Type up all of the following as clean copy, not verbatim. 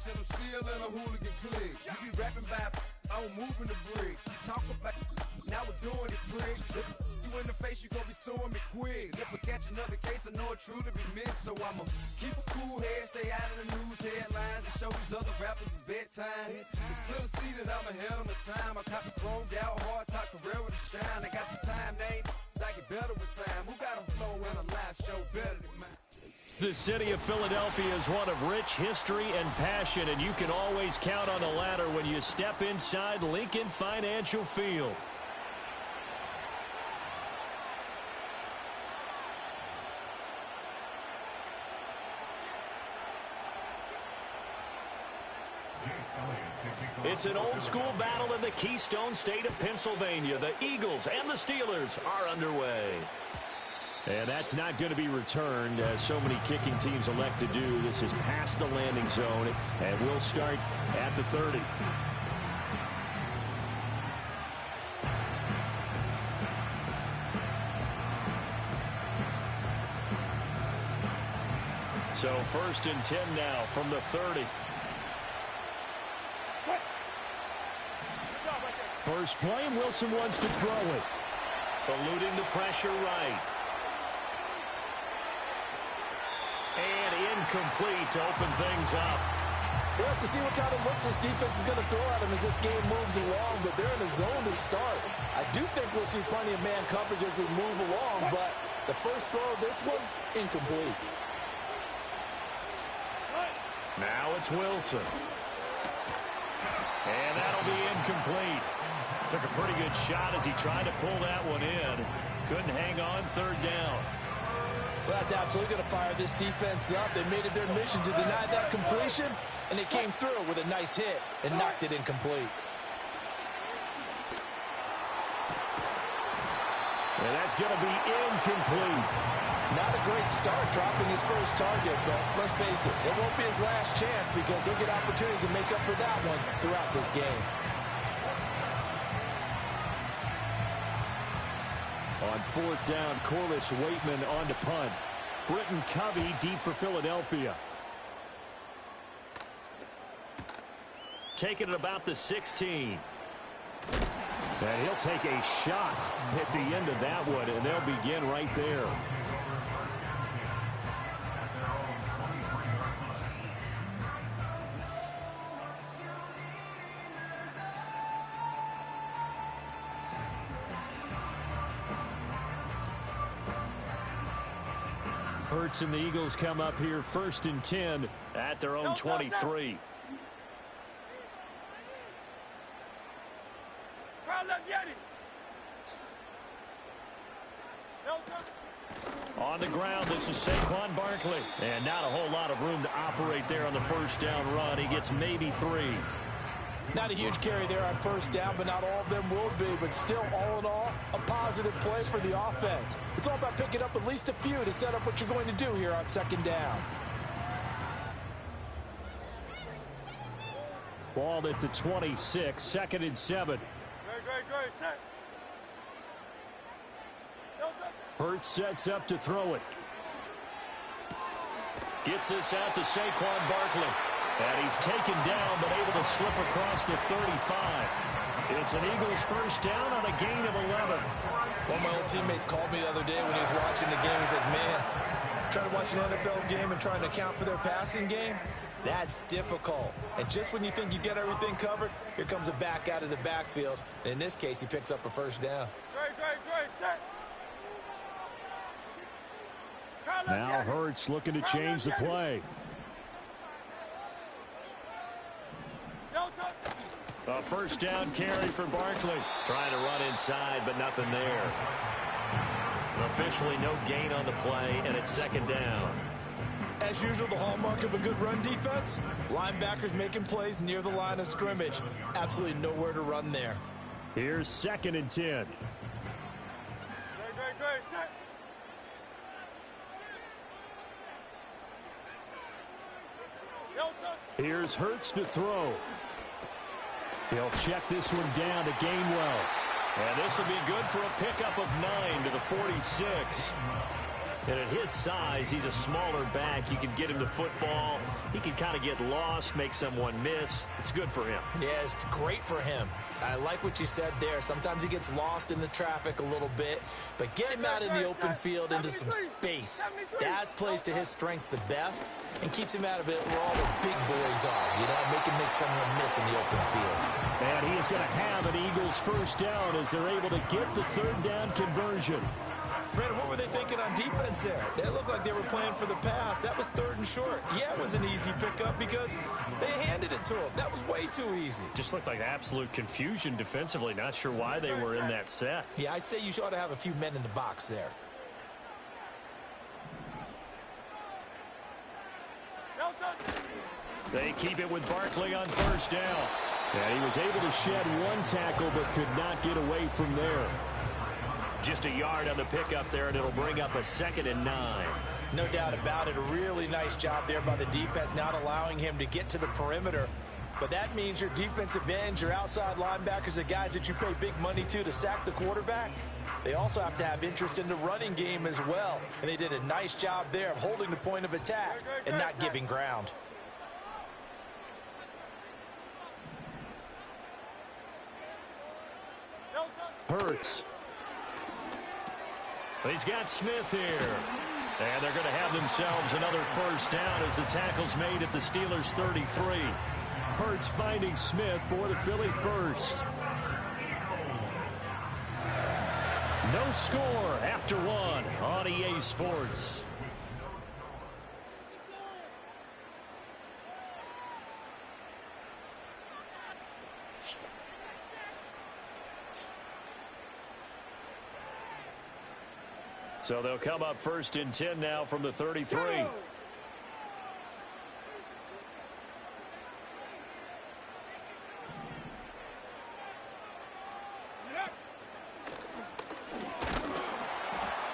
and I'm still in a hooligan clique. You be rapping by I'm moving the bricks. Talk about now we're doing it, prick. You in the face, you gon' be suing me quick. If I catch another case, I know it truly be missed. So I'ma keep a cool head, stay out of the news headlines, and show these other rappers it's bedtime. It's clear to see that I'm ahead of my time. I cop the chromed out, hard top career with a shine. I got some time, they ain't I get better with time. Who got a flow in a live show better than mine? The city of Philadelphia is one of rich history and passion, and you can always count on the latter when you step inside Lincoln Financial Field. It's an old-school battle in the Keystone State of Pennsylvania. The Eagles and the Steelers are underway. And that's not going to be returned, as so many kicking teams elect to do. This is past the landing zone, and we'll start at the 30. So 1st and 10 now from the 30. First play, and Wilson wants to throw it. Eluding the pressure right. And incomplete to open things up. We'll have to see what kind of looks this defense is going to throw at him as this game moves along, but they're in a zone to start. I do think we'll see plenty of man coverage as we move along, but the first throw of this one, incomplete. Now it's Wilson. And that'll be incomplete. Took a pretty good shot as he tried to pull that one in. Couldn't hang on, 3rd down. Well, that's absolutely going to fire this defense up. They made it their mission to deny that completion, and they came through with a nice hit and knocked it incomplete. And that's going to be incomplete. Not a great start dropping his first target, but let's face it, it won't be his last chance because he'll get opportunities to make up for that one throughout this game. On 4th down, Corliss Waitman on to punt. Britton Covey deep for Philadelphia. Taking it about the 16. And he'll take a shot at the end of that one, and they'll begin right there. Hurts and the Eagles come up here 1st and 10 at their own 23. On the ground, this is Saquon Barkley. And not a whole lot of room to operate there on the 1st down run. He gets maybe 3. Not a huge carry there on 1st down, but not all of them will be. But still, all in all, a positive play for the offense. It's all about picking up at least a few to set up what you're going to do here on 2nd down. Ball at the 26, 2nd and 7. Hurts sets up to throw it. Gets this out to Saquon Barkley. And he's taken down, but able to slip across the 35. It's an Eagles 1st down on a gain of 11. One of my old teammates called me the other day when he was watching the game. He said, man, trying to watch an NFL game and trying to account for their passing game, that's difficult. And just when you think you get everything covered, here comes a back out of the backfield. And in this case, he picks up a 1st down. Now Hurts looking to change the play. A 1st down carry for Barkley. Trying to run inside, but nothing there. Officially no gain on the play, and it's 2nd down. As usual, the hallmark of a good run defense, linebackers making plays near the line of scrimmage. Absolutely nowhere to run there. Here's 2nd and 10. Here's Hurts to throw. He'll check this one down to Gainwell. And this will be good for a pickup of 9 to the 46. And at his size, he's a smaller back. You can get him the football. He can kind of get lost, make someone miss. It's good for him. Yeah, it's great for him. I like what you said there. Sometimes he gets lost in the traffic a little bit, but get him out in the open field into some space. That plays to his strengths the best and keeps him out of it where all the big boys are. You know, make someone miss in the open field. And he is going to have an Eagles first down as they're able to get the third down conversion. Brandon, what were they thinking on defense there? They looked like they were playing for the pass. That was 3rd and short. Yeah, it was an easy pickup because they handed it to him. That was way too easy. Just looked like absolute confusion defensively. Not sure why they were in that set. Yeah, I'd say you ought to have a few men in the box there. They keep it with Barkley on first down. And he was able to shed one tackle but could not get away from there. Just a yard on the pickup there, and it'll bring up a 2nd and 9. No doubt about it. A really nice job there by the defense, not allowing him to get to the perimeter. But that means your defensive ends, your outside linebackers, the guys that you pay big money to sack the quarterback, they also have to have interest in the running game as well. And they did a nice job there of holding the point of attack and not giving ground. Hurts. He's got Smith here. And they're going to have themselves another first down as the tackle's made at the Steelers' 33. Hurts finding Smith for the Philly first. No score after 1 on EA Sports. So they'll come up 1st and 10 now from the 33.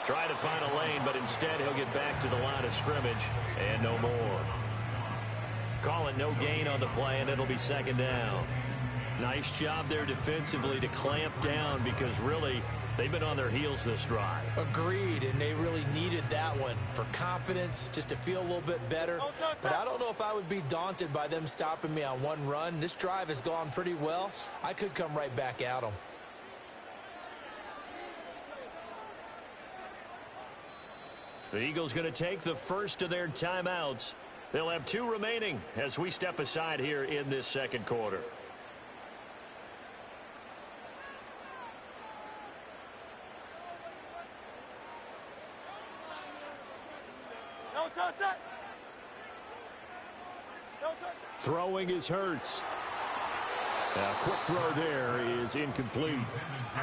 Trying to find a lane, but instead he'll get back to the line of scrimmage and no more. Call it no gain on the play, and it'll be 2nd down. Nice job there defensively to clamp down because really they've been on their heels this drive. Agreed, and they really needed that one for confidence, just to feel a little bit better. But I don't know if I would be daunted by them stopping me on one run. This drive has gone pretty well. I could come right back at them. The Eagles going to take the first of their timeouts. They'll have 2 remaining as we step aside here in this 2nd quarter. Throwing is Hurts. A quick throw there is incomplete.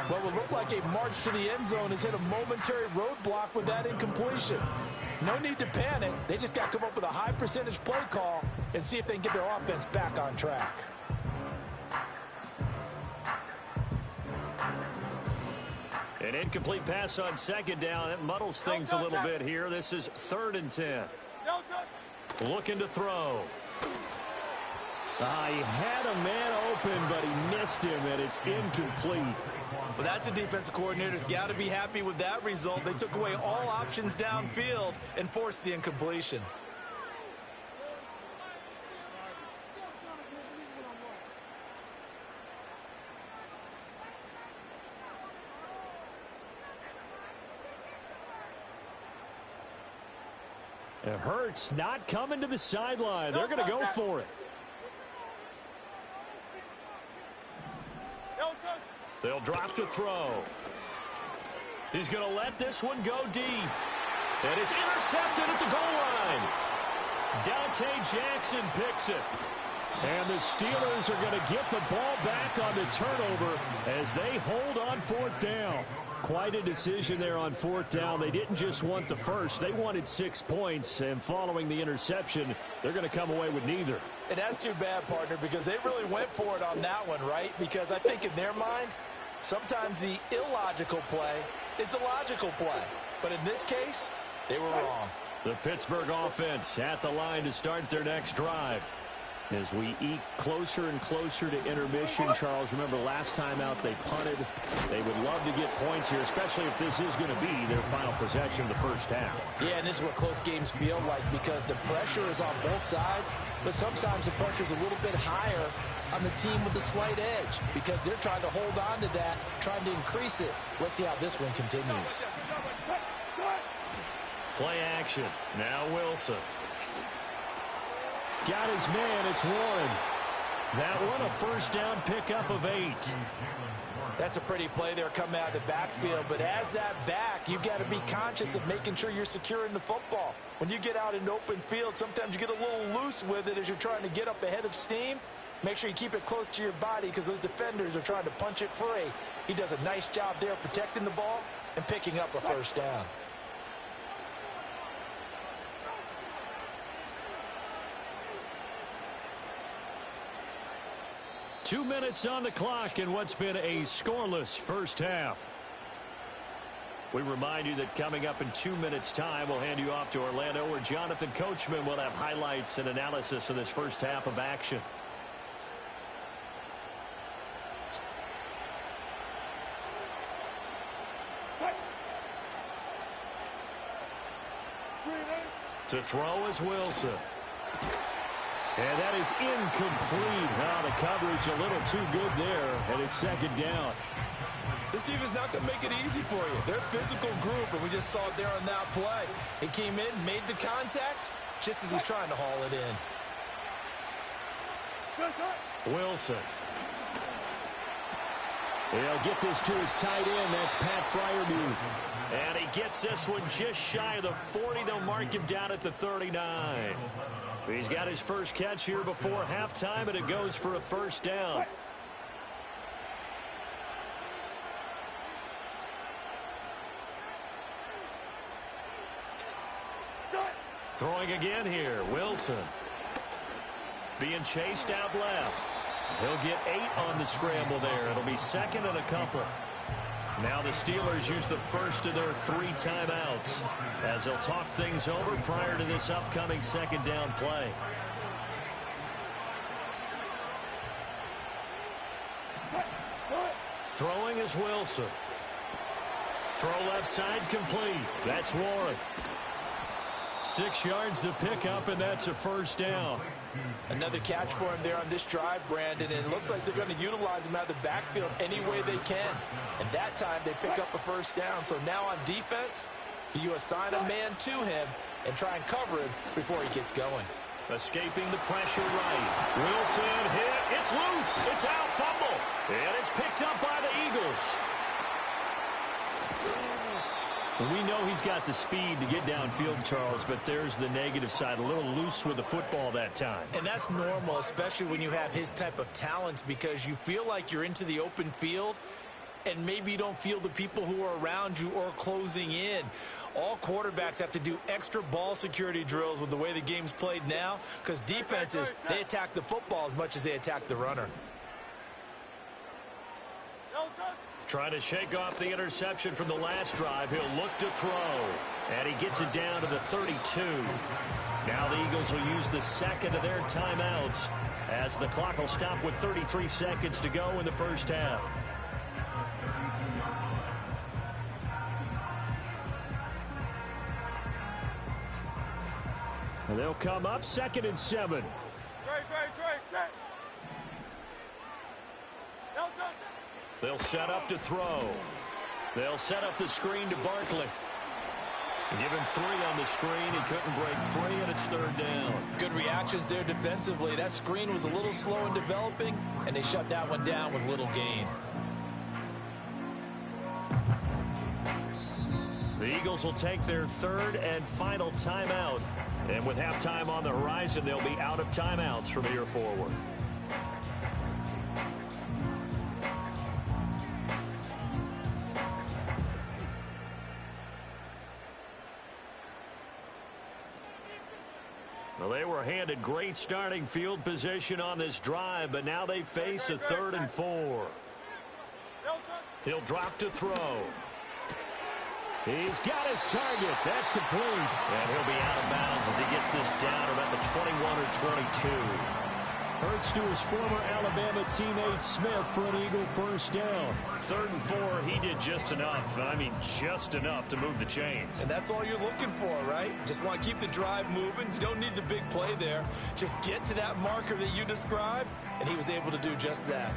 What would look like a march to the end zone has hit a momentary roadblock with that incompletion. No need to panic. They just got to come up with a high percentage play call and see if they can get their offense back on track. An incomplete pass on 2nd down. That muddles things a little bit here. This is 3rd and 10. Looking to throw. He had a man open, but he missed him, and it's incomplete. Well, that's a defensive coordinator's got to be happy with that result. They took away all options downfield and forced the incompletion. It hurts not coming to the sideline. They're going to go for it. They'll drop to throw. He's going to let this one go deep. And it's intercepted at the goal line. Dante Jackson picks it. And the Steelers are going to get the ball back on the turnover as they hold on 4th down. Quite a decision there on 4th down. They didn't just want the first. They wanted 6 points. And following the interception, they're going to come away with neither. And that's too bad, partner, because they really went for it on that one, right? Because I think in their mind, sometimes the illogical play is a logical play. But in this case, they were wrong. The Pittsburgh offense at the line to start their next drive. As we eke closer and closer to intermission, Charles, remember last time out they punted. They would love to get points here, especially if this is going to be their final possession of the first half. Yeah, and this is what close games feel like because the pressure is on both sides, but sometimes the pressure is a little bit higher on the team with the slight edge because they're trying to hold on to that, trying to increase it. Let's see how this one continues. Play action. Now Wilson. Got his man. It's Warren. That one a first down pickup of 8. That's a pretty play there coming out of the backfield, but as that back, you've got to be conscious of making sure you're securing the football. When you get out in open field, sometimes you get a little loose with it as you're trying to get up ahead of steam. Make sure you keep it close to your body because those defenders are trying to punch it free. He does a nice job there protecting the ball and picking up a first down. Two minutes on the clock in what's been a scoreless first half. We remind you that coming up in 2 minutes' time, we'll hand you off to Orlando, where Jonathan Coachman will have highlights and analysis of this first half of action. To throw is Wilson. And that is incomplete. Now the coverage a little too good there, and it's second down. This defense not going to make it easy for you. They're a physical group, and we just saw it there on that play. He came in, made the contact, just as he's trying to haul it in. Wilson. He'll get this to his tight end. That's Pat Freiermuth. And he gets this one just shy of the 40. They'll mark him down at the 39. He's got his first catch here before halftime, and it goes for a first down. Throwing again here, Wilson. Being chased out left. He'll get 8 on the scramble there. It'll be second and a couple. Now the Steelers use the first of their 3 timeouts as they'll talk things over prior to this upcoming second down play. Throwing is Wilson. Throw left side complete. That's Warren. 6 yards the pickup, and that's a first down. Another catch for him there on this drive, Brandon, and it looks like they're going to utilize him out of the backfield any way they can. And that time they pick up a first down. So now on defense, do you assign a man to him and try and cover him before he gets going? Escaping the pressure right. Wilson hit. It's loose. It's out. Fumble. And it's picked up by the Eagles. We know he's got the speed to get downfield, Charles, but there's the negative side. A little loose with the football that time. And that's normal, especially when you have his type of talents, because you feel like you're into the open field and maybe you don't feel the people who are around you or closing in. All quarterbacks have to do extra ball security drills with the way the game's played now, because defenses, they attack the football as much as they attack the runner. Trying to shake off the interception from the last drive. He'll look to throw. And he gets it down to the 32. Now the Eagles will use the second of their timeouts as the clock will stop with 33 seconds to go in the first half. And they'll come up 2nd and 7. They'll set up to throw. They'll set up the screen to Barkley. Give him 3 on the screen. He couldn't break free, and it's 3rd down. Good reactions there defensively. That screen was a little slow in developing, and they shut that one down with little gain. The Eagles will take their 3rd and final timeout. And with halftime on the horizon, they'll be out of timeouts from here forward. Well, they were handed great starting field position on this drive, but now they face a 3rd and 4. He'll drop to throw. He's got his target. That's complete. And he'll be out of bounds as he gets this down about the 21 or 22. Hurts to his former Alabama teammate Smith for an Eagle first down. 3rd and 4, he did just enough. I mean, just enough to move the chains. And that's all you're looking for, right? Just want to keep the drive moving. You don't need the big play there. Just get to that marker that you described, and he was able to do just that.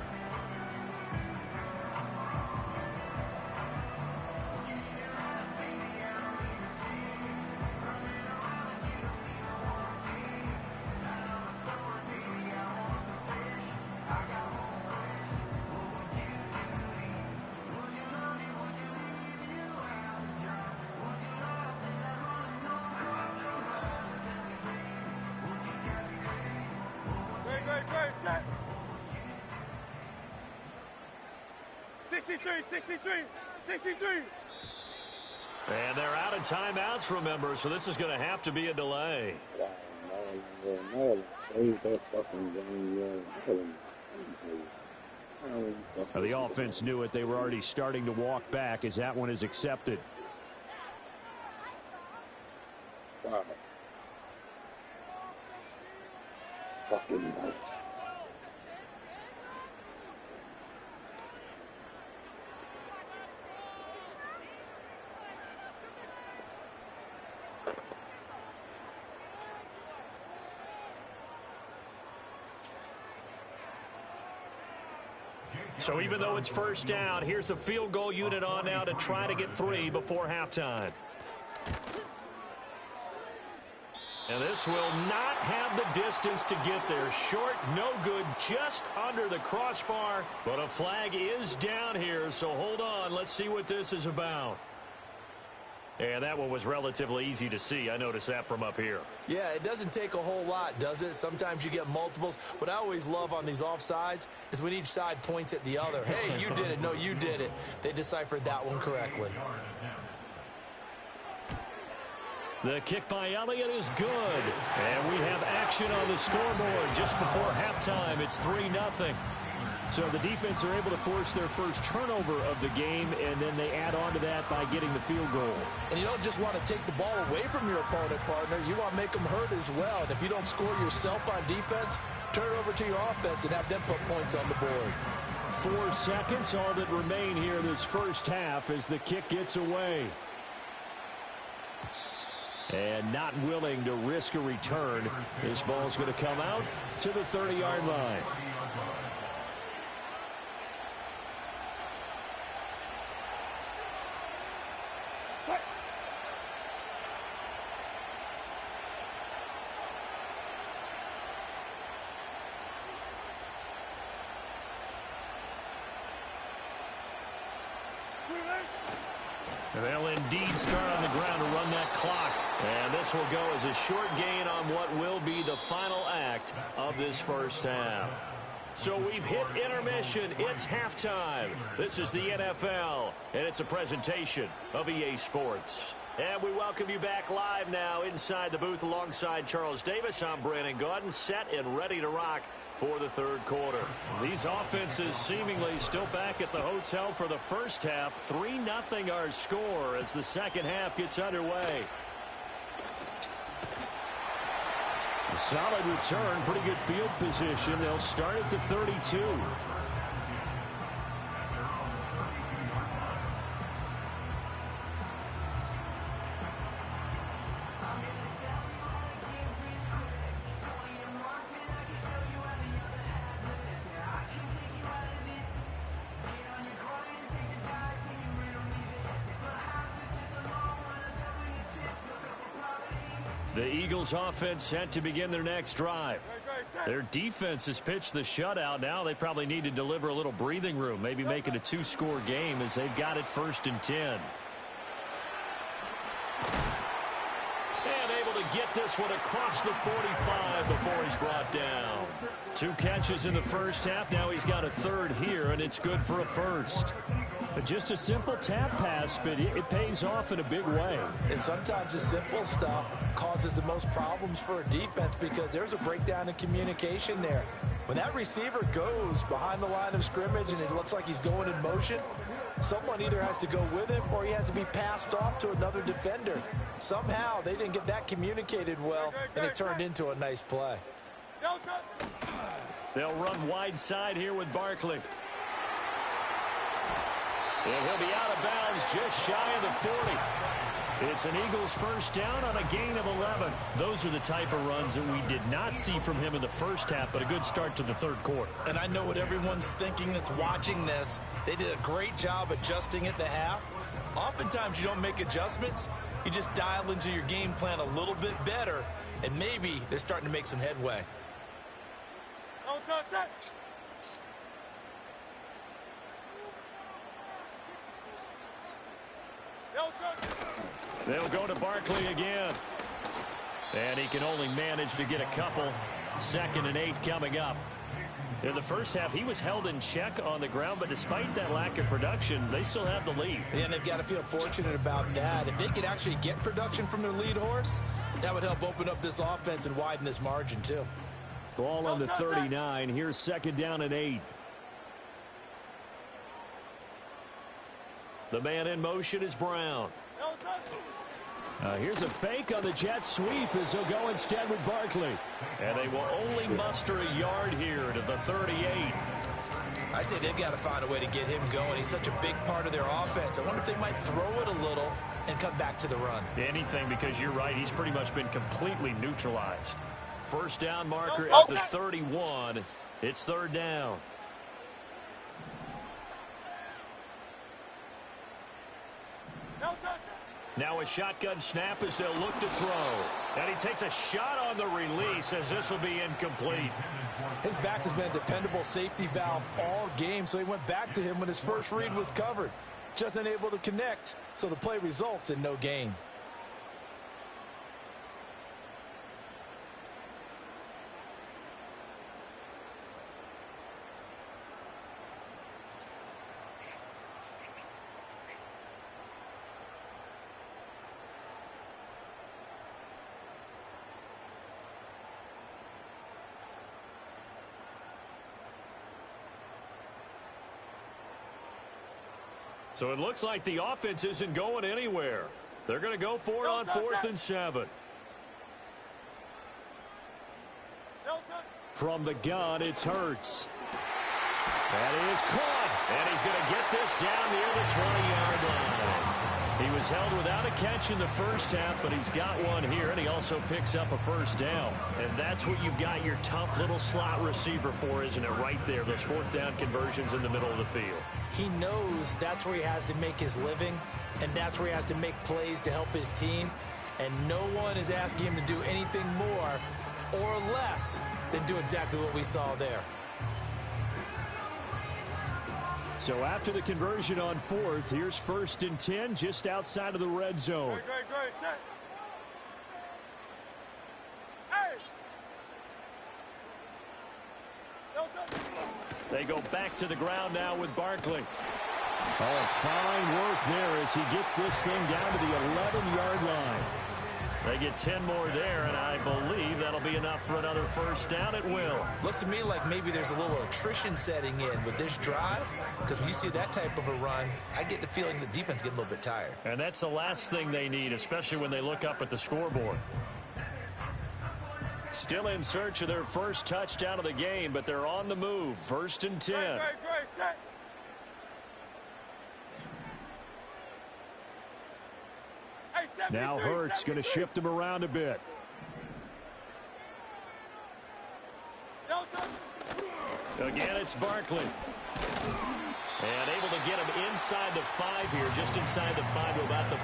Great. 63. And they're out of timeouts, remember, so this is going to have to be a delay. The offense knew it. They were already starting to walk back as that one is accepted. Wow. Fucking nice. So even though it's first down, here's the field goal unit on now to try to get 3 before halftime. And this will not have the distance to get there. Short, no good, just under the crossbar. But a flag is down here, so hold on. Let's see what this is about. And that one was relatively easy to see. I noticed that from up here. Yeah, it doesn't take a whole lot, does it? Sometimes you get multiples. What I always love on these offsides is when each side points at the other. Hey, you did it. No, you did it. They deciphered that one correctly. The kick by Elliott is good. And we have action on the scoreboard just before halftime. It's 3-0. So the defense are able to force their first turnover of the game, and then they add on to that by getting the field goal. And you don't just want to take the ball away from your opponent, partner. You want to make them hurt as well. And if you don't score yourself on defense, turn it over to your offense and have them put points on the board. 4 seconds, all that remain here this first half as the kick gets away. And not willing to risk a return. This ball's going to come out to the 30-yard line. They'll indeed start on the ground to run that clock. And this will go as a short gain on what will be the final act of this first half. So we've hit intermission. It's halftime. This is the NFL, and it's a presentation of EA Sports. And we welcome you back live now inside the booth alongside Charles Davis. I'm Brandon Gaudin, set and ready to rock for the third quarter. These offenses seemingly still back at the hotel for the first half. 3-0 our score as the second half gets underway. A solid return, pretty good field position. They'll start at the 32. The Eagles offense set to begin their next drive. Their defense has pitched the shutout. Now they probably need to deliver a little breathing room, maybe make it a 2-score game as they've got it 1st and 10. And able to get this one across the 45 before he's brought down. 2 catches in the first half. Now he's got a third here, and it's good for a first. Just a simple tap pass, but it pays off in a big way. And sometimes the simple stuff causes the most problems for a defense because there's a breakdown in communication there. When that receiver goes behind the line of scrimmage and it looks like he's going in motion, someone either has to go with him or he has to be passed off to another defender. Somehow they didn't get that communicated well, and it turned into a nice play. They'll run wide side here with Barkley. And he'll be out of bounds just shy of the 40. It's an Eagles first down on a gain of 11. Those are the type of runs that we did not see from him in the first half, but a good start to the third quarter. And I know what everyone's thinking that's watching this. They did a great job adjusting at the half. Oftentimes you don't make adjustments. You just dial into your game plan a little bit better, and maybe they're starting to make some headway. They'll go to Barkley again. And he can only manage to get a couple. 2nd and 8 coming up. In the first half, he was held in check on the ground, but despite that lack of production, they still have the lead. And they've got to feel fortunate about that. If they could actually get production from their lead horse, that would help open up this offense and widen this margin too. Ball on the 39. Here's 2nd down and 8. The man in motion is Brown. Here's a fake on the jet sweep as he'll go instead with Barkley. And they will only muster a yard here to the 38. I'd say they've got to find a way to get him going. He's such a big part of their offense. I wonder if they might throw it a little and come back to the run. Anything, because you're right. He's pretty much been completely neutralized. First down marker at the 31. It's 3rd down. Now a shotgun snap as they'll look to throw. And he takes a shot on the release as this will be incomplete. His back has been a dependable safety valve all game, so he went back to him when his first read was covered. Just unable to connect, so the play results in no gain. So it looks like the offense isn't going anywhere. They're going to go for it on 4th and 7. From the gun, it's Hurts. That is caught. And he's going to get this down near the 20-yard line. He was held without a catch in the first half, but he's got one here, and he also picks up a first down. And that's what you've got your tough little slot receiver for, isn't it, right there, those 4th down conversions in the middle of the field. He knows that's where he has to make his living, and that's where he has to make plays to help his team. And no one is asking him to do anything more or less than do exactly what we saw there. So after the conversion on 4th, here's 1st and 10 just outside of the red zone. Great, set. They go back to the ground now with Barkley. Oh, fine work there as he gets this thing down to the 11-yard line. They get 10 more there, and I believe that'll be enough for another first down. It will. Looks to me like maybe there's a little attrition setting in with this drive, because when you see that type of a run, I get the feeling the defense getting a little bit tired. And that's the last thing they need, especially when they look up at the scoreboard. Still in search of their first touchdown of the game, but they're on the move. 1st and 10. Great, set. Now Hurts going to shift him around a bit. Again, it's Barkley. And able to get him inside the 5 here, just inside the 5 to about the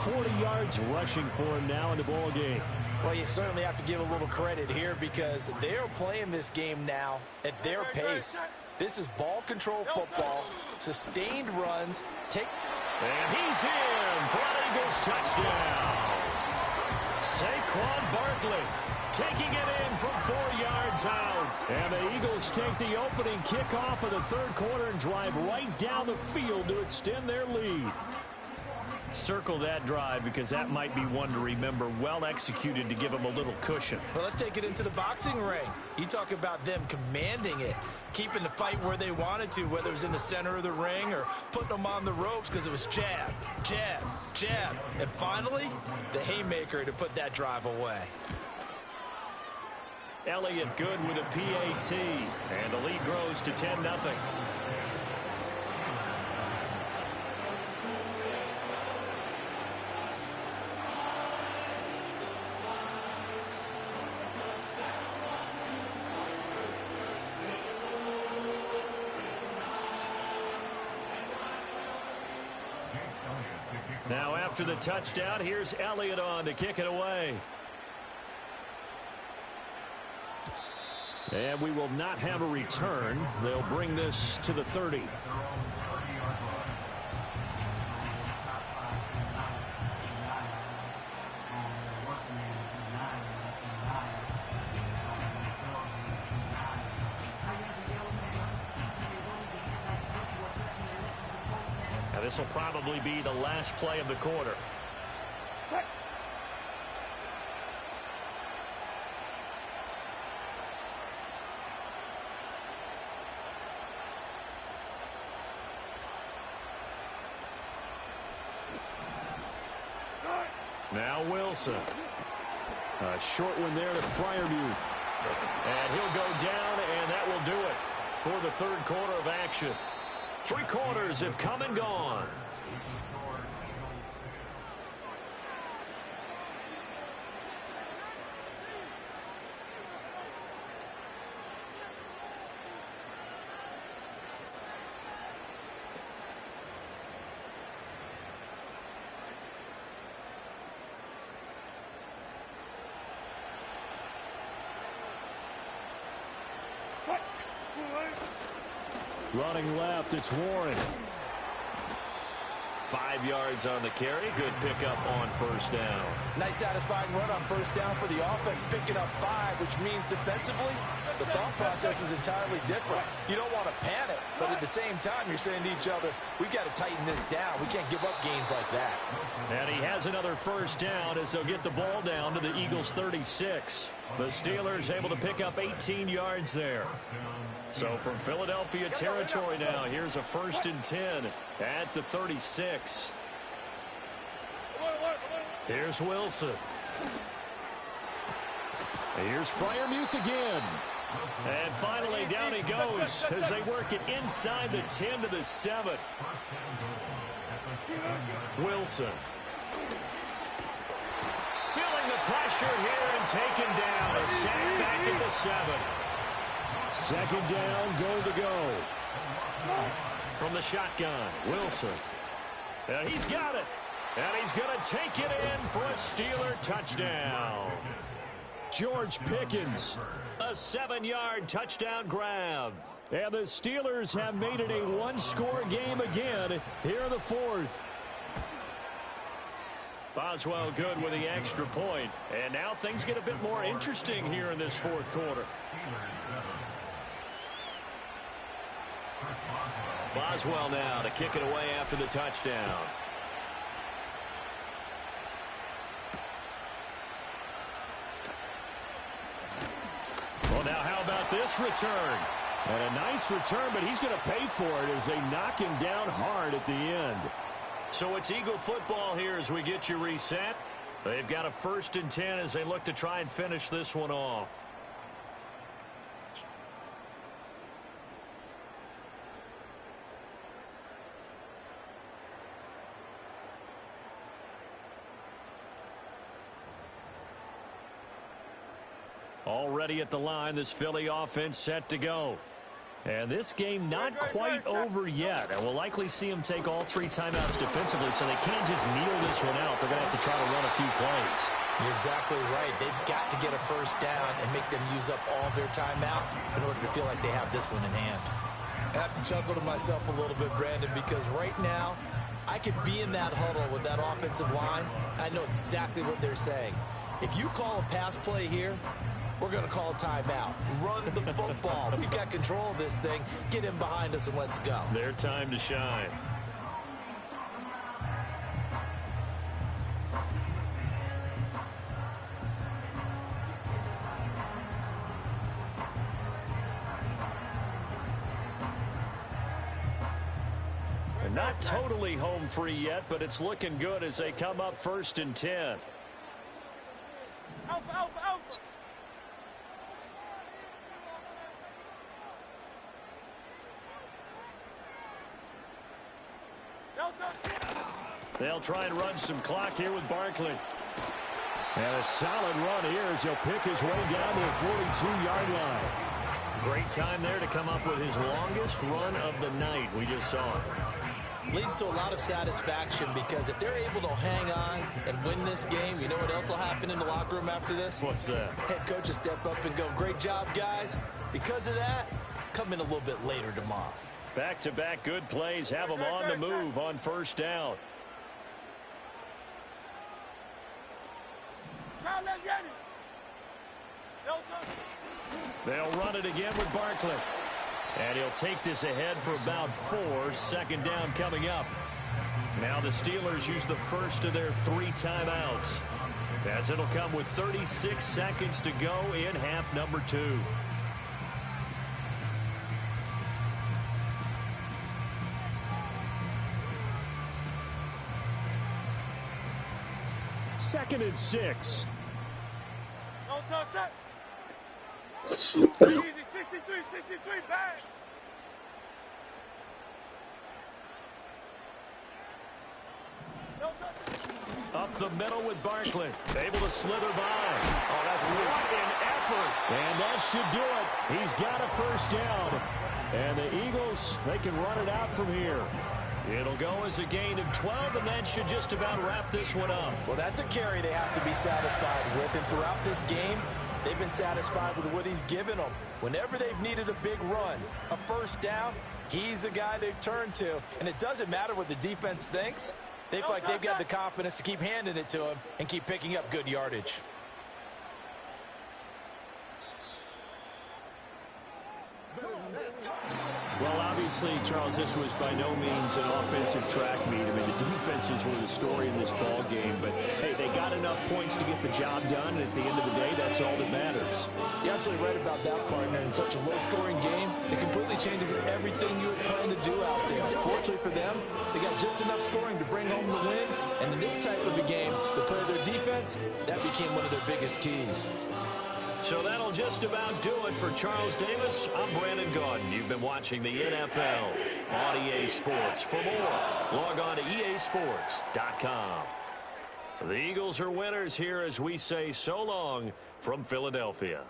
4. 40 yards rushing for him now in the ball game. Well, you certainly have to give a little credit here because they're playing this game now at their pace. This is ball control football, sustained runs, and he's in for an Eagles touchdown. Saquon Barkley taking it in from 4 yards out. And the Eagles take the opening kickoff of the third quarter and drive right down the field to extend their lead. Circle that drive because that might be one to remember. Well executed to give them a little cushion. Well, let's take it into the boxing ring. You talk about them commanding it, keeping the fight where they wanted to, whether it was in the center of the ring or putting them on the ropes because it was jab, jab, jab. And finally, the haymaker to put that drive away. Elliott good with a PAT. And the lead grows to 10-0. Now after the touchdown, here's Elliott on to kick it away. And we will not have a return. They'll bring this to the 30. Now this will probably be the last play of the quarter. Now Wilson. A short one there to Freiermuth. And he'll go down, and that will do it for the third quarter of action. 3 quarters have come and gone. Running left, it's Warren. 5 yards on the carry. Good pickup on first down. Nice satisfying run on first down for the offense, picking up 5, which means defensively, the thought process is entirely different. You don't want to panic, but at the same time, you're saying to each other, we got to tighten this down. We can't give up gains like that. And he has another first down as they'll get the ball down to the Eagles' 36. The Steelers able to pick up 18 yards there. So from Philadelphia territory now, here's a 1st and 10 at the 36. Here's Wilson. Here's Freiermuth again. And finally down he goes as they work it inside the 10 to the 7. Wilson. Feeling the pressure here and taken down. A sack back at the 7. 2nd down, goal to go. From the shotgun, Wilson. And he's got it. And he's going to take it in for a Steeler touchdown. George Pickens, a 7-yard touchdown grab. And the Steelers have made it a 1-score game again here in the 4th. Boswell good with the extra point. And now things get a bit more interesting here in this 4th quarter. Boswell now to kick it away after the touchdown. Well, now how about this return? And a nice return, but he's going to pay for it as they knock him down hard at the end. So it's Eagle football here as we get you reset. They've got a 1st and 10 as they look to try and finish this one off. Already at the line, this Philly offense set to go. And this game not quite over yet. And we'll likely see them take all 3 timeouts defensively, so they can't just kneel this one out. They're going to have to try to run a few plays. You're exactly right. They've got to get a first down and make them use up all their timeouts in order to feel like they have this one in hand. I have to chuckle to myself a little bit, Brandon, because right now I could be in that huddle with that offensive line. I know exactly what they're saying. If you call a pass play here, we're going to call a timeout. Run the football. We've got control of this thing. Get him behind us and let's go. Their time to shine. And not totally home free yet, but it's looking good as they come up 1st and 10. Alpha, alpha, alpha. They'll try and run some clock here with Barkley. And a solid run here as he'll pick his way down to the 42-yard line. Great time there to come up with his longest run of the night. We just saw it. Leads to a lot of satisfaction because if they're able to hang on and win this game, you know what else will happen in the locker room after this? What's that? Head coach will step up and go, great job, guys. Because of that, come in a little bit later tomorrow. Back-to-back good plays have them on the move on first down. They'll run it again with Barkley. And he'll take this ahead for about 4. Second down coming up. Now the Steelers use the first of their 3 timeouts, as it'll come with 36 seconds to go in half number 2. Second and 6. No touch that. Shit. Easy, 63, bang. No touch. Up the middle with Barkley. Able to slither by. Oh, that's sweet. What an effort. And that should do it. He's got a first down. And the Eagles, they can run it out from here. It'll go as a gain of 12, and that should just about wrap this one up. Well, that's a carry they have to be satisfied with. And throughout this game, they've been satisfied with what he's given them. Whenever they've needed a big run, a first down, he's the guy they've turned to. And it doesn't matter what the defense thinks. They feel like they've got the confidence to keep handing it to him and keep picking up good yardage. Well, obviously, Charles, this was by no means an offensive track meet. I mean, the defenses were the story in this ball game. But, hey, they got enough points to get the job done. And at the end of the day, that's all that matters. You're absolutely right about that, partner. In such a low-scoring game, it completely changes everything you had planned to do out there. Fortunately for them, they got just enough scoring to bring home the win. And in this type of a game, the play of their defense, that became one of their biggest keys. So that'll just about do it for Charles Davis. I'm Brandon Gaudin. You've been watching the NFL on EA Sports. For more, log on to easports.com. The Eagles are winners here as we say so long from Philadelphia.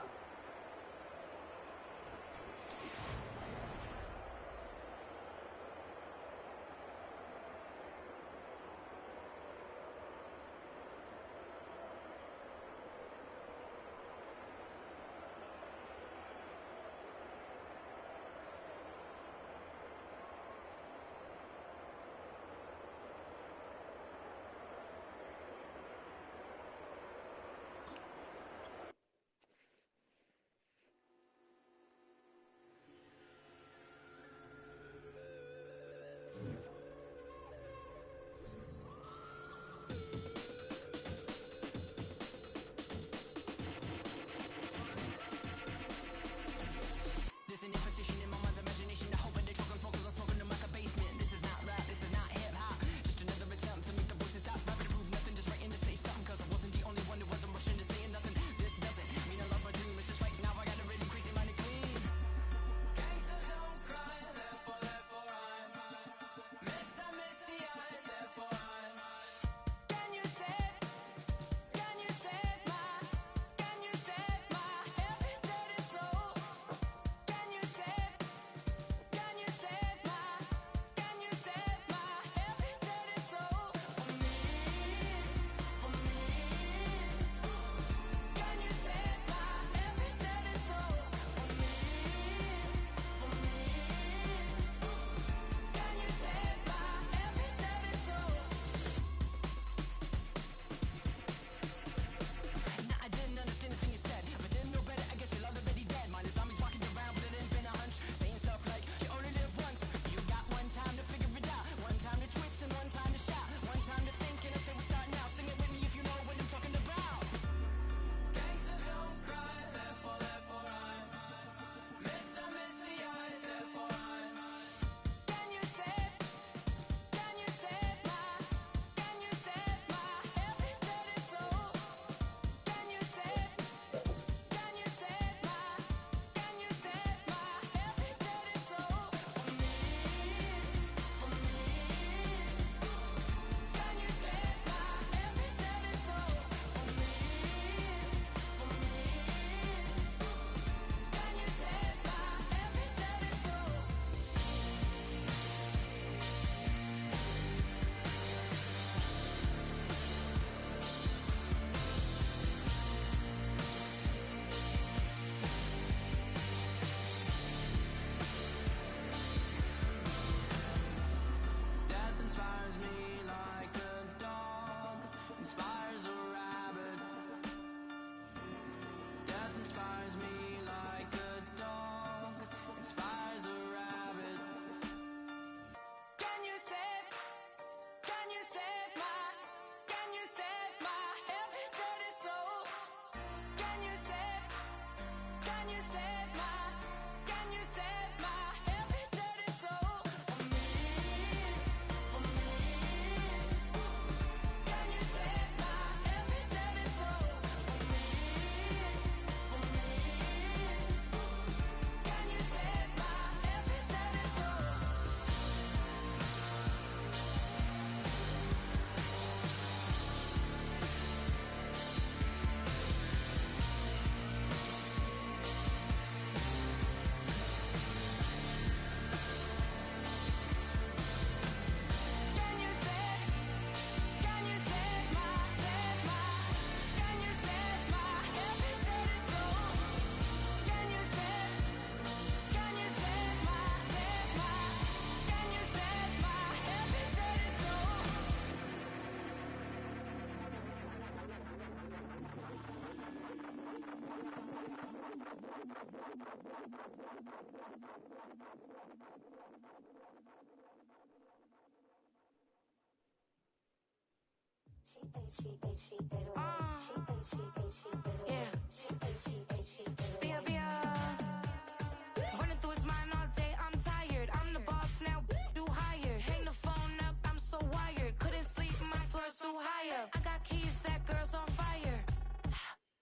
Running through his mind all day, I'm tired. I'm the boss now, do higher. Hang the phone up, I'm so wired. Couldn't sleep, my floor's too high up. I got keys, that girl's on fire.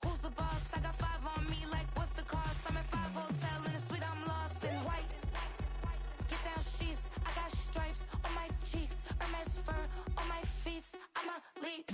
Who's the boss? I got 5 on me, like what's the cost? I'm at 5 hotel in a suite, I'm lost in white. Get down sheets, I got stripes on my cheeks. Hermes fur on my feet, I'm a lead.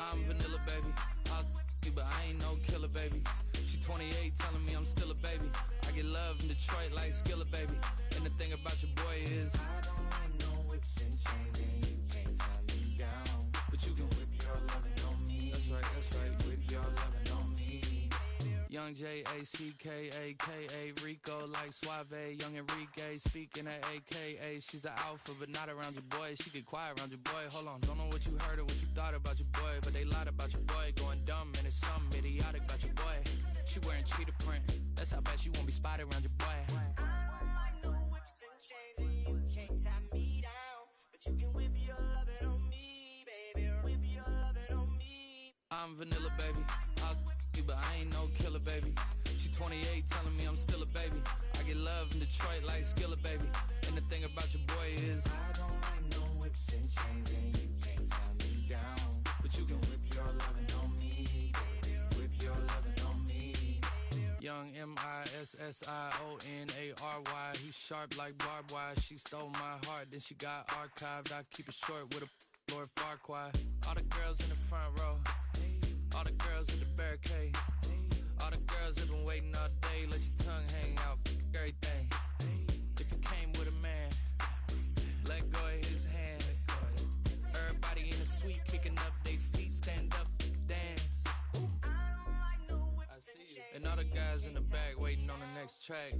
I'm vanilla, baby. I'll you, but I ain't no killer, baby. She 28, telling me I'm still a baby. I get love in Detroit like Skillet, baby. And the thing about your boy is I don't like no whips and chains, and you can't tie me down. But you can whip your lovin' on me. That's right, whip your lovin' on me. Young J-A-C-K-A-K-A, Rico like Suave, young Enrique, speaking at AKA. She's an alpha, but not around your boy. She get quiet around your boy. Hold on, don't know what you heard or what you thought about your boy, but they lied about your boy. Going dumb, and it's something idiotic about your boy. She wearing cheetah print, that's how bad she won't be spotted around your boy. I don't like no whips and chains, and you can't tie me down. But you can whip your lovin' on me, baby. Whip your lovin' on me. I'm vanilla, baby. I'll you, but I ain't no killer, baby. She 28 telling me I'm still a baby. I get love in Detroit like Skillet, baby. And the thing about your boy is I don't like no whips and chains, and you can't tie me down. But you can whip your lovin' on me, baby. Whip your lovin' on me. Young MISSIONARY. He's sharp like barbed wire. She stole my heart, then she got archived. I keep it short with a Lord Farquaad. All the girls in the front row, all the girls in the barricade, all the girls have been waiting all day. Let your tongue hang out, everything. If you came with a man, let go of his hand. Everybody in the suite kicking up their feet, stand up, dance. I see you. And all the guys in the back waiting on the next track.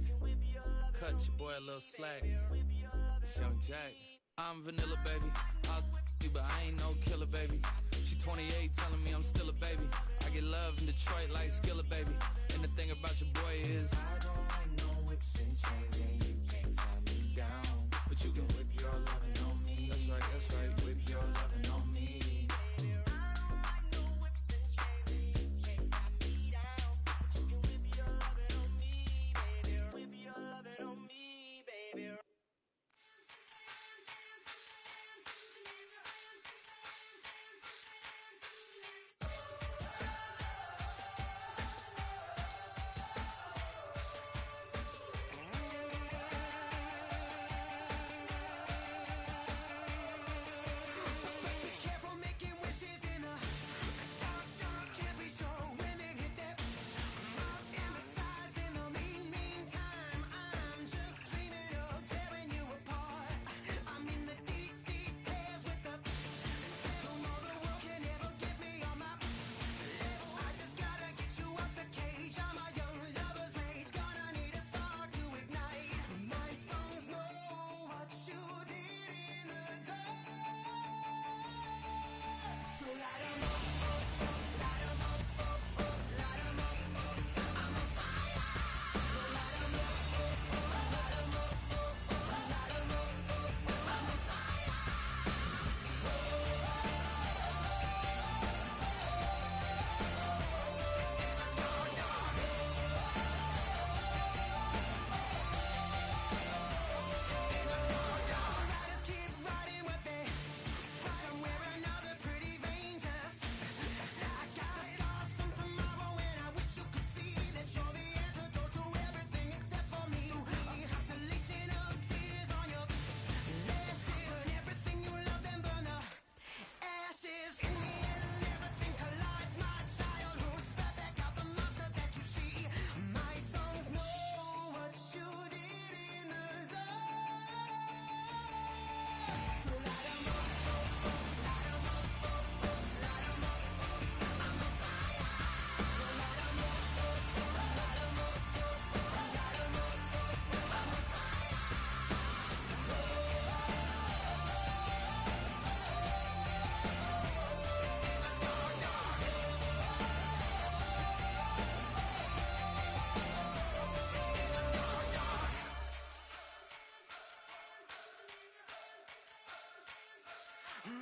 Cut your boy a little slack. It's Young Jack. I'm vanilla, baby. I'll you, but I ain't no killer, baby. She 28 telling me I'm still a baby. I get love in Detroit like Skillet, baby. And the thing about your boy is I don't like no whips and chains, and you can't tie me down. But you can whip your lovin' on me. That's right, that's right. Whip your lovin' on me.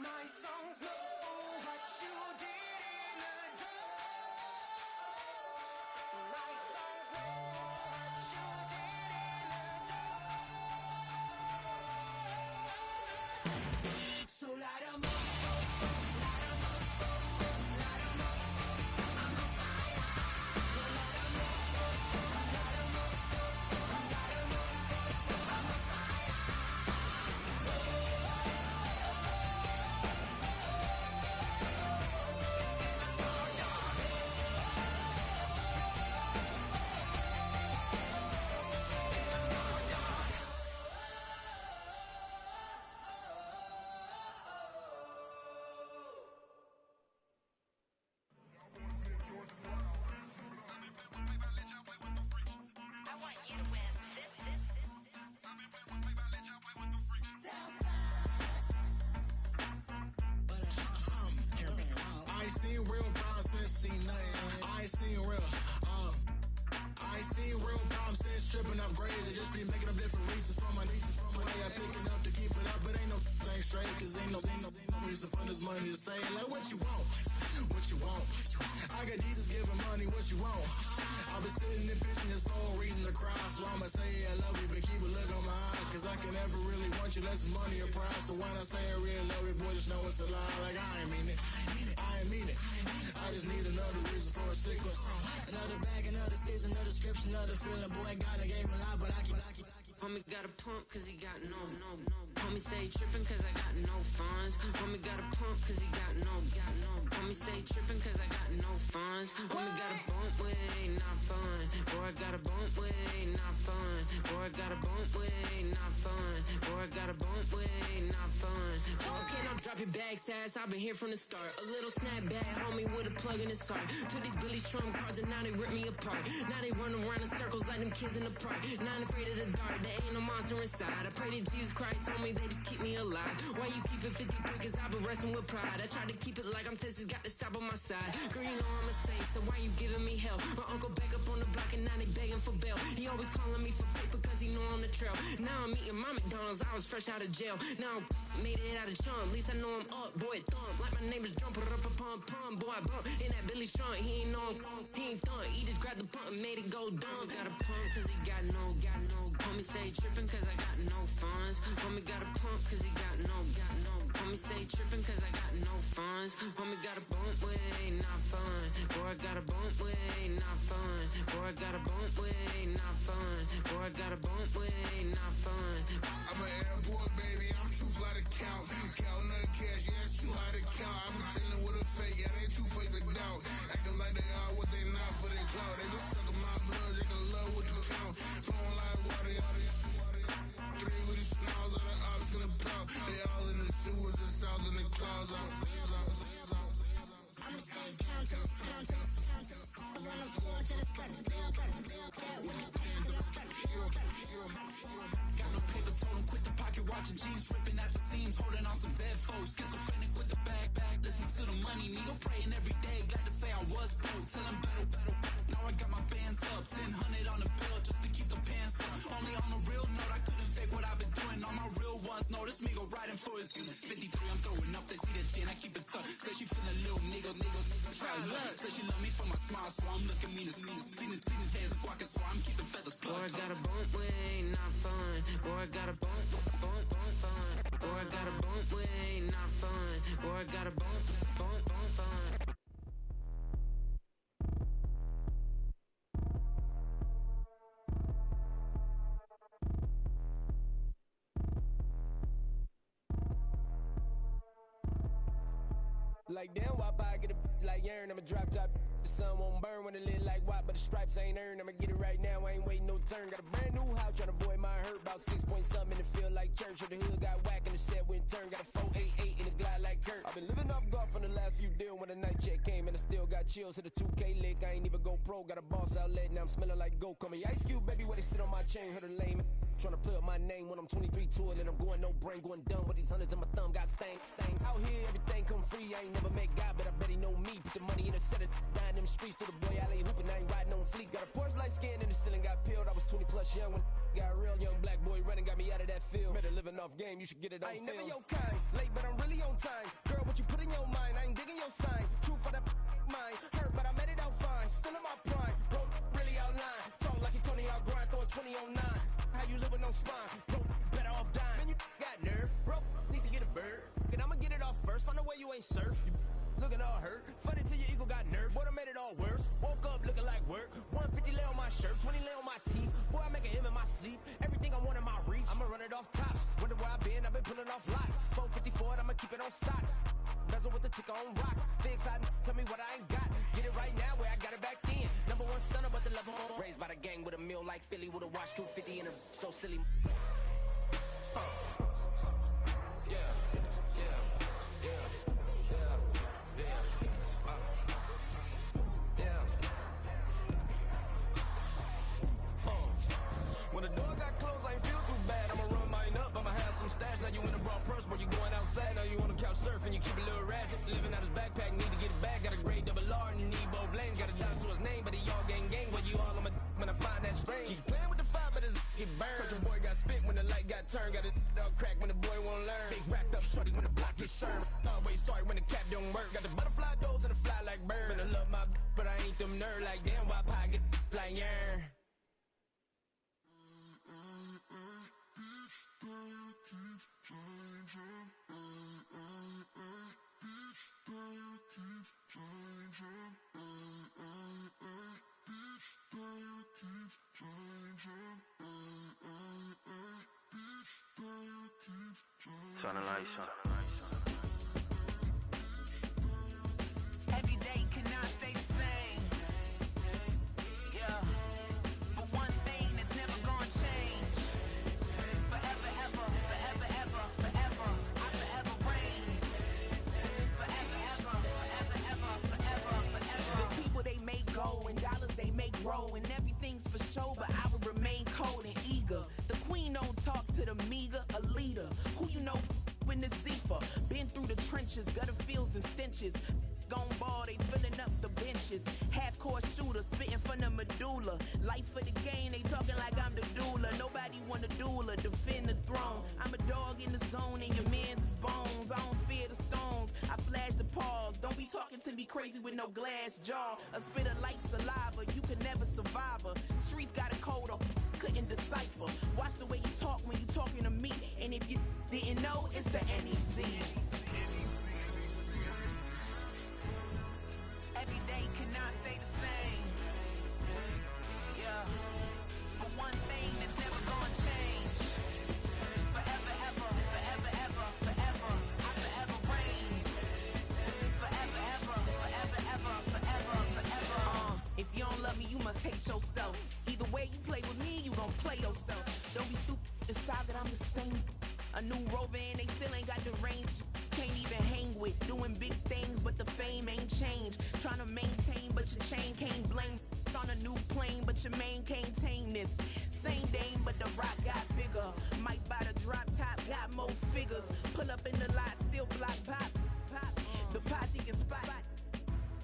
My songs know what you did in the dark. My songs know what you did in the dark. So light 'em up, light 'em up, light 'em up. I'm on fire. So light 'em up, light 'em up, light 'em up. I'm on fire. I ain't seen real problems since seen nothing. I ain't seen real, since tripping off grades. I just be making up different reasons for my nieces. From my day I pick enough to keep it up, but ain't no thing straight, cause ain't no reason for this money to stay. Like, what you want? What you want? I got Jesus giving money, what you want? I've been sitting and pitching this for a reason to cry. So I'ma say I love you, but keep a look on my eye. Cause I can never really want you unless it's money or prize. So when I say I really love you, boy, just know it's a lie. Like, I ain't mean it. I ain't mean it. I just need another reason for a sickle. Another bag, another season, another description, another feeling. Boy, God, I gave him a lot, but I keep. Homie got a pump cause he got no. Homie stay trippin' cause I got no funds. Homie got a pump cause he got no. Homie stay trippin' cause I got no funds. Homie got a bump with ain't not fun. Boy, I got a bump with ain't not fun. Boy, I got a bump with ain't not fun. Boy, I got a bump with ain't not fun. Okay, now drop your bag, sass. I've been here from the start. A little snapback, homie, with a plug in his heart. To these Billy Strum cards and now they rip me apart. Now they run around in circles like them kids in the park. Not afraid of the dark. There ain't no monster inside. I pray to Jesus Christ, homie, they just keep me alive. Why you keep it 53? Cause I've been wrestling with pride. I try to keep it like I'm Texas, got the South on my side. Girl, you know I'm a saint, so why you giving me hell? My uncle back up on the block and now they begging for bail. He always calling me for paper cause he know I'm the trail. Now I'm eating my McDonald's, I was fresh out of jail. Now I'm made it out of chunk, at least I know I'm up. Boy, thump, like my neighbor's jumper up a pum. Boy, I bump in that Billy Strong, he ain't know he ain't thump. He just grabbed the pump and made it go dumb. Got a pump cause he got no. Homie stay trippin' cause I got no funds. Homie got a pump cause he got no. Homie stay trippin' cause I got no funds. Homie got a bump with ain't not fun. Boy, I got a bump with ain't not fun. Boy, I got a bump with ain't not fun. Boy, I got a bump with ain't not fun. I'm an airport baby, I'm too fly to count. Counting the cash, yeah, it's too high to count. I'm pretending with a fake, yeah, they too fake to doubt. Acting like they are what they not for their clout. They just suckin' my blood, they can love what you count. Flowing like water, three with the smiles on the ops gonna pout. They all in the sewers and south in the clouds. I'ma stay down to the sound, to the sound, to the sound. On the floor to the steps, build that with the band to the stretch. Got no paper, told him quit the pocket, watching jeans ripping at the seams, holding on some dead foes. Schizophrenic with the bag, listen to the money, nigga praying every day. Glad to say I was broke, tell him battle. Now I got my bands up, 1000 on the bill just to keep the pants up. Only on the real note, I couldn't fake what I've been doing. All my real ones know this me go right in for it. 53, I'm throwing up, they see the chain, I keep it tough. Say she feeling little nigga, try look. Say she love me for my smile, so I'm looking mean as Seen his days squawking, so I'm keeping feathers plucked. Boy, I got a bump with ain't not fun. Boy, I got a bump fun. Boy, I got a bump with ain't not fun. Boy, I got a bump fun. Like damn, why I get a like urn? I'ma drop top. The sun won't burn when it lit like white, but the stripes ain't earned. I'ma get it right now, I ain't waiting no turn. Got a brand new house, tryna avoid my hurt. About 6 point something in the field like church. The hood got whack and the set went turn. Got a 488 in the glide like Kurt. I've been living off golf on the last few deals. When the night check came and I still got chills. Hit a 2K lick, I ain't even go pro. Got a boss outlet, now I'm smelling like goat. Call me Ice Cube, baby, where they sit on my chain. Heard a lame tryna play up my name when I'm 23 to it. And I'm going no brain, going dumb with these hundreds in my thumb. Got stank. Out here, everything come free. I ain't never met God, but I bet he know me. Put the money in a set of down them streets to the boy alley hooping. I ain't riding on fleek. Got a Porsche light skin in the ceiling, got peeled. I was 20 plus young when got real young black boy running, got me out of that field. Better living off game, you should get it on film. I ain't never your kind, late but I'm really on time. Girl, what you put in your mind, I ain't digging your sign. True for that mind, hurt but I made it out fine. Still in my prime, bro, really outline. Talk like he Tony out grind, throw a 20 on 9. How you living on spine, bro, better off dying. Man, you got nerve, bro, need to get a bird. And I'ma get it off first, find a way you ain't surf. You looking all hurt, funny till your ego got nerve. Boy, I made it all worse, woke up looking like work. 150 lay on my shirt, 20 lay on my teeth. Boy, I make an M in my sleep, everything I want in my reach. I'ma run it off tops, wonder where I've been pulling off lots. 454, I'ma keep it on stock. Bezel with the ticker on rocks. Things I tell me what I ain't got. Get it right now where I got it back then. Number one stunner, but the level more. Raised by the gang with a meal like Philly with a watch 250 and a so silly. When the door got closed, I ain't feel too bad. I'ma run mine up, I'ma have some stash. Now you in a broad purse, but you going outside. Now you on the couch surfing, you keep a little rash. Living out his backpack, need to get it back. Got a grade double R and you need both lanes. Got a dollar to his name, but he all gang. Where you all on my when I find that strange. Keep playing with the fire, but his get burned. But your boy got spit when the light got turned. Got it all talk crack when the boy won't learn. Big racked up shorty when the block gets served. Always sorry when the cap don't work. Got the butterfly doors and the fly like bird. And I love my but I ain't them nerd like damn. Why pie get like yarn? Turn the lights on. Every day cannot stay the same. Yeah. But one thing that's never gonna change. Forever, ever, forever, ever, forever. I forever reign. Forever, ever, forever, ever, forever, forever. The people they make go and dollars they make grow. And everything's for show, but I will remain cold and eager. The queen don't talk to the meager, a leader. Who you know in the Zephyr? Been through the trenches, gutter fields and stenches. Gone ball, they filling up the benches. Half-court shooter, spitting from the medulla. Life for the game, they talking like I'm the doula. Nobody wanna doula, defend the throne. I'm a dog in the zone and your man's is bones. I don't fear the stones, I flash the paws. Don't be talking to me crazy with no glass jaw. A spit of light saliva, you can never survive her. Streets got a code up, couldn't decipher. Watch the way you talk when you talking to me. And if you didn't know, it's the NEC. Every day cannot stay the same. Yeah. But one thing that's never gonna change. Forever, ever, forever, ever, forever. I forever reign. Forever, ever, forever, ever, forever, forever. If you don't love me, you must hate yourself. Either way you play with me, you gon' play yourself. Don't be stupid, decide that I'm the same. A new rover and they still ain't got the range. Can't even hang with, doing big things, but the fame ain't changed. Trying to maintain, but your chain can't blame. On a new plane, but your main can't tame this. Same dame, but the rock got bigger. Might buy the drop top, got more figures. Pull up in the lot, still block pop. The posse can spot.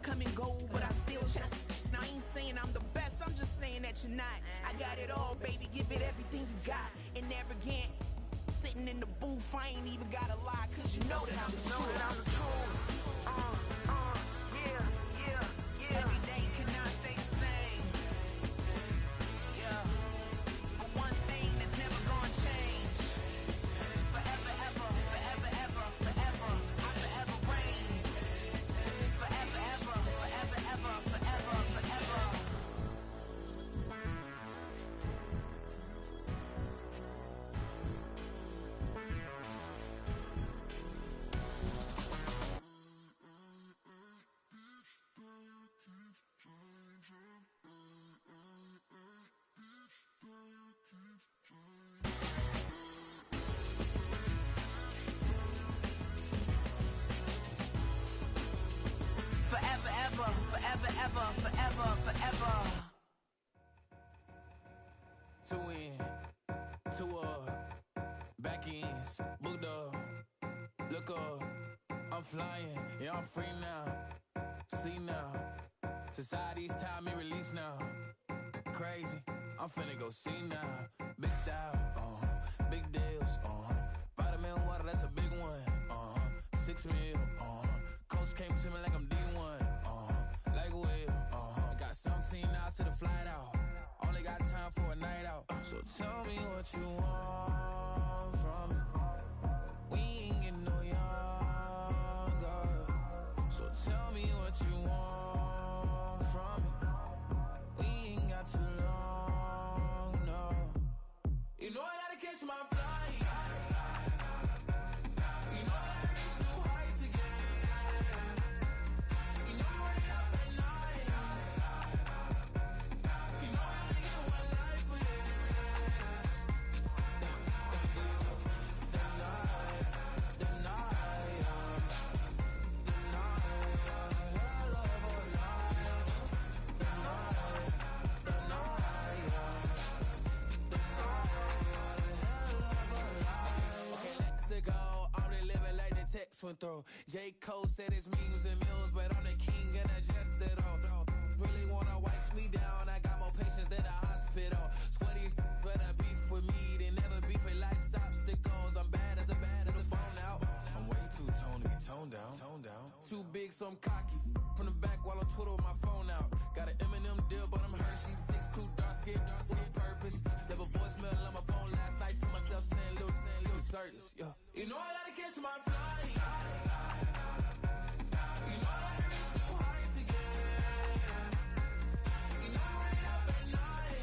Come and go, but I still check. Now I ain't saying I'm the best, I'm just saying that you're not. I got it all, baby, give it everything you got. And arrogant. Sitting in the booth, I ain't even gotta lie, cause you know that I'm the truth. Yeah. Every day cannot stay the same. Yeah. But one thing that's never gonna change. Forever, ever, forever, ever, forever. I forever reign. Forever, ever, forever, ever, forever, forever. Forever, ever, forever, ever, forever, forever. Two in, two up, back ends, booked up, look up, I'm flying, yeah, I'm free now, see now, society's time me release now, crazy, I'm finna go see now, big style, big deals, vitamin water, that's a big one, 6 mil, coach came to me like I'm D1, like Will, I got 17 hours to the flight out. Only got time for a night out. So tell me what you want from me. We ain't getting no younger. So tell me what you want from me. We ain't got too long, no. You know I gotta catch my flight. You know I gotta reach new heights again. You know we running up at night. You know I only get one life for this. The night, hell of a night. Okay, let's go. I'm the living like the text went through. J. Cole said it's memes and mills, but I'm the king and adjusted all. Really wanna wipe me down. I got more patience than a hospital. Sweaty better beef with me than never beef with life's obstacles. I'm back too big, so I'm cocky. From the back while on Twitter with my phone out. Got an Eminem deal, but I'm hurt. She's 6'2", dark skin, on purpose. Never voicemail on my phone last night to myself saying Lil Curtis, yeah. You know I gotta catch my flight. You know I gotta reach new heights again. You know I ain't up at night.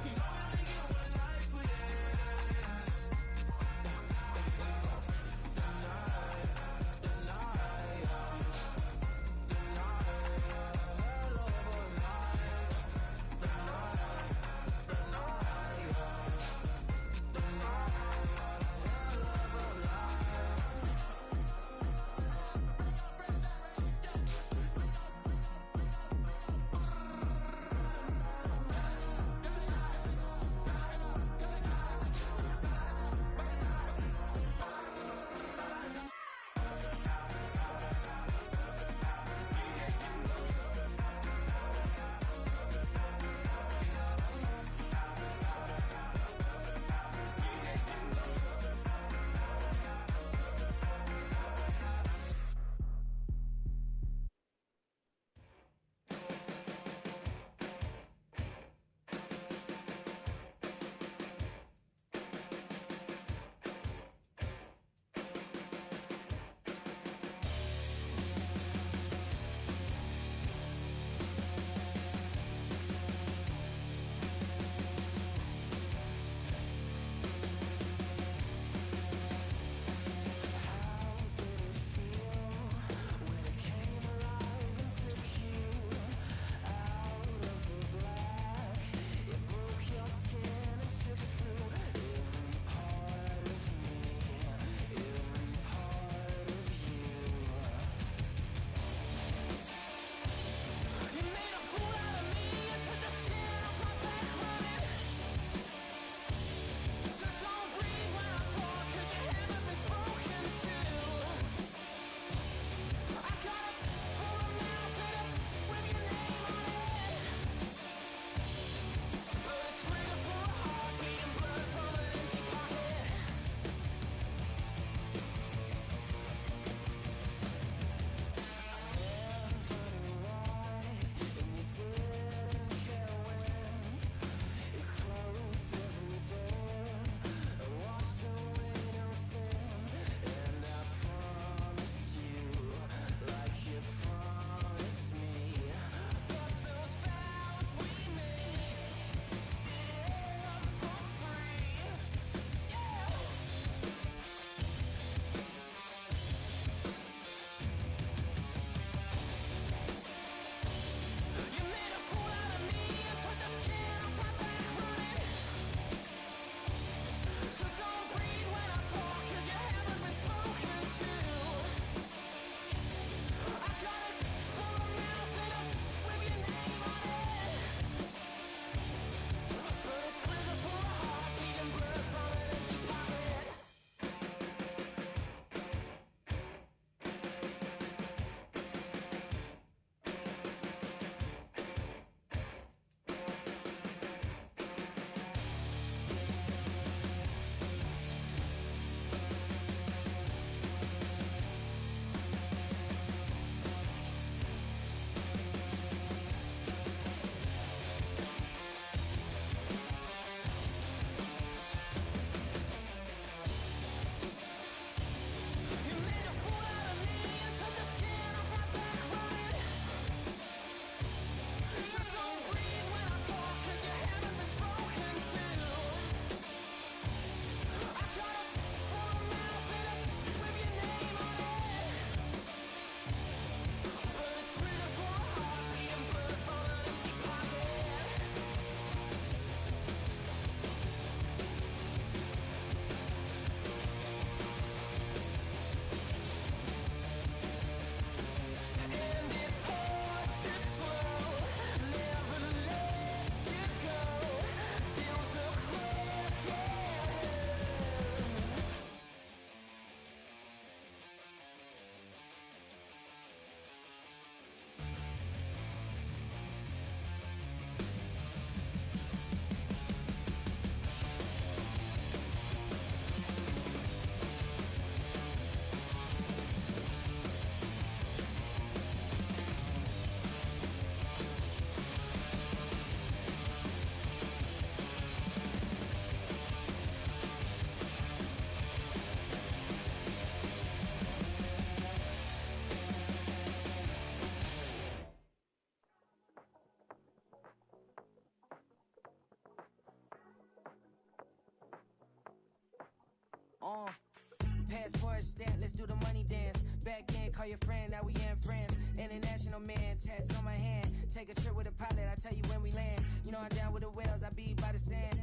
You know I only get one life for this. Passport stamp, let's do the money dance. Back in, call your friend, now we in France. International man, tats on my hand. Take a trip with a pilot, I tell you when we land. You know I'm down with the whales, I be by the sand.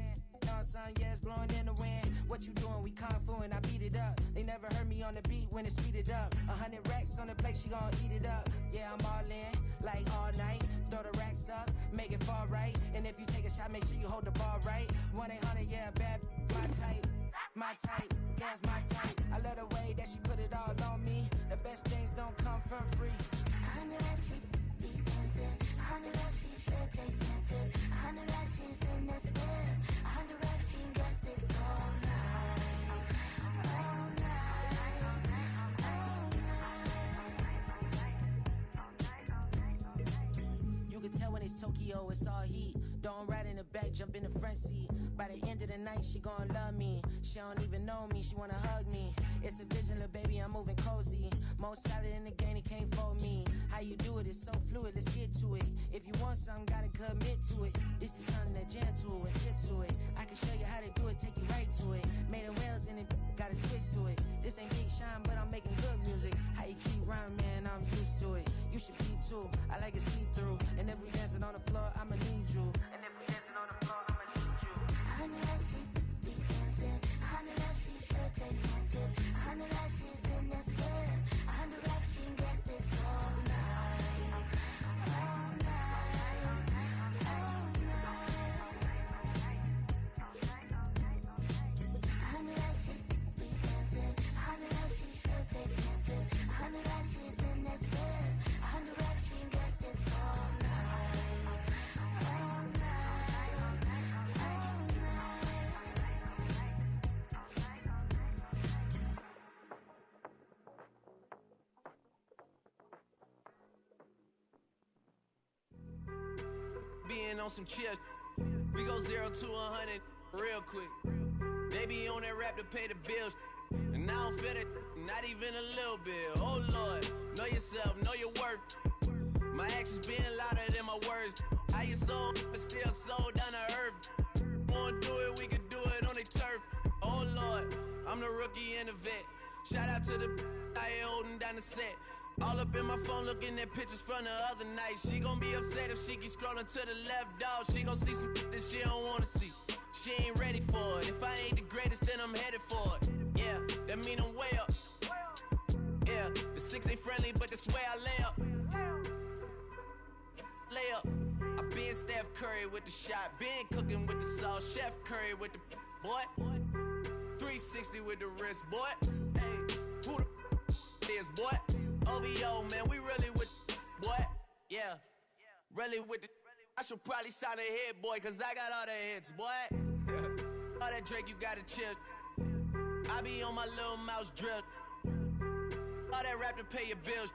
On sun, yeah, it's blowing in the wind. What you doing? We kung fu and I beat it up. They never heard me on the beat when it's speeded up. 100 racks on the plate, she gon' eat it up. Yeah, I'm all in, like all night. Throw the racks up, make it fall right. And if you take a shot, make sure you hold the ball right. 1-800, yeah, bad, my type. My type, yeah, it's my type. I love the way that she put it all on me. The best things don't come from free. 100 racks, she be dancing. 100 racks, she should take chances. 100 racks, she's in this bed. 100 racks, she can get this all night. All night. All night. You can tell when it's Tokyo, it's all heat. Don't ride in the back, jump in the front seat. By the end of the night, she gon' love me. She don't even know me, she wanna hug me. It's a vision, little baby, I'm moving cozy. Most solid in the game, it can't fold me. How you do it, it's so fluid, let's get to it. If you want something, gotta commit to it. This is something that jam to and sip to it. I can show you how to do it, take you right to it. Made of whales and it got a twist to it. This ain't Big Shine, but I'm making good music. How you keep rhyming, man, I'm used to it. You should be too, I like it see-through. And if we dancing on the floor, I'ma need you. And if we dancing on the floor, I'ma need you. 100 racks, she be dancing. 100 racks, she should take chances. 100 racks, she's in this bed. 100 racks, she can get this all night. All night. All night. 100 racks, she be dancing. 100 racks, she should take chances. 100 racks, she's in this bed. 100 racks, she can get this all night. All night. All Being on some chill, we go 0 to 100 real quick. They be on that rap to pay the bills, and I don't feel it, not even a little bit. Oh Lord, know yourself, know your worth. My actions being louder than my words. How you sold, but still sold down to earth. Wanna do it, we can do it on the turf. Oh Lord, I'm the rookie and the vet. Shout out to the I ain't holding down the set. All up in my phone looking at pictures from the other night. She gon' be upset if she keep scrolling to the left, dog. She gon' see some that she don't wanna see. She ain't ready for it. If I ain't the greatest, then I'm headed for it. Yeah, that mean I'm way up. Yeah, the 6 ain't friendly, but that's where I lay up. Lay up. I been Steph Curry with the shot. Been cooking with the sauce. Chef Curry with the boy. 360 with the wrist, boy. Hey, who the is, boy? OVO, man, we really with boy. Yeah, really with the. I should probably sign a hit, boy, cause I got all the hits, boy. All that Drake, you gotta chill. I be on my little mouse drip. All that rap to pay your bills.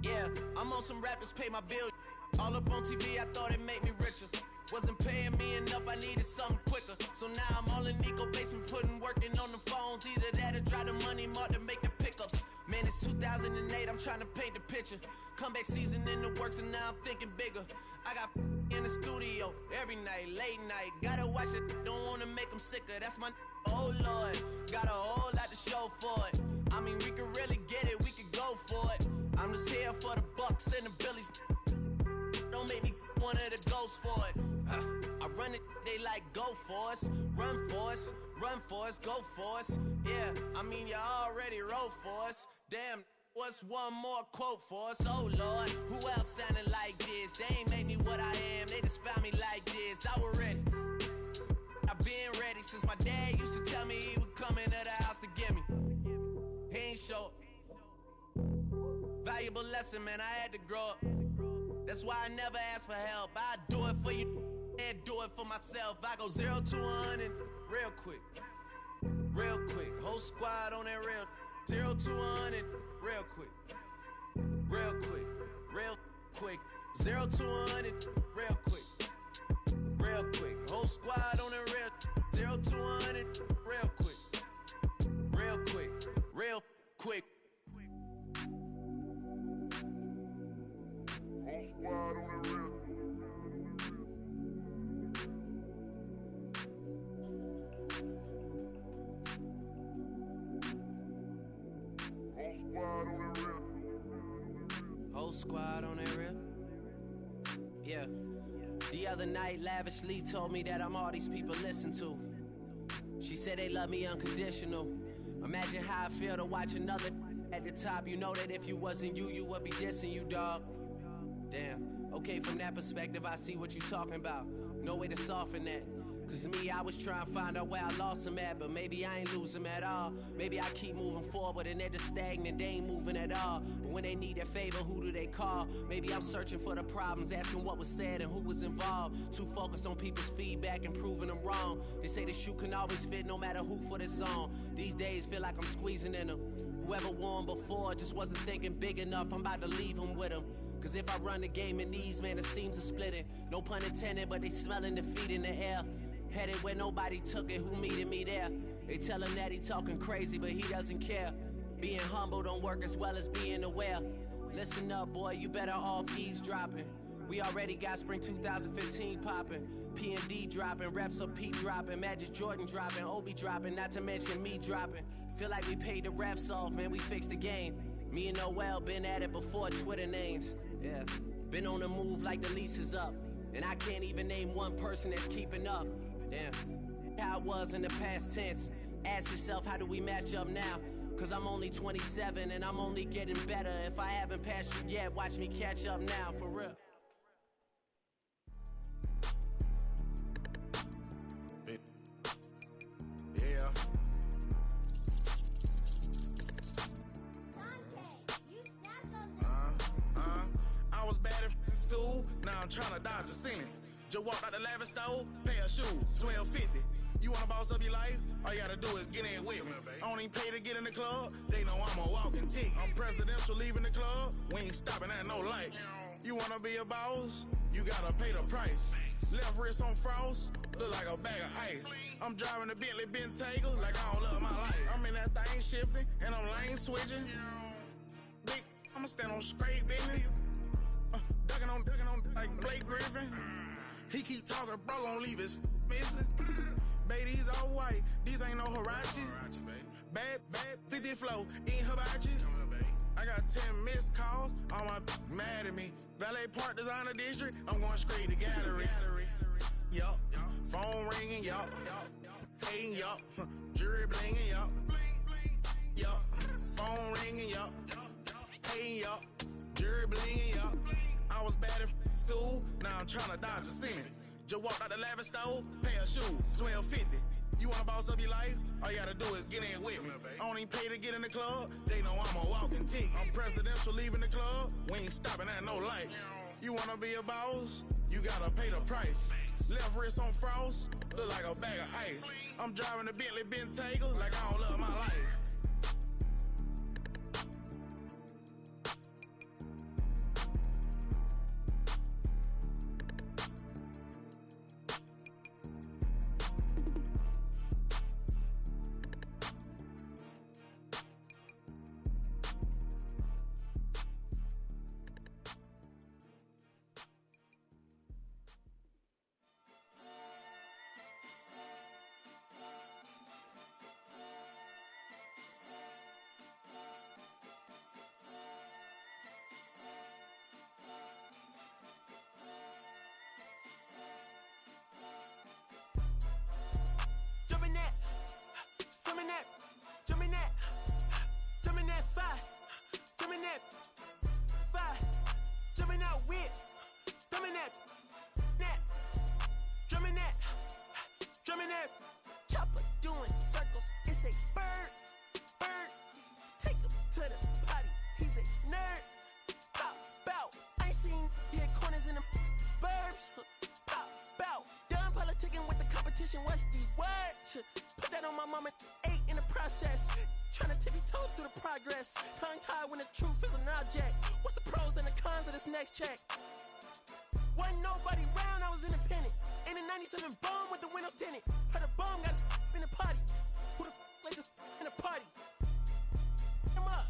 Yeah, I'm on some rappers pay my bills. All up on TV, I thought it made me richer. Wasn't paying me enough, I needed something quicker. So now I'm all in Nico basement, working on the phones. Either that or try the money mark to make the pickups. Man, it's 2008, I'm trying to paint the picture. Comeback season in the works and now I'm thinking bigger. I got in the studio every night, late night. Gotta watch it, don't wanna make them sicker. That's my oh Lord, got a whole lot to show for it. I mean, we could really get it, we could go for it. I'm just here for the bucks and the billies. Don't make me one of the ghosts for it. I run it, they like go for us, run for us, run for us, go for us. Yeah, I mean you already wrote for us. Damn, what's one more quote for us? Oh Lord, who else sounding like this? They ain't made me what I am, they just found me like this. I was ready, I've been ready since my dad used to tell me he would come into the house to get me. He ain't show up. Valuable lesson, man, I had to grow up. That's why I never ask for help. I do it for you and do it for myself. I go 0 to 100 real quick. Real quick. Whole squad on that real. 0 to 100 real quick. Real quick. Real quick. 0 to 100 real quick. Real quick. Whole squad on that real. 0 to 100 real quick. Real quick. Real quick. whole squad on that real. Yeah. The other night, lavishly told me that I'm all these people listen to. She said they love me unconditional. Imagine how I feel to watch another at the top. You know that if you wasn't you, you would be dissing you, dog. Damn. Okay, from that perspective, I see what you talking about. No way to soften that. Cause me, I was trying to find out where I lost them at, but maybe I ain't lose them at all. Maybe I keep moving forward and they're just stagnant, they ain't moving at all. But when they need their favor, who do they call? Maybe I'm searching for the problems, asking what was said and who was involved. Too focused on people's feedback and proving them wrong. They say the shoe can always fit no matter who for the song. These days feel like I'm squeezing in them. Whoever won before just wasn't thinking big enough, I'm about to leave them with them. Cause if I run the game in these, man, the seams are splitting. No pun intended, but they smelling defeat in the air. Headed where nobody took it, who meeted me there? They tell him that he talking crazy, but he doesn't care. Being humble don't work as well as being aware. Listen up, boy, you better off eavesdropping. We already got spring 2015 popping. P&D dropping, reps up P dropping, Magic Jordan dropping, Obi dropping, not to mention me dropping. Feel like we paid the refs off, man, we fixed the game. Me and Noel been at it before Twitter names. Yeah, been on the move like the lease is up. And I can't even name one person that's keeping up. Damn, how it was in the past tense. Ask yourself, how do we match up now? Cause I'm only 27 and I'm only getting better. If I haven't passed you yet, watch me catch up now, for real. Yeah. I was bad in school, now I'm trying to dodge a sinning. Just walked out the lavish store, pair of shoes, $12.50. You wanna boss up your life? All you gotta do is get in with me. I don't even pay to get in the club, they know I'm a walking ticket. I'm presidential leaving the club, we ain't stopping at no lights. You wanna be a boss? You gotta pay the price. Left wrist on frost, look like a bag of ice. I'm driving a Bentley Bentayga like I don't love my life. I'm in that thing shifting, and I'm lane switching. Big, I'ma stand on straight business. Ducking on like Blake Griffin. He keep talking, bro, gon' leave his missing. Baby, these all white, these ain't no Hirachi. Bad, 50 flow, ain't hibachi. I got 10 missed calls, all my mad at me. Valet Park Designer District, I'm going straight to gallery. Yup, phone ringing, yup. Hating, yup. Jury blinging, yup. Yup, phone ringing, yup. Hating, yup. Jury blinging, yup. I was bad in school, now I'm trying to dodge a sinning. Just walked out the lavish store, pair of shoes, $12.50. You wanna boss up your life? All you gotta do is get in with me. I don't even pay to get in the club, they know I'm a walking ticket. I'm presidential leaving the club, we ain't stopping at no lights. You wanna be a boss? You gotta pay the price. Left wrist on frost, look like a bag of ice. I'm driving a Bentley Bentayga like I don't love my life. Chopper doing circles, it's a bird. Take him to the potty, he's a nerd. Pop out, I ain't seen hit corners in the burbs. Pop out, done politicking with the competition, what's the word? Put that on my mama, 8 in the process. Tryna tippy-toe through the progress. Tongue-tied when the truth is an object. What's the pros and the cons of this next check? Wasn't nobody round, I was independent. In a 97 bomb with the windows tinted. Heard a bomb got in the party. Who the like this in the party? Them up.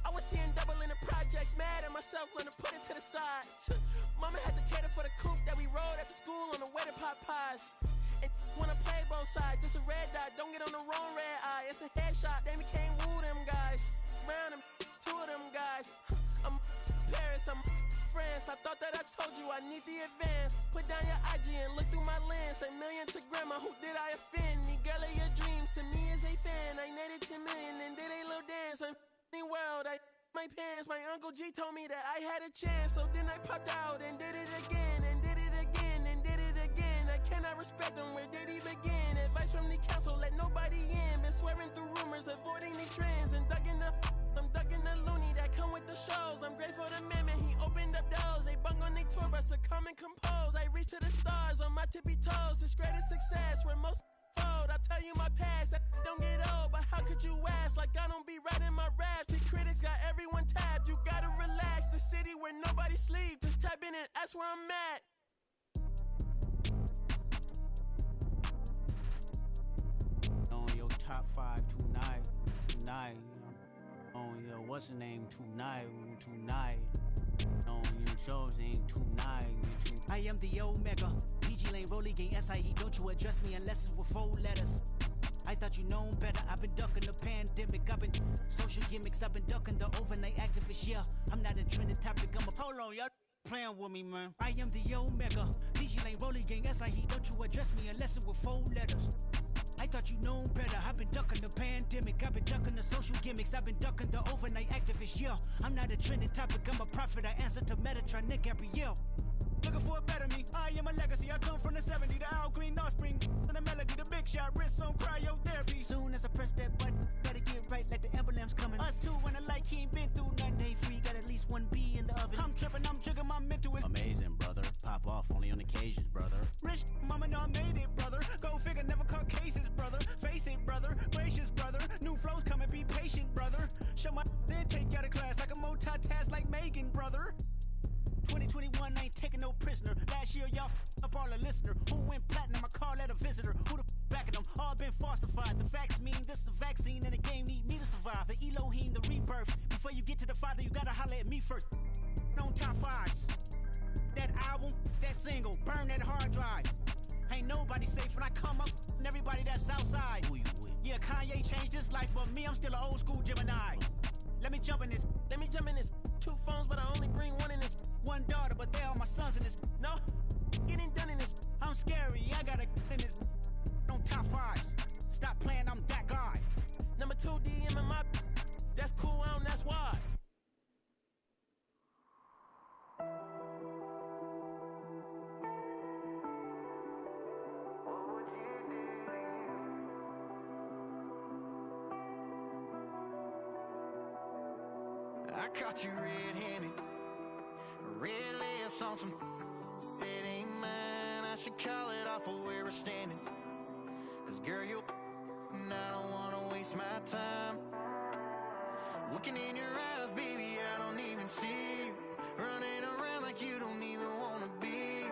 I was seeing double in the projects, mad at myself, learning to put it to the side. Mama had to cater for the coupe that we rode after school on the way to pot pies. And wanna play both sides, it's a red dot, don't get on the wrong red eye. It's a headshot, they became woo them guys. Round them, I need the advance. Put down your IG and look through my lens. A million to grandma, who did I offend? Me girl of your dreams, to me is a fan. I netted 10 million and did a little dance. I'm f***ing world, I my pants. My Uncle G told me that I had a chance. So then I popped out and did it again. And did it again and did it again. I cannot respect them, where did he begin? Advice from the council, let nobody in. Been swearing through rumors, avoiding the trends. And ducking the I'm ducking the loony that come with the shows. I'm grateful to man, he opened up doors. They bung on their tour bus to come and compose. I reach to the stars on my tippy toes. This greatest success where most fold. I tell you my past, that don't get old. But how could you ask? Like I don't be writing my raps. The critics got everyone tapped. You gotta relax. The city where nobody sleeps. Just tap in and ask where I'm at. On your top 5 tonight. On your what's the name tonight. On your show's name tonight. I am the Omega. PG Lane, Rolly Gang, SIE. Don't you address me unless it's with 4 letters. I thought you known better. I've been ducking the pandemic. I've been social gimmicks. I've been ducking the overnight activists. Yeah, I'm not a trending topic. I'm a hold on, y'all playing with me, man. I am the Omega. PG Lane, Rolly Gang, SIE. Don't you address me unless it's with 4 letters. I thought you known better. I've been ducking the pandemic. I've been ducking the social gimmicks. I've been ducking the overnight activists. Yeah, I'm not a trending topic. I'm a prophet. I answer to Metatron, Nick Gabrielle. Looking for a better me. I am a legacy. I come from the 70s. The Al Green offspring. And the melody, the big shot. Wrist on cryotherapy. Soon as I press that button, better get right like the emblem's coming. Us two when the light he ain't been through nothing. Day free. Got at least 1 B in the oven. I'm tripping. I'm jigging. My mental is amazing, brother. Pop off only on occasions, brother. Rich mama know I made it, brother. Go figure, never caught cases, brother. Face it, brother. Gracious, brother. New flows coming, be patient, brother. Show my then take you out of class like a multitask like Megan, brother. 2021, I ain't taking no prisoner. Last year, y'all up all the listener. Who went platinum? I call that a visitor. Who the back of them? All been falsified. The facts mean this is a vaccine and the game need me to survive. The Elohim, the rebirth. Before you get to the Father, you gotta holler at me first. On top 5s. That album, that single, burn that hard drive. Ain't nobody safe when I come up, and everybody that's outside. Who you with? Yeah, Kanye changed his life, but me, I'm still an old school Gemini. Let me jump in this. 2 phones, but I only bring 1 in this. 1 daughter, but they all my sons in this. No, getting done in this. I'm scary, I gotta in this. On top 5s. Stop playing, I'm that guy. Number 2 DM in my. That's cool, I don't, that's why. I caught you red-handed. Red lips on some that ain't mine. I should call it off of where we're standing. Cause girl, you and I don't wanna waste my time. Looking in your eyes, baby, I don't even see you. Running around like you don't even wanna be.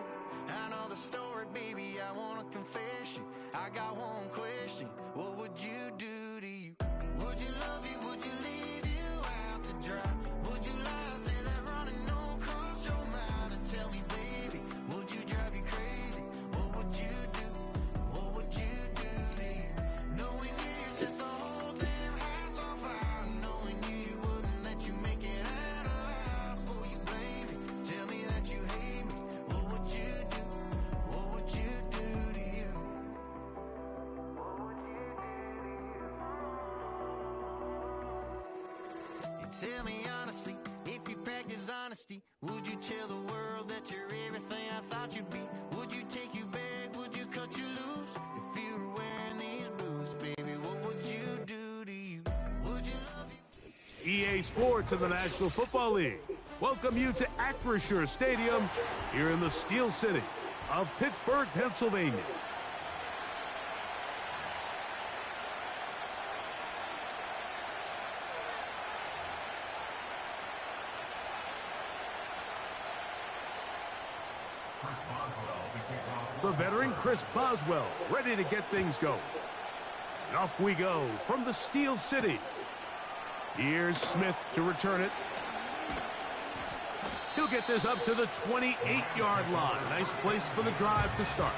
I know the story, baby, I wanna confess you. I got one question, what would you do to you? Would you love you, would you leave you out to dry? Would you lie, say that running don't cross your mind? And tell me, baby, would you drive you crazy? What would you do? What would you do to you? Knowing you set the whole damn house on fire. Knowing you wouldn't let you make it out alive. For you blame me, tell me that you hate me. What would you do? What would you do to you? And tell me honestly, if you practice honesty, would you tell the world that you're everything I thought you'd be? Would you take you back? Would you cut you loose? If you were wearing these boots, baby, what would you do to you? Would you love you? EA Sports of the National Football League welcome you to Acrisure Stadium here in the Steel City of Pittsburgh, Pennsylvania. The veteran Chris Boswell ready to get things going. And off we go from the Steel City. Here's Smith to return it. He'll get this up to the 28-yard line. Nice place for the drive to start.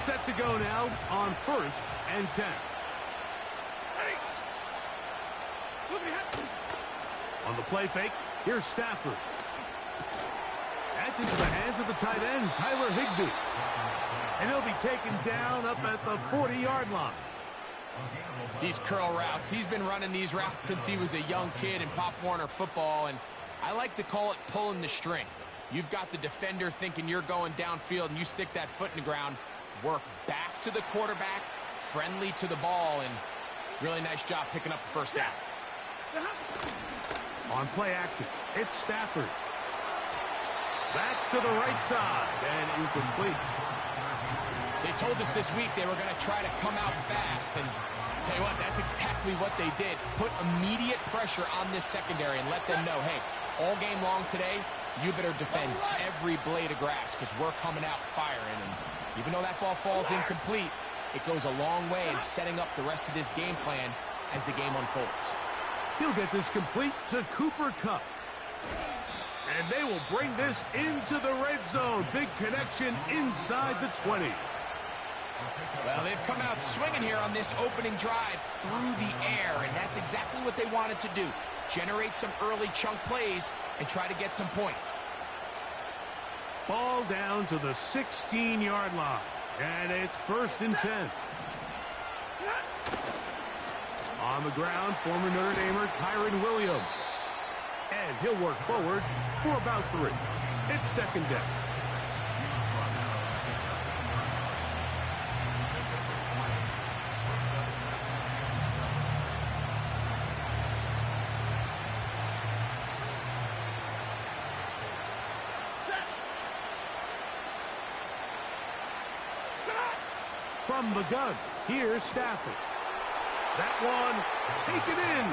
Set to go now on 1st and 10. On the play fake, here's Stafford. That's into the hands of the tight end, Tyler Higbee. And he'll be taken down up at the 40-yard line. These curl routes, he's been running these routes since he was a young kid in Pop Warner football, and I like to call it pulling the string. You've got the defender thinking you're going downfield, and you stick that foot in the ground, work back to the quarterback, friendly to the ball, and really nice job picking up the first down. On play action, it's Stafford. That's to the right side and incomplete. They told us this week they were going to try to come out fast, and tell you what, that's exactly what they did. Put immediate pressure on this secondary and let them know, hey, all game long today, you better defend every blade of grass because we're coming out firing. And even though that ball falls incomplete, it goes a long way in setting up the rest of this game plan as the game unfolds. He'll get this complete to Cooper Kupp. And they will bring this into the red zone. Big connection inside the 20. Well, they've come out swinging here on this opening drive through the air, and that's exactly what they wanted to do. Generate some early chunk plays and try to get some points. Ball down to the 16-yard line, and it's 1st and 10. On the ground, former Notre Damer Kyron Williams. And he'll work forward for about 3. It's 2nd down. From the gun, here's Stafford. That one taken in.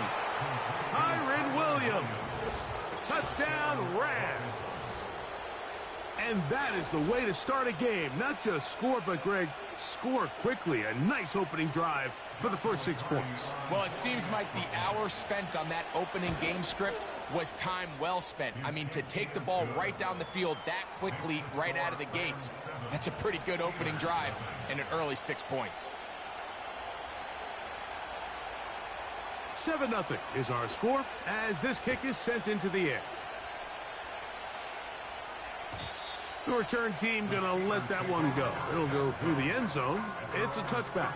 Kyron Williams. Touchdown, Rams. And that is the way to start a game. Not just score, but, Greg, score quickly. A nice opening drive for the first 6 points. Well, it seems like the hour spent on that opening game script was time well spent. I mean, to take the ball right down the field that quickly right out of the gates, that's a pretty good opening drive and an early 6 points. 7-0 is our score as this kick is sent into the air. The return team going to let that one go. It'll go through the end zone. It's a touchback.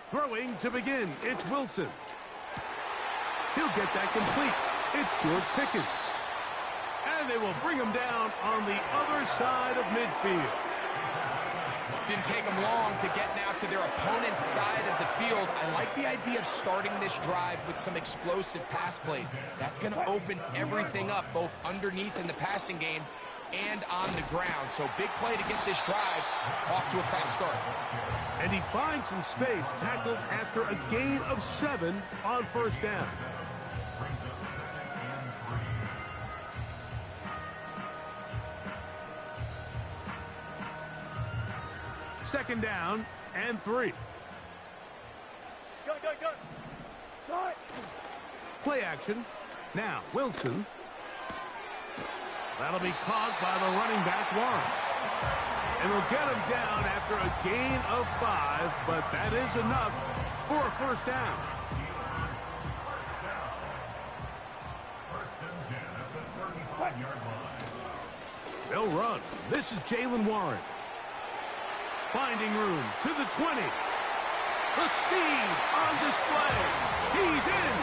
Throwing to begin, it's Wilson. He'll get that complete. It's George Pickens. And they will bring him down on the other side of midfield. Didn't take them long to get now to their opponent's side of the field. I like the idea of starting this drive with some explosive pass plays. That's going to open everything up, both underneath in the passing game and on the ground. So big play to get this drive off to a fast start. And he finds some space, tackled after a gain of 7 on 1st down. Second down and 3. Go, go, go. Go. Play action. Now, Wilson. That'll be caught by the running back, Warren. And we'll get him down after a gain of 5, but that is enough for a 1st down. They'll run. This is Jaylen Warren. Finding room to the 20. The speed on display. He's in.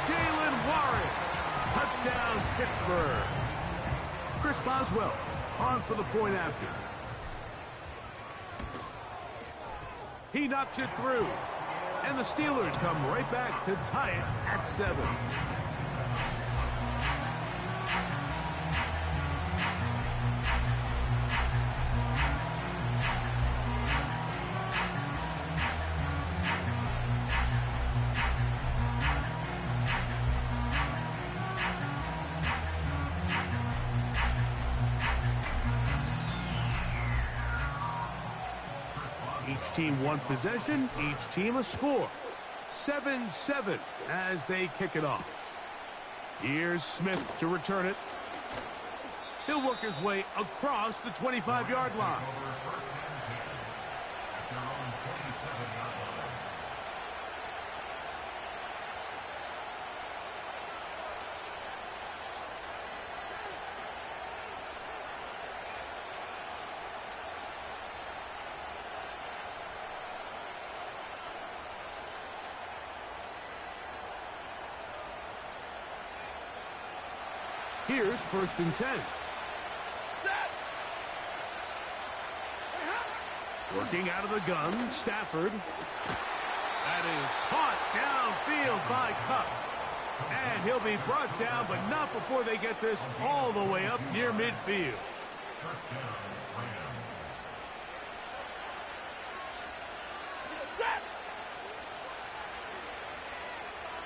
Jaylen Warren. Touchdown, Pittsburgh. Chris Boswell on for the point after. He knocks it through. And the Steelers come right back to tie it at 7. Each team one possession, each team a score. 7-7 as they kick it off. Here's Smith to return it. He'll work his way across the 25-yard line. Here's 1st and 10. Working out of the gun, Stafford. That is caught downfield by Cup. And he'll be brought down, but not before they get this all the way up near midfield.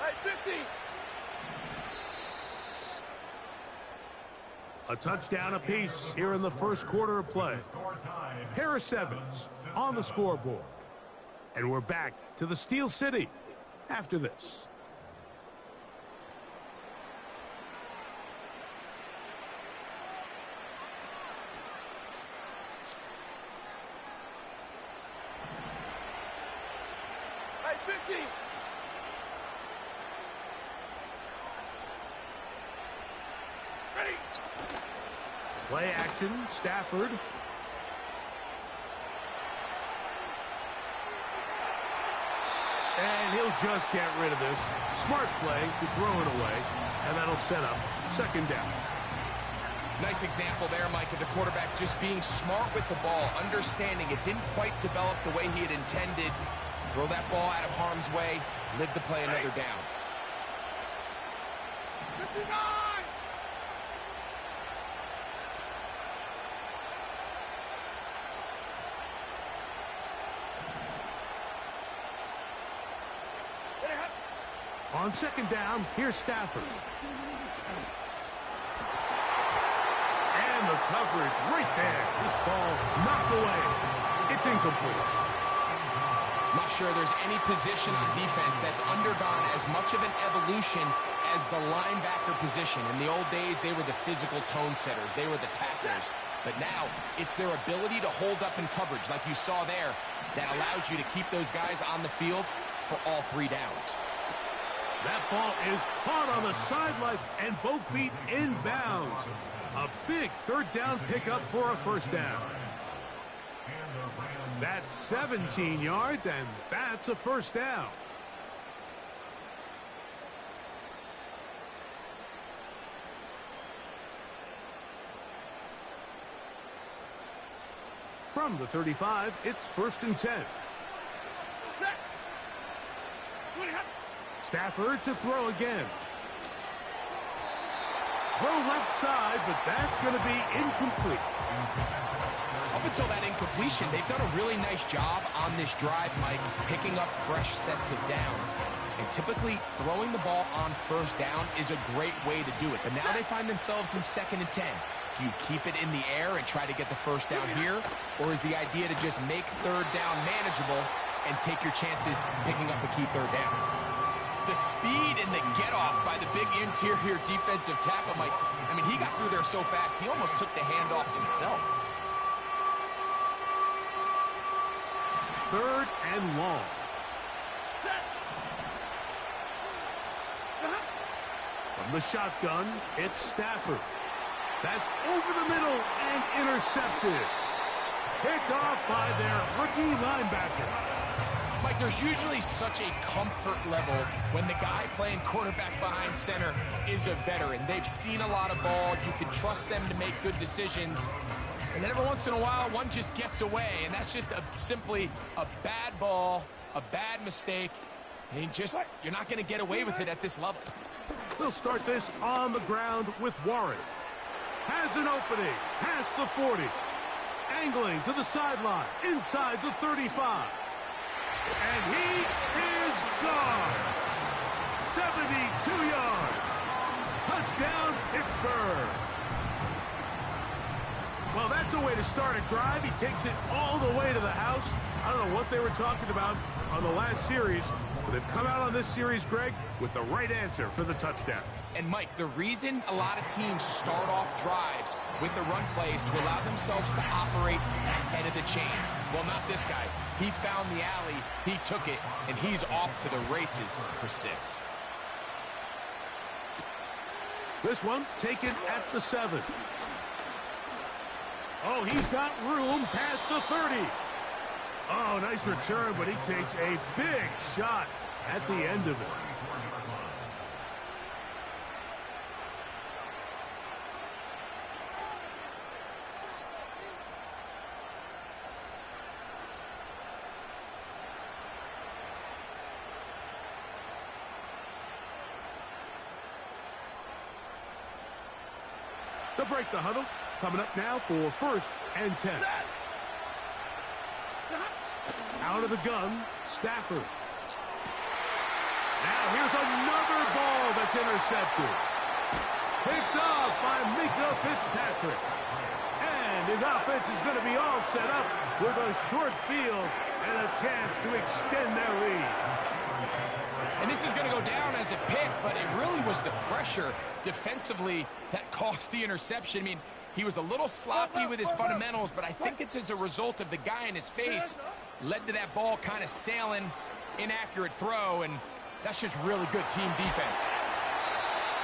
Hey, 50. A touchdown apiece here in the first quarter of play. Harris Evans on the scoreboard. And we're back to the Steel City after this. Hey, 50. Ready. Play action, Stafford. And he'll just get rid of this. Smart play to throw it away, and that'll set up 2nd down. Nice example there, Mike, of the quarterback just being smart with the ball, understanding it didn't quite develop the way he had intended. Throw that ball out of harm's way, live to play another down. 59. On 2nd down, here's Stafford. And the coverage right there. This ball knocked away. It's incomplete. Not sure there's any position on defense that's undergone as much of an evolution as the linebacker position. In the old days, they were the physical tone setters. They were the tacklers. But now, it's their ability to hold up in coverage, like you saw there, that allows you to keep those guys on the field for all 3 downs. That ball is caught on the sideline and both feet inbounds. A big 3rd down pickup for a 1st down. That's 17 yards, and that's a 1st down. From the 35, it's 1st and 10. Stafford to throw again. Throw left side, but that's going to be incomplete. Up until that incompletion, they've done a really nice job on this drive, Mike, picking up fresh sets of downs. And typically, throwing the ball on 1st down is a great way to do it. But now they find themselves in 2nd and 10. Do you keep it in the air and try to get the 1st down here? Or is the idea to just make 3rd down manageable and take your chances picking up the key 3rd down? The speed and the get-off by the big interior defensive tackle, Mike. I mean, he got through there so fast, he almost took the handoff himself. 3rd and long. From the shotgun, it's Stafford. That's over the middle and intercepted. Picked off by their rookie linebacker. Mike, there's usually such a comfort level when the guy playing quarterback behind center is a veteran. They've seen a lot of ball. You can trust them to make good decisions. And then every once in a while, one just gets away, and that's just simply a bad ball, a bad mistake. And you're not going to get away with it at this level. We'll start this on the ground with Warren. Has an opening, past the 40. Angling to the sideline, inside the 35. And he is gone. 72 yards. Touchdown, Pittsburgh. Well, that's a way to start a drive. He takes it all the way to the house. I don't know what they were talking about on the last series, but they've come out on this series, Greg, with the right answer for the touchdown. And, Mike, the reason a lot of teams start off drives with the run plays to allow themselves to operate ahead of the chains. Well, not this guy. He found the alley, he took it, and he's off to the races for 6. This one taken at the 7. Oh, he's got room past the 30. Oh, nice return, but he takes a big shot at the end of it. To break the huddle, coming up now for 1st and 10. Out of the gun, Stafford. Now here's another ball that's intercepted. Picked off by Mika Fitzpatrick. And his offense is going to be all set up with a short field and a chance to extend their lead. And this is going to go down as a pick, but it really was the pressure defensively that caused the interception. I mean, he was a little sloppy with his fundamentals, but I think it's as a result of the guy in his face led to that ball kind of sailing, inaccurate throw, and that's just really good team defense.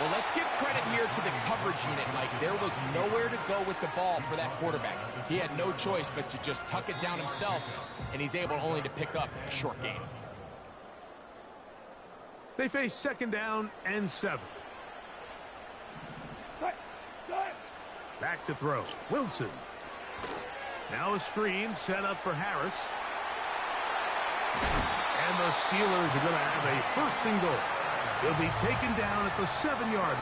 Well, let's give credit here to the coverage unit, Mike. There was nowhere to go with the ball for that quarterback. He had no choice but to just tuck it down himself, and he's able only to pick up a short gain. They face 2nd down and 7. Back to throw. Wilson. Now a screen set up for Harris. And the Steelers are going to have a 1st and goal. He'll be taken down at the 7-yard.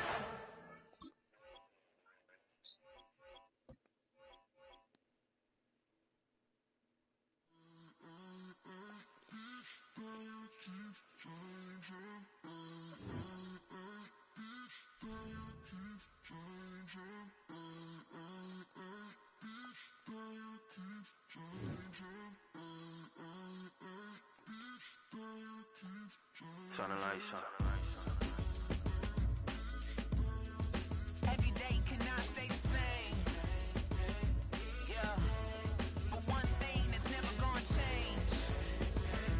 Turn the lights on. Every day cannot stay the same. Yeah. But one thing that's never gonna change.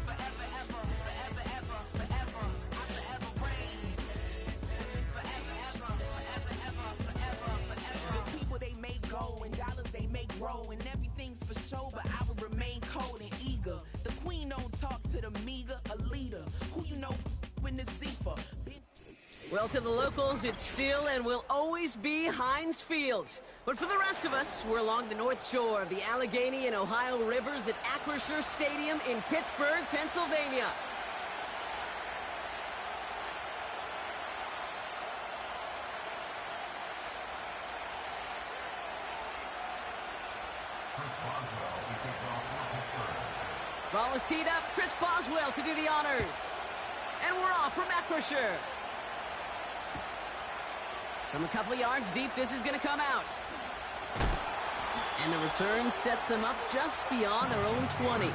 Forever, ever, forever, ever, forever. I forever reign. Forever, ever, forever, ever, forever, forever. The people they make go and dollars they make grow and everything's for show, but I will remain cold and eager. The queen don't talk to the meager, a leader. Who you know when the Zephyr. Well, to the locals, it's still and will always be Heinz Field. But for the rest of us, we're along the north shore of the Allegheny and Ohio rivers at Acrisure Stadium in Pittsburgh, Pennsylvania. Ball is teed up. Chris Boswell to do the honors. And we're off from Acrisure. From a couple of yards deep, this is going to come out. And the return sets them up just beyond their own 20.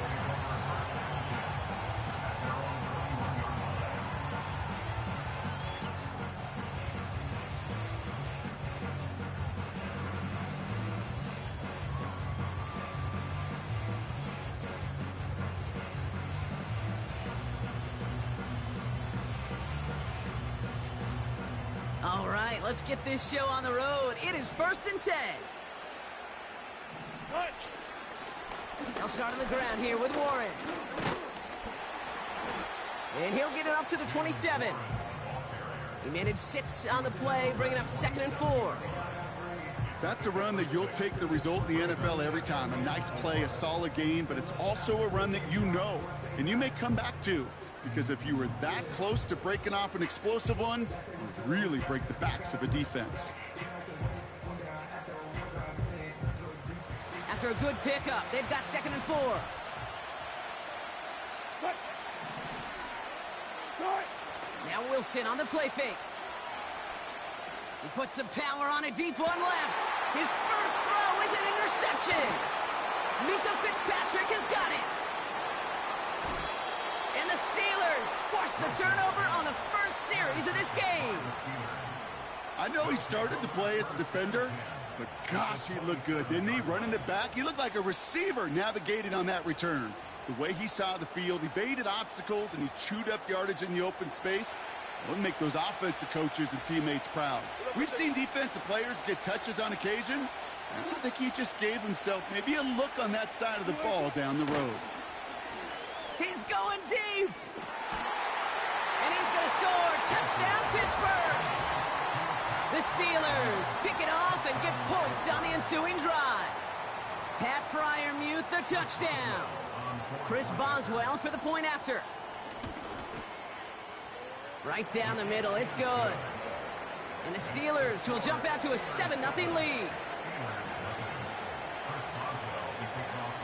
All right, let's get this show on the road. It is 1st and 10. They'll start on the ground here with Warren. And he'll get it up to the 27. He managed 6 on the play, bringing up 2nd and 4. That's a run that you'll take the result in the NFL every time. A nice play, a solid game, but it's also a run that you know, and you may come back to. Because if you were that close to breaking off an explosive one, it would really break the backs of a defense. After a good pickup, they've got 2nd and 4. Now Wilson on the play fake. He puts some power on a deep one left. His first throw is an interception. Minka Fitzpatrick has got it. And the Steelers force the turnover on the first series of this game. I know he started to play as a defender, but gosh, he looked good, didn't he? Running it back, he looked like a receiver navigating on that return. The way he saw the field, he evaded obstacles, and he chewed up yardage in the open space. It'll make those offensive coaches and teammates proud. We've seen defensive players get touches on occasion, and I think he just gave himself maybe a look on that side of the ball down the road. He's going deep. And he's going to score. Touchdown, Pittsburgh. The Steelers pick it off and get points on the ensuing drive. Pat Fryermuth, the touchdown. Chris Boswell for the point after. Right down the middle, it's good. And the Steelers will jump out to a 7-0 lead.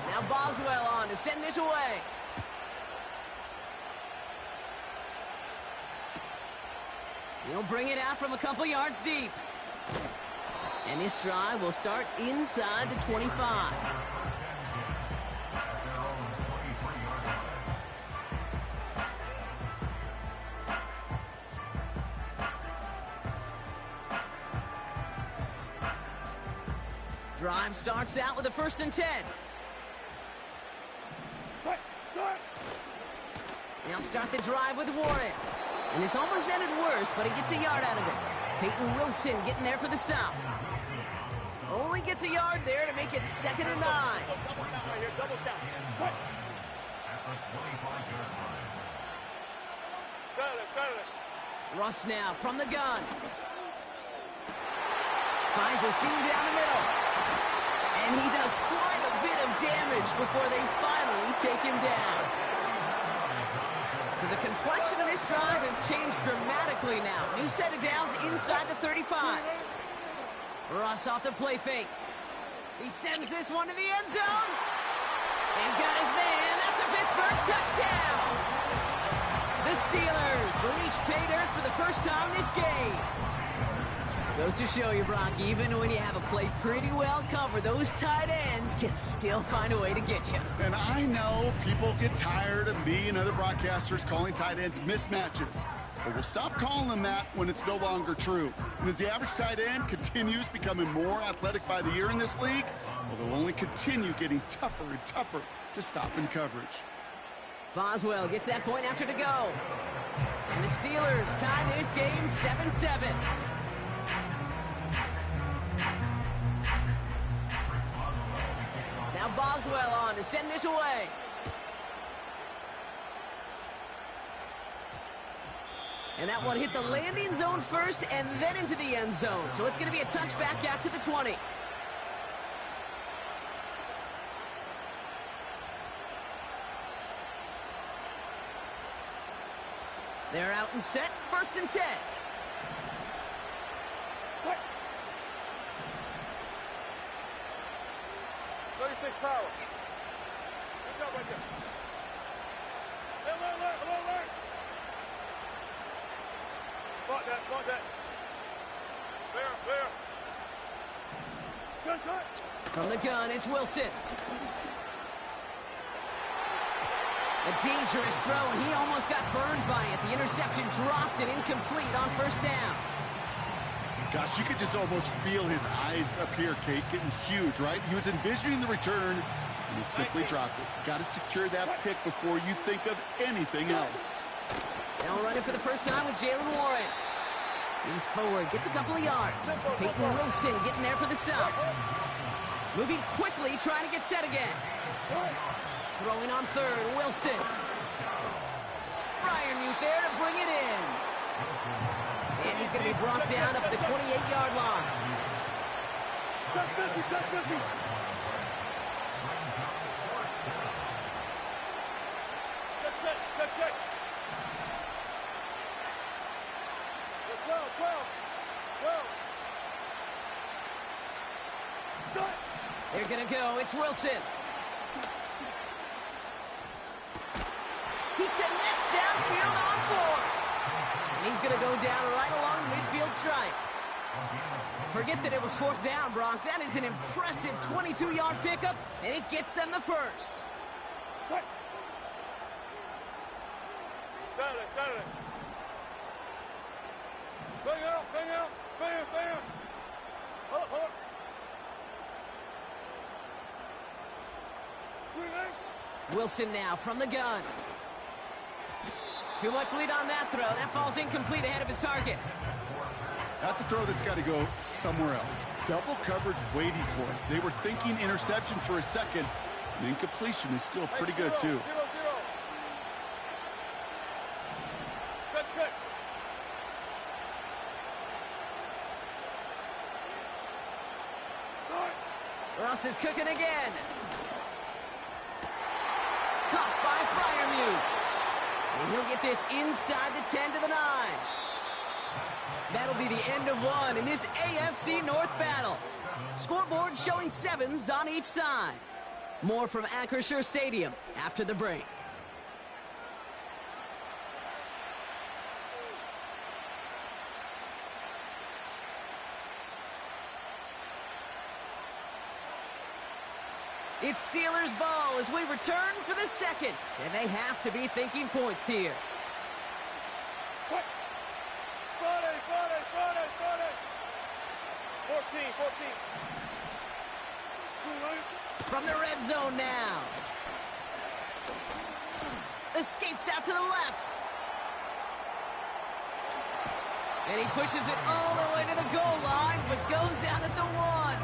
Now Boswell on to send this away. He'll bring it out from a couple yards deep. And this drive will start inside the 25. Drive starts out with a 1st and 10. They'll start the drive with Warren. And this almost ended worse, but he gets a yard out of this. Peyton Wilson getting there for the stop. Only gets a yard there to make it 2nd and 9. Russ now from the gun. Finds a seam down the middle. And he does quite a bit of damage before they finally take him down. So the complexion of this drive has changed dramatically now. New set of downs inside the 35. Ross off the play fake. He sends this one to the end zone. And got his man. That's a Pittsburgh touchdown. The Steelers reach pay dirt for the first time this game. Goes to show you, Brock, even when you have a play pretty well covered, those tight ends can still find a way to get you. And I know people get tired of me and other broadcasters calling tight ends mismatches. But we'll stop calling them that when it's no longer true. And as the average tight end continues becoming more athletic by the year in this league, well, they'll only continue getting tougher and tougher to stop in coverage. Boswell gets that point after to go. And the Steelers tie this game 7-7. Now Boswell on to send this away. And that one hit the landing zone first and then into the end zone. So it's going to be a touchback out to the 20. They're out and set, 1st and 10. Power. Good job right there. Hey, alert. Spot that. Clear. Cut. From the gun, it's Wilson. A dangerous throw, and he almost got burned by it. The interception dropped and incomplete on 1st down. Gosh, you could just almost feel his eyes up here, Kate, getting huge, right? He was envisioning the return, and he simply dropped it. Got to secure that pick before you think of anything else. Now running for the first time with Jalen Warren. He's forward, gets a couple of yards. Peyton Wilson getting there for the stop. Moving quickly, trying to get set again. Throwing on 3rd, Wilson. Fryermuth there to bring it in. And he's going to be brought down up the 28-yard line. Check 50. Check. 12. They're going to go. It's Wilson. He connects downfield on 4. And he's going to go down right along the midfield stripe. Forget that it was fourth down, Brock. That is an impressive 22-yard pickup, and it gets them the first. Saturday. Bang out. Hold up. Wilson now from the gun. Too much lead on that throw. That falls incomplete ahead of his target. That's a throw that's got to go somewhere else. Double coverage waiting for it. They were thinking interception for a second. And incompletion is still pretty good, too. 0-0. Check. Ross is cooking again. Caught by Freiermuth. And he'll get this inside the 10 to the 9. That'll be the end of one in this AFC North battle. Scoreboard showing 7s on each side. More from Acrisure Stadium after the break. It's Steelers ball as we return for the second, and they have to be thinking points here. Friday. 14. From the red zone now. Escapes out to the left. And he pushes it all the way to the goal line, but goes out at the 1.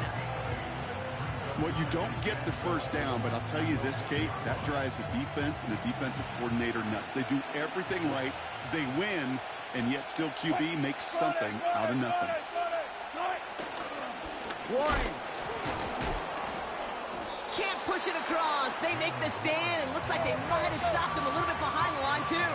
Well, you don't get the first down, but I'll tell you this, Kate, that drives the defense and the defensive coordinator nuts. They do everything right. They win, and yet still QB makes something out of nothing. Warren. Can't push it across. They make the stand, and looks like they might have stopped him a little bit behind the line, too.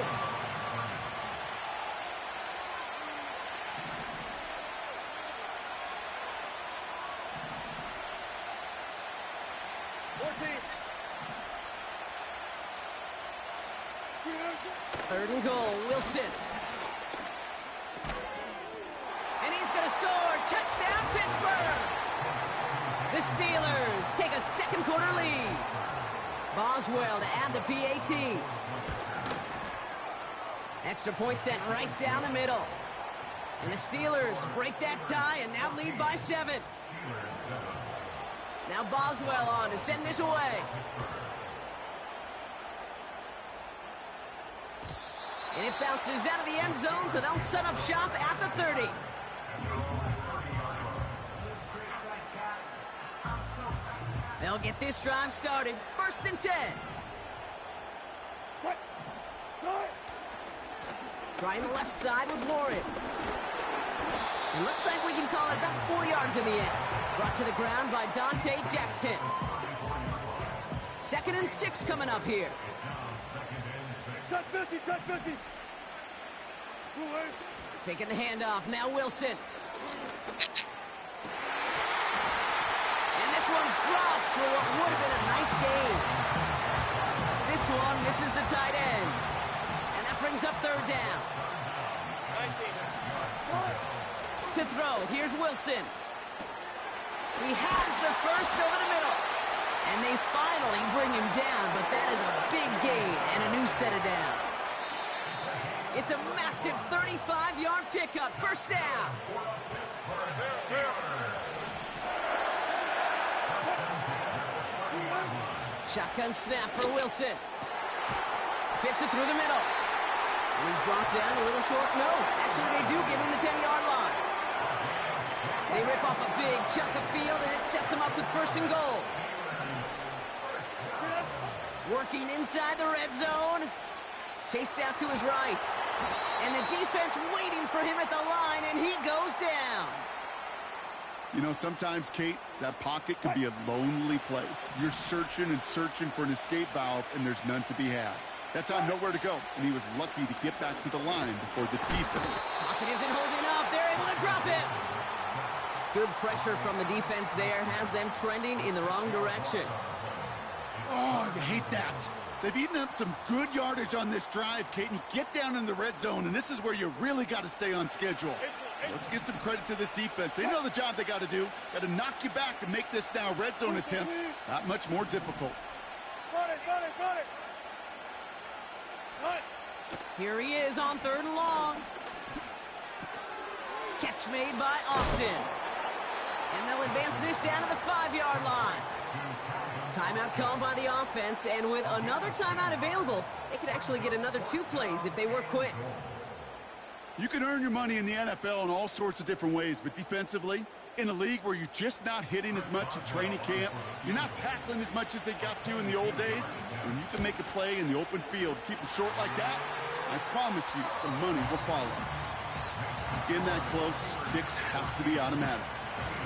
Third and goal, Wilson. And he's going to score. Touchdown, Pittsburgh. The Steelers take a second quarter lead. Boswell to add the PAT. Extra point sent right down the middle. And the Steelers break that tie and now lead by 7. Now Boswell on to send this away. And it bounces out of the end zone, so they'll set up shop at the 30. They'll get this drive started. 1st and 10. Trying the left side with Warren. It looks like we can call it about 4 yards in the end. Brought to the ground by Dante Jackson. 2nd and 6 coming up here. Touch 50. Taking the handoff, now Wilson. And this one's dropped for what would have been a nice game. This one misses the tight end. And that brings up 3rd down. 19. To throw, here's Wilson. He has the first over the middle. And they finally bring him down, but that is a big gain and a new set of downs. It's a massive 35-yard pickup. 1st down. Shotgun snap for Wilson. Fits it through the middle. And he's brought down a little short. No, actually they do give him the 10-yard line. They rip off a big chunk of field, and it sets him up with 1st and goal. Working inside the red zone. Chased out to his right. And the defense waiting for him at the line, and he goes down. You know, sometimes, Kate, that pocket can be a lonely place. You're searching and searching for an escape valve, and there's none to be had. That time, nowhere to go, and he was lucky to get back to the line before the defense. Pocket isn't holding up. They're able to drop it. Good pressure from the defense there has them trending in the wrong direction. Oh, you hate that. They've eaten up some good yardage on this drive, Kate, and you get down in the red zone, and this is where you really got to stay on schedule. Let's give some credit to this defense. They know the job they got to do. Got to knock you back and make this now red zone attempt not much more difficult. Run it. Here he is on 3rd and long. Catch made by Austin. And they'll advance this down to the 5-yard line. Timeout called by the offense, and with another timeout available, they could actually get another 2 plays if they work quick. You can earn your money in the NFL in all sorts of different ways, but defensively, in a league where you're just not hitting as much at training camp, you're not tackling as much as they got to in the old days, when you can make a play in the open field, keep them short like that, I promise you some money will follow. In that close, kicks have to be automatic.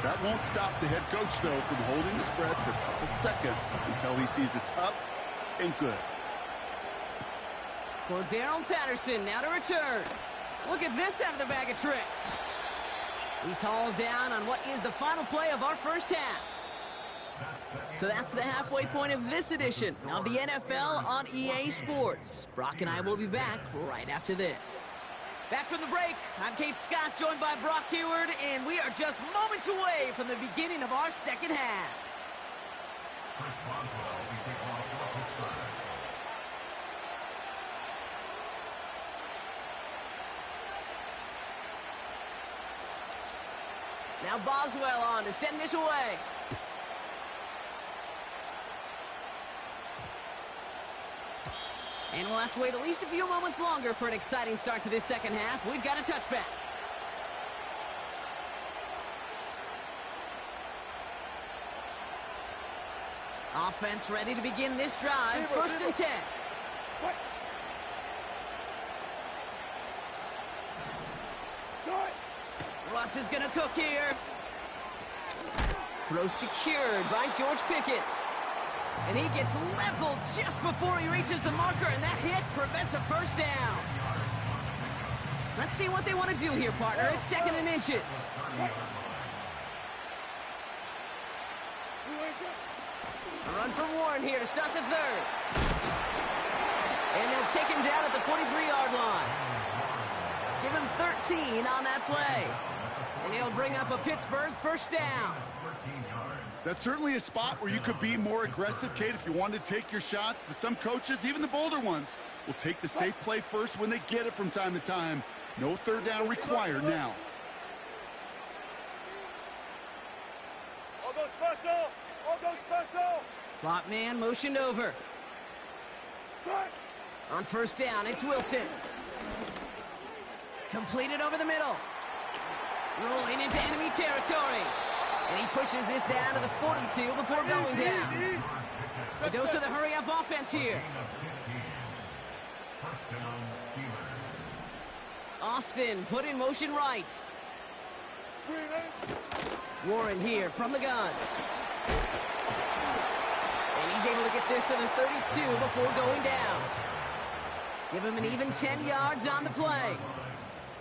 That won't stop the head coach, though, from holding his breath for a couple seconds until he sees it's up and good. Cordero Patterson now to return. Look at this out of the bag of tricks. He's hauled down on what is the final play of our first half. So that's the halfway point of this edition of the NFL on EA Sports. Brock and I will be back right after this. Back from the break, I'm Kate Scott, joined by Brock Heward, and we are just moments away from the beginning of our second half. Now Boswell on to send this away. And we'll have to wait at least a few moments longer for an exciting start to this second half. We've got a touchback. Offense ready to begin this drive. 1st and 10. Russ is going to cook here. Throw secured by George Pickett. And he gets leveled just before he reaches the marker, and that hit prevents a first down. Let's see what they want to do here, partner. It's 2nd and inches. A run from Warren here to start the 3rd. And they'll take him down at the 43-yard line. Give him 13 on that play. And he'll bring up a Pittsburgh first down. That's certainly a spot where you could be more aggressive, Kate, if you wanted to take your shots. But some coaches, even the bolder ones, will take the safe play first when they get it from time to time. No 3rd down required now. All goes special. All goes special. Slot man motioned over. On 1st down, it's Wilson. Completed over the middle. Rolling into enemy territory. And he pushes this down to the 42 before going down. A dose of the hurry-up offense here. Austin put in motion right. Warren here from the gun. And he's able to get this to the 32 before going down. Give him an even 10 yards on the play.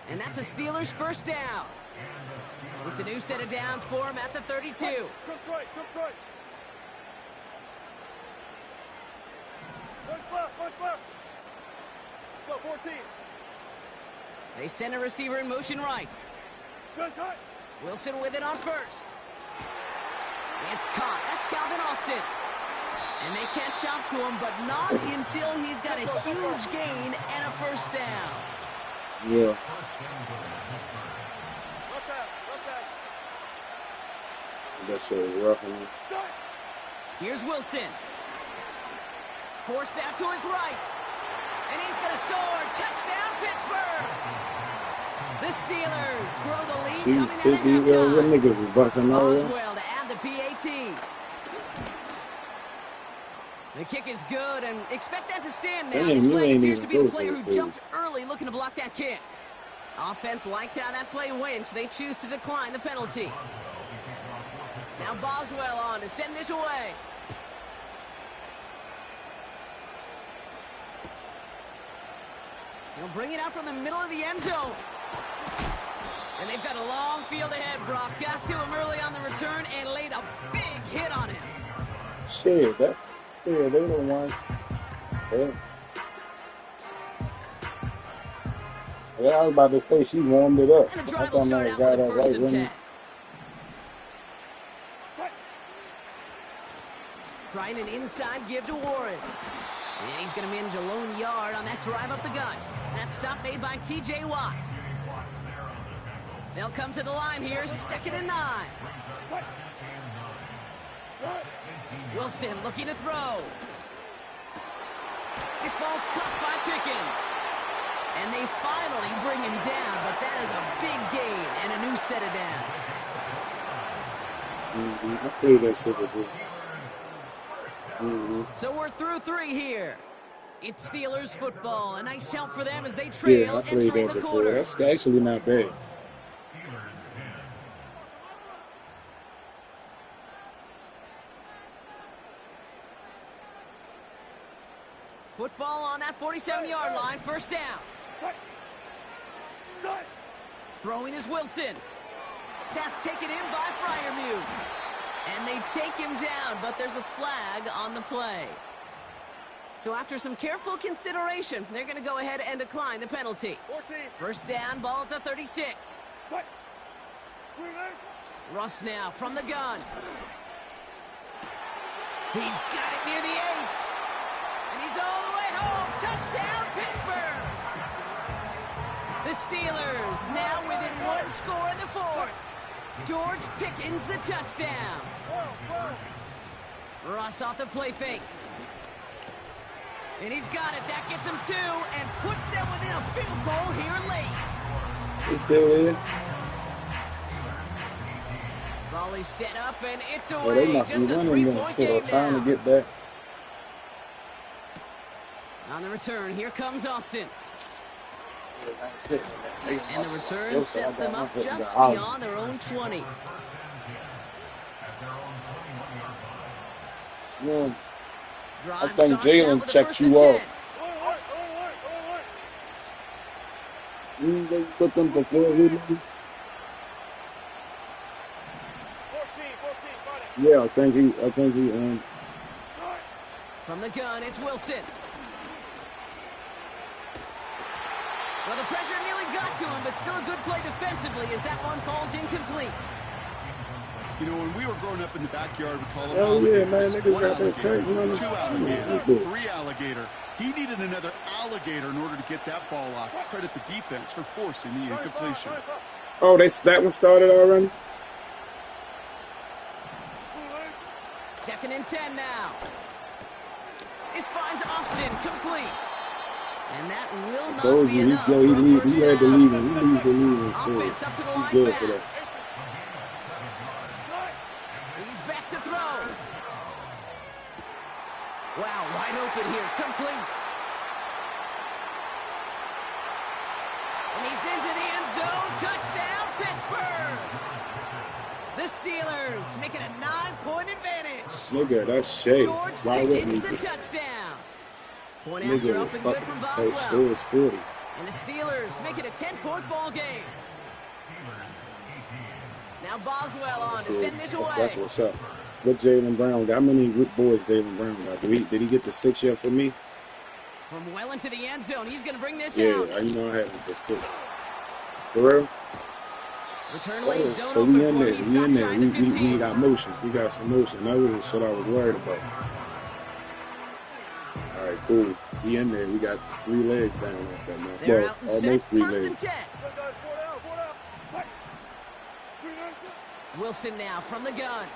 And that's a Steelers first down. It's a new set of downs for him at the 32. Jump right. One left. So 14. They send a receiver in motion right. Good cut. Wilson with it on 1st. It's caught. That's Calvin Austin. And they can't chop to him, but not until he's got a huge gain and a first down. Yeah. That's a rough one. Here's Wilson. Forced out to his right. And he's going to score. Touchdown, Pittsburgh. The Steelers grow the lead coming out of halftime. Niggas was busting all Boswell to add the PAT. The kick is good, and expect that to stand now. This flag appears to be the player who jumped early looking to block that kick. Offense liked how that play went, so they choose to decline the penalty. Now Boswell on to send this away. He'll bring it out from the middle of the end zone. And they've got a long field ahead, Brock. Got to him early on the return and laid a big hit on him. Shit, that's... Yeah, they don't want... Yeah. Yeah, I was about to say she warmed it up. And the I drive will thought start man out got with a up first right and when 10. Trying an inside give to Warren. And he's going to manage a lone yard on that drive up the gut. That stop made by T.J. Watt. They'll come to the line here, 2nd and 9. Wilson looking to throw. This ball's caught by Pickens. And they finally bring him down, but that is a big gain and a new set of downs. I played that shit before. So we're through 3 here. It's Steelers football. A nice help for them as they Yeah, trail I played entering that the before. quarter. That's actually not bad. Football on that 47-yard line, first down. Throwing is Wilson. Pass taken in by Freiermuth. And they take him down, but there's a flag on the play. So after some careful consideration, they're going to go ahead and decline the penalty. 14. First down, ball at the 36. Russ now from the gun. He's got it near the 8. And he's all the way home. Touchdown, Pittsburgh. The Steelers now within 1 score in the 4th. George Pickens the touchdown. Russ off the play fake. And he's got it. That gets him 2 and puts them within a field goal here late. He's still in. Volley set up and it's Oh, they away. must be Just a running them 3-point shit or game trying now. to get back. On the return, here comes Austin. And the return sets them up just beyond their own 20. Yeah. Drive I think starts out Jalen with a checked first you and off. 10. They put them before he. Yeah, I think he. From the gun, it's Wilson. Well, the pressure nearly got to him, but still a good play defensively as that one falls incomplete. You know, when we were growing up in the backyard, we call them Oh yeah, alligators. man, niggas One got that alligator, church money. 2 alligator, 3 alligator. He needed another alligator in order to get that ball off. Credit the defense for forcing the incompletion. Oh, that one started already. 2nd and 10 now. This finds Austin complete. And that will I not told be you, enough. he had to leave him. He leaves the leaving. Offense up to the He's line good for that. fast. He's back to throw. Wow, wide open here, complete. And he's into the end zone. Touchdown, Pittsburgh. The Steelers make it a 9-point advantage. Nigga, that's shade. George Why wouldn't he? Pickens the touchdown. Point after Nigga, up and good from Boswell. score is 40. And the Steelers make it a 10-point ball game. Now Boswell on to send this away. That's what's up. What Jalen Brown got? How many boys Jalen Brown got? Did he get the 6 yet for me? From well into the end zone, he's going to bring this Yeah, out. you know I had him for 6. For real? Return lanes don't So open we in for there. him. He We in stops there. right at the 15. We got motion. We got some motion. That was the shit I was worried about. All right, cool. We in there. We got 3 legs down like that, man. They're Well, out and almost set. 3 First and legs. 10. Wilson now from the gun.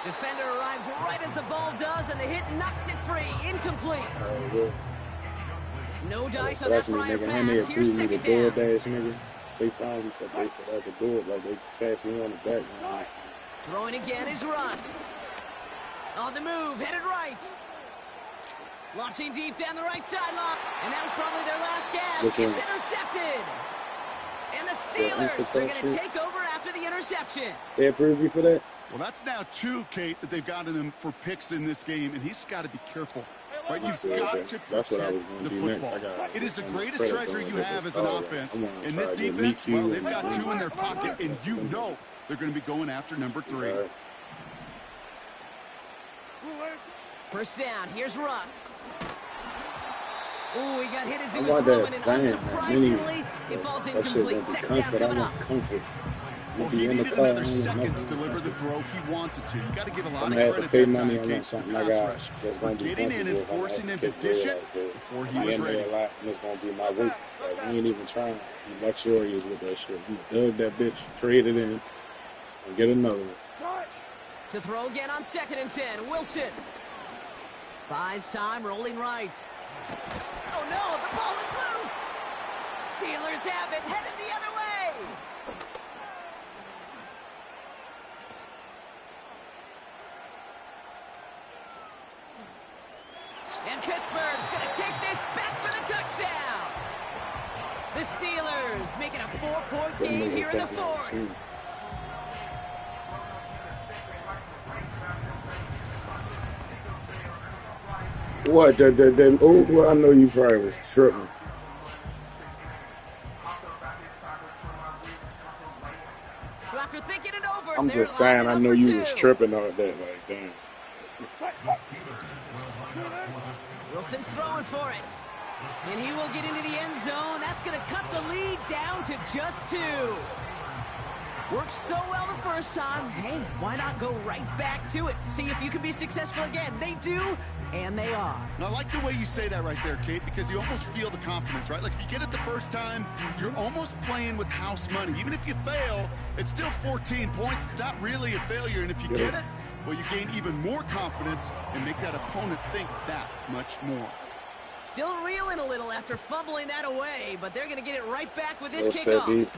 Defender arrives right as the ball does, and the hit knocks it free. Incomplete. No dice on that That's me, prior nigga. And they pass. Here's approved me second the down. DoorDash, nigga. They finally said I could do it. Like they passed me on the back. Man. Throwing again is Russ. On the move, headed right. Launching deep down the right sideline. And that was probably their last gasp. Which one? It's intercepted. And the Steelers are going to take over after the interception. They approved you for that? Well, that's now 2, Kate, that they've gotten him for picks in this game, and he's got to be careful. Right, you've got to That's what I was protect going to the do next. football. It is the greatest credit treasure going you to have this as an call, offense. I'm gonna In try this to meet defense, you well, they've and- got 2 in their pocket, and you know they're going to be going after number 3. First down, here's Russ. Ooh, he got hit as he I was want throwing, that and van, unsurprisingly, it falls that shit incomplete. gonna be Second down comfort. I coming up. want comfort. Well, You be he in the needed car, another ain't second to nothing. deliver the throw he wanted to. You got to give a I'm lot gonna of have to credit pay that money. time, I Kate, want to the something I pass got rush that's for gonna be getting in and comfortable. I'm gonna forcing have him to to kick dish real it like that. before he My was in there ready. a lot, and it's gonna be my weight. Like, he ain't even trying. He luxurious with that shit. He dug that bitch, traded in, and get another one. To throw again on 2nd and 10. Wilson. Buys time, rolling right. Oh no, the ball is loose. Steelers have it, headed the other way. And Pittsburgh's going to take this back for the touchdown. The Steelers making a 4-point game here in the fourth. What? Oh, I know you probably was tripping. So after thinking it over, I'm they're just saying, I lining know up for you two. was tripping on that. Like, damn. Wilson's throwing for it. And he will get into the end zone. That's going to cut the lead down to just 2. Worked so well the first time. Hey, why not go right back to it? See if you can be successful again. They do, and they are. And I like the way you say that right there, Kate, because you almost feel the confidence, right? Like, if you get it the first time, you're almost playing with house money. Even if you fail, it's still 14 points. It's not really a failure. And if you get it, well, you gain even more confidence and make that opponent think that much more. Still reeling a little after fumbling that away, but they're going to get it right back with this Well said, kickoff. D.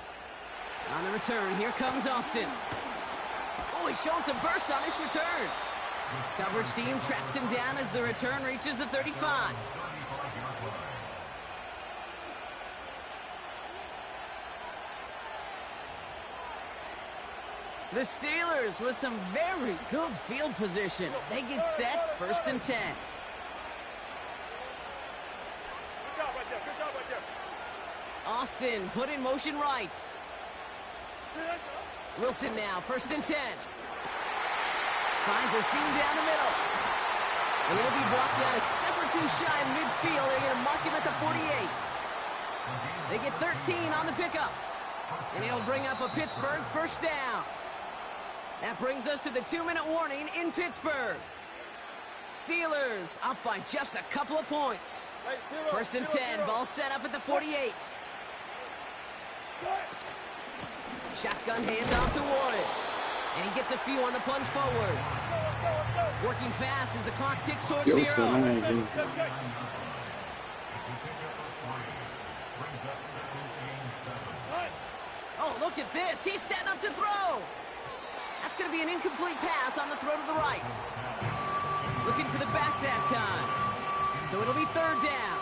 On the return, here comes Austin. Oh, he's showing some burst on this return. Coverage team tracks him down as the return reaches the 35. The Steelers with some very good field position as they get set, 1st and 10. Austin put in motion right. Wilson now, 1st and 10. Finds a seam down the middle. And he'll be brought down a step or 2 shy in midfield. They're going to mark him at the 48. They get 13 on the pickup. And he'll bring up a Pittsburgh 1st down. That brings us to the 2-minute warning in Pittsburgh. Steelers up by just a couple of points. 1st and 10, ball set up at the 48. Shotgun handoff to Warren. And he gets a few on the plunge forward. Working fast as the clock ticks towards 0. Oh, look at this. He's setting up to throw. That's going to be an incomplete pass on the throw to the right. Looking for the back that time. So it'll be 3rd down.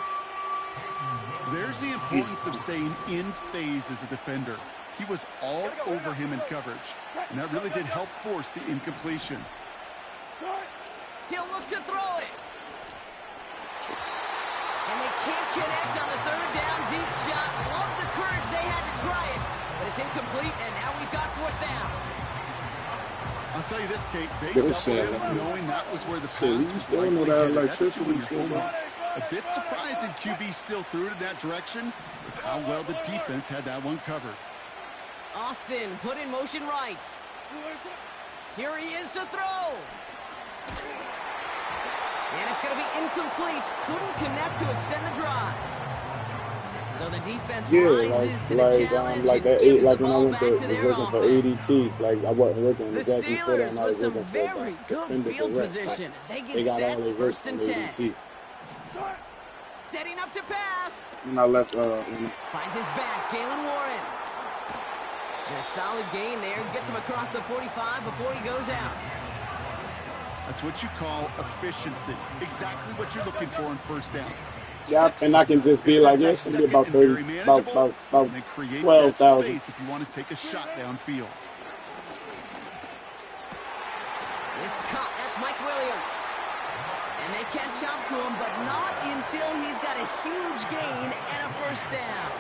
There's the importance of staying in phase as a defender. He was all over him in coverage, and that really did help force the incompletion. He'll look to throw it. And they can't connect on the 3rd down deep shot. Love the courage they had to try it, but it's incomplete, and now we've got 4th down. I'll tell you this, Kate, they doubled him knowing that was where the pass was likely know that headed. electricity That's your homework. A bit surprising QB still threw it in that direction with how well the defense had that one covered. Austin put in motion right. Here he is to throw. And it's going to be incomplete. Couldn't connect to extend the drive. So the defense rises to the challenge like and that. gives Like the when I ball went to back to their working for offense. ADT, like I wasn't working The exactly for that, and Steelers I with was some working for very the good defender field direct. position as they They get got set, all their work 1st and from 10. ADT. Setting up to pass. When I left, Finds his back, Jalen Warren. And a solid gain there. Gets him across the 45 before he goes out. That's what you call efficiency. Exactly what you're looking for on 1st down. yeah, and I can just be like, yeah, it's gonna be about 30, about 12,000. Space if you want to take a shot downfield. It's caught. That's Mike Williams. And they catch up to him, but not until he's got a huge gain and a 1st down.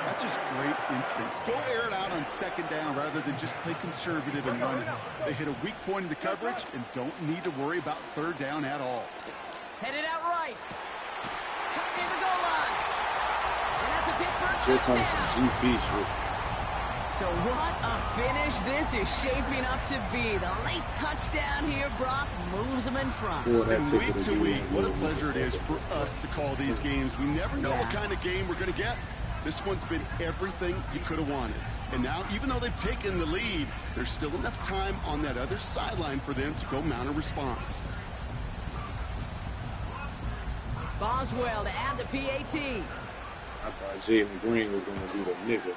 That's just great instincts. Go air it out on 2nd down rather than just play conservative and run it. They hit a weak point in the coverage and don't need to worry about 3rd down at all. Headed out right. near the goal line. And that's a Pittsburgh Just on touchdown. some GP shit. So what a finish this is shaping up to be. The late touchdown here, Brock, moves them in front. And week to week, what a pleasure it is for us to call these games. We never know what kind of game we're going to get. This one's been everything you could have wanted. And now, even though they've taken the lead, there's still enough time on that other sideline for them to go mount a response. Boswell to add the PAT. I thought Jalen Green was going to be the nigga.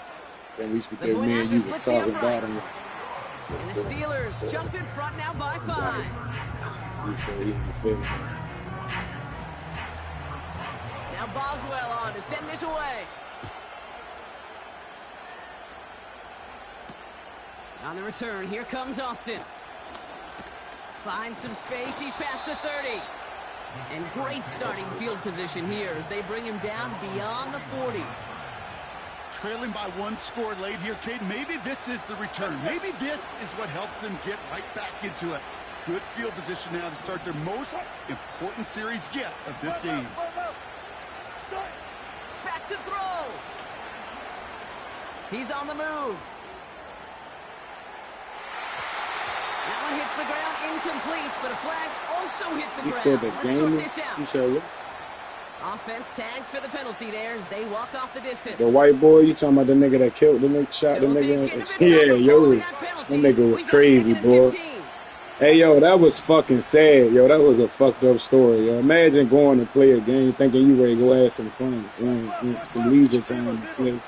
At least The because point me and you after was splits the talking about uprights. him. And the Steelers jump in front now by 5. He said he didn't feel it. Now Boswell on to send this away. On the return, here comes Austin. Finds some space, he's past the 30. And great starting field position here as they bring him down beyond the 40. Trailing by 1 score late here, Cade. Maybe this is the return. Maybe this is what helps them get right back into it. Good field position now to start their most important series yet of this game. Back to throw. He's on the move. That one hits the ground, incomplete, but a flag also hit the You ground. said the Let's sort game. this out. You said what? Offense tagged for the penalty there as they walk off the distance. The white boy, you talking about the nigga that killed the nigga, shot the nigga? Yeah, yo, that nigga was crazy, boy. Hey, yo, that was fucking sad, yo. That was a fucked up story, yo. Imagine going to play a game thinking you ready to go have some fun, some leisure time to play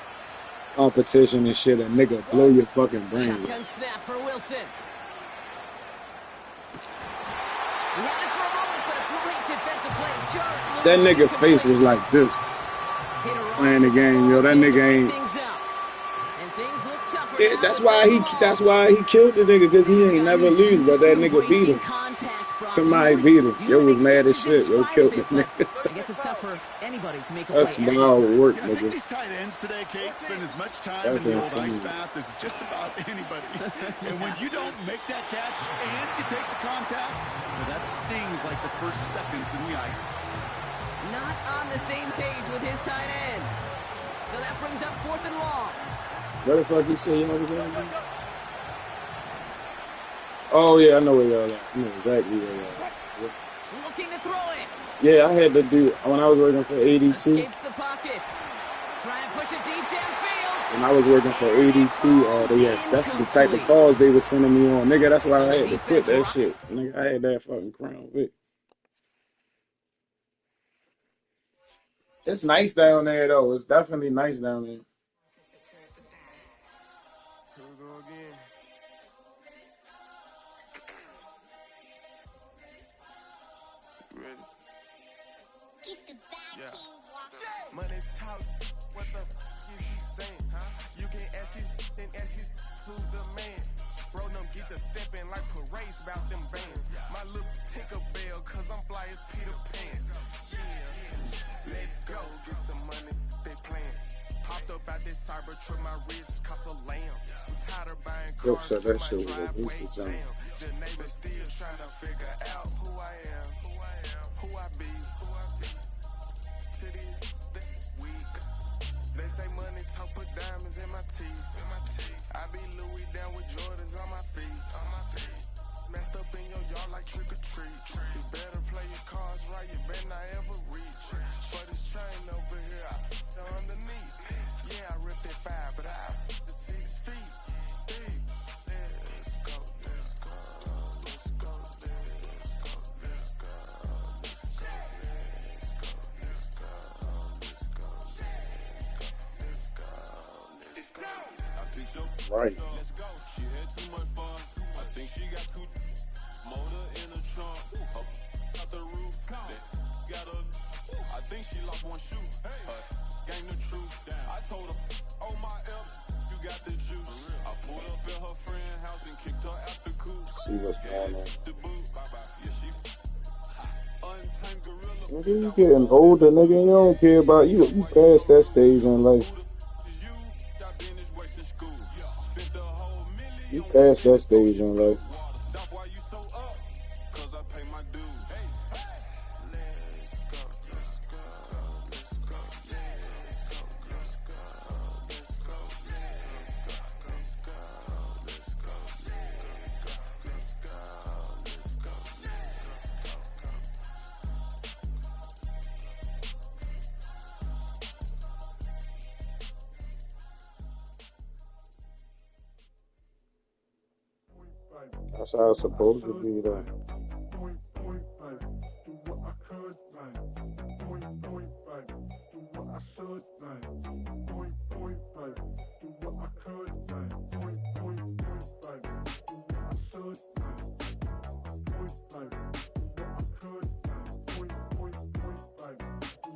competition and shit, and nigga blow your fucking brain. Shotgun snap for Wilson. He had it for a moment, but a great defensive play. Jarrett That Lewis nigga face was like this playing the game, yo. That nigga ain't. things up. And things look tougher Yeah, now that's with why he killed the nigga, because he ain't never lose, but that nigga beat him. Somebody beat him. Yo was mad as shit. Yo killed the nigga. I guess it's tough for anybody to make a That's play. small work, I think nigga. these tight ends today, Kate, spend as much time That's in the old insane. ice bath as just about anybody. And when you don't make that catch and you take the contact, well, that stings like the first seconds in the ice. Not on the same page with his tight end. So that brings up 4th and long. What the fuck you say? You know what I'm saying? Oh, yeah, I know where y'all at. I know exactly where y'all at. Looking to throw it. Yeah, I had to do, when I was working for 82, Escapes the pocket. Try and push it deep downfield. when I was working for 82, that's the type of calls they were sending me on. Nigga, that's why I had to quit that shit. Nigga, I had that fucking Crown Vic. It's nice down there, though. It's definitely nice down there. Here we go again. Ready? Yeah. Money talks. What the is he saying? Huh? You can ask his then ask his who's the man. Bro, them get the stepping like parades about them bands. My little Tinkerbell, cause I'm fly as Peter Pan. Yeah, let's go get some money. They playing. Hopped up out this cyber truck, my wrist cost a lamb. I'm tired of buying Yo, cars. so that shit was a booster jam. The neighbors still trying to figure out who I am, who I be. To these weak. They say money talk, put diamonds in my teeth. I be Louis down with Jordans on my feet. Messed up in your yard like trick or treat. You better play your cards right, you better not ever reach. For this train over here, I underneath. Yeah, I ripped that 5, but I 6 feet deep. Let's go, let's go, let's go, let's go, let's go, let's go, let's go, let's go, let's go, let's go, let's go. I picked up, Right. let's go. She had too much fun. I think she got too motor in the trunk. Out the roof. Got a. I think she lost one shoe. Gang the truth. I told her, oh my F's, you got the juice. I pulled up at her friend's house and kicked her out the coop. See what's going on. The boot. Yeah, she. Untamed gorilla. Nigga, you getting older, nigga. You don't care about you. You past that stage in life. You past that stage in life. That's how it's supposed to be, though.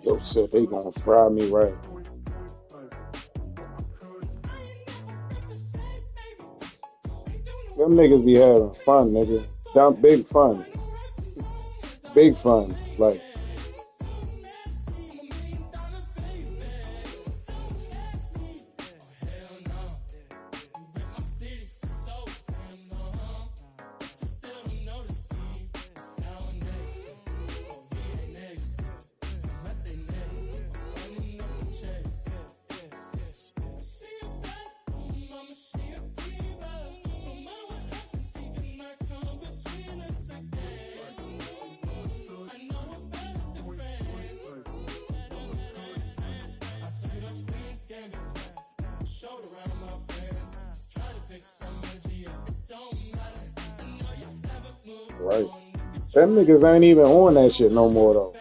Yo said they gonna fry me right. Them niggas be having fun, nigga. Dumb, big fun. Big fun. Like, right. Them niggas ain't even on that shit no more, though.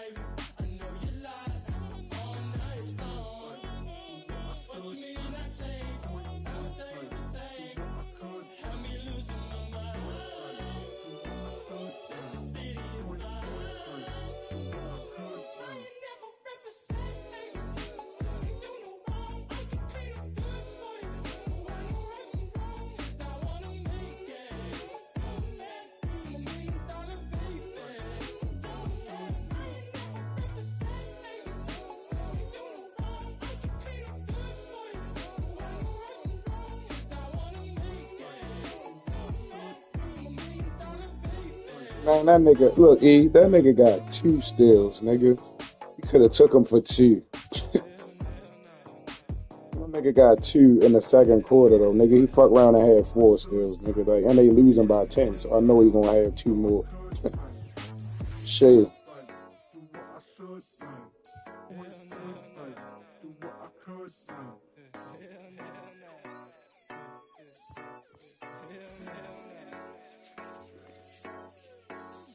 Man, that nigga, look, E, that nigga got 2 steals, nigga. He could have took him for 2. That nigga got 2 in the second quarter, though, nigga. He fuck around and had 4 steals, nigga. Like, and they losing by 10, so I know he gonna have 2 more. Shit.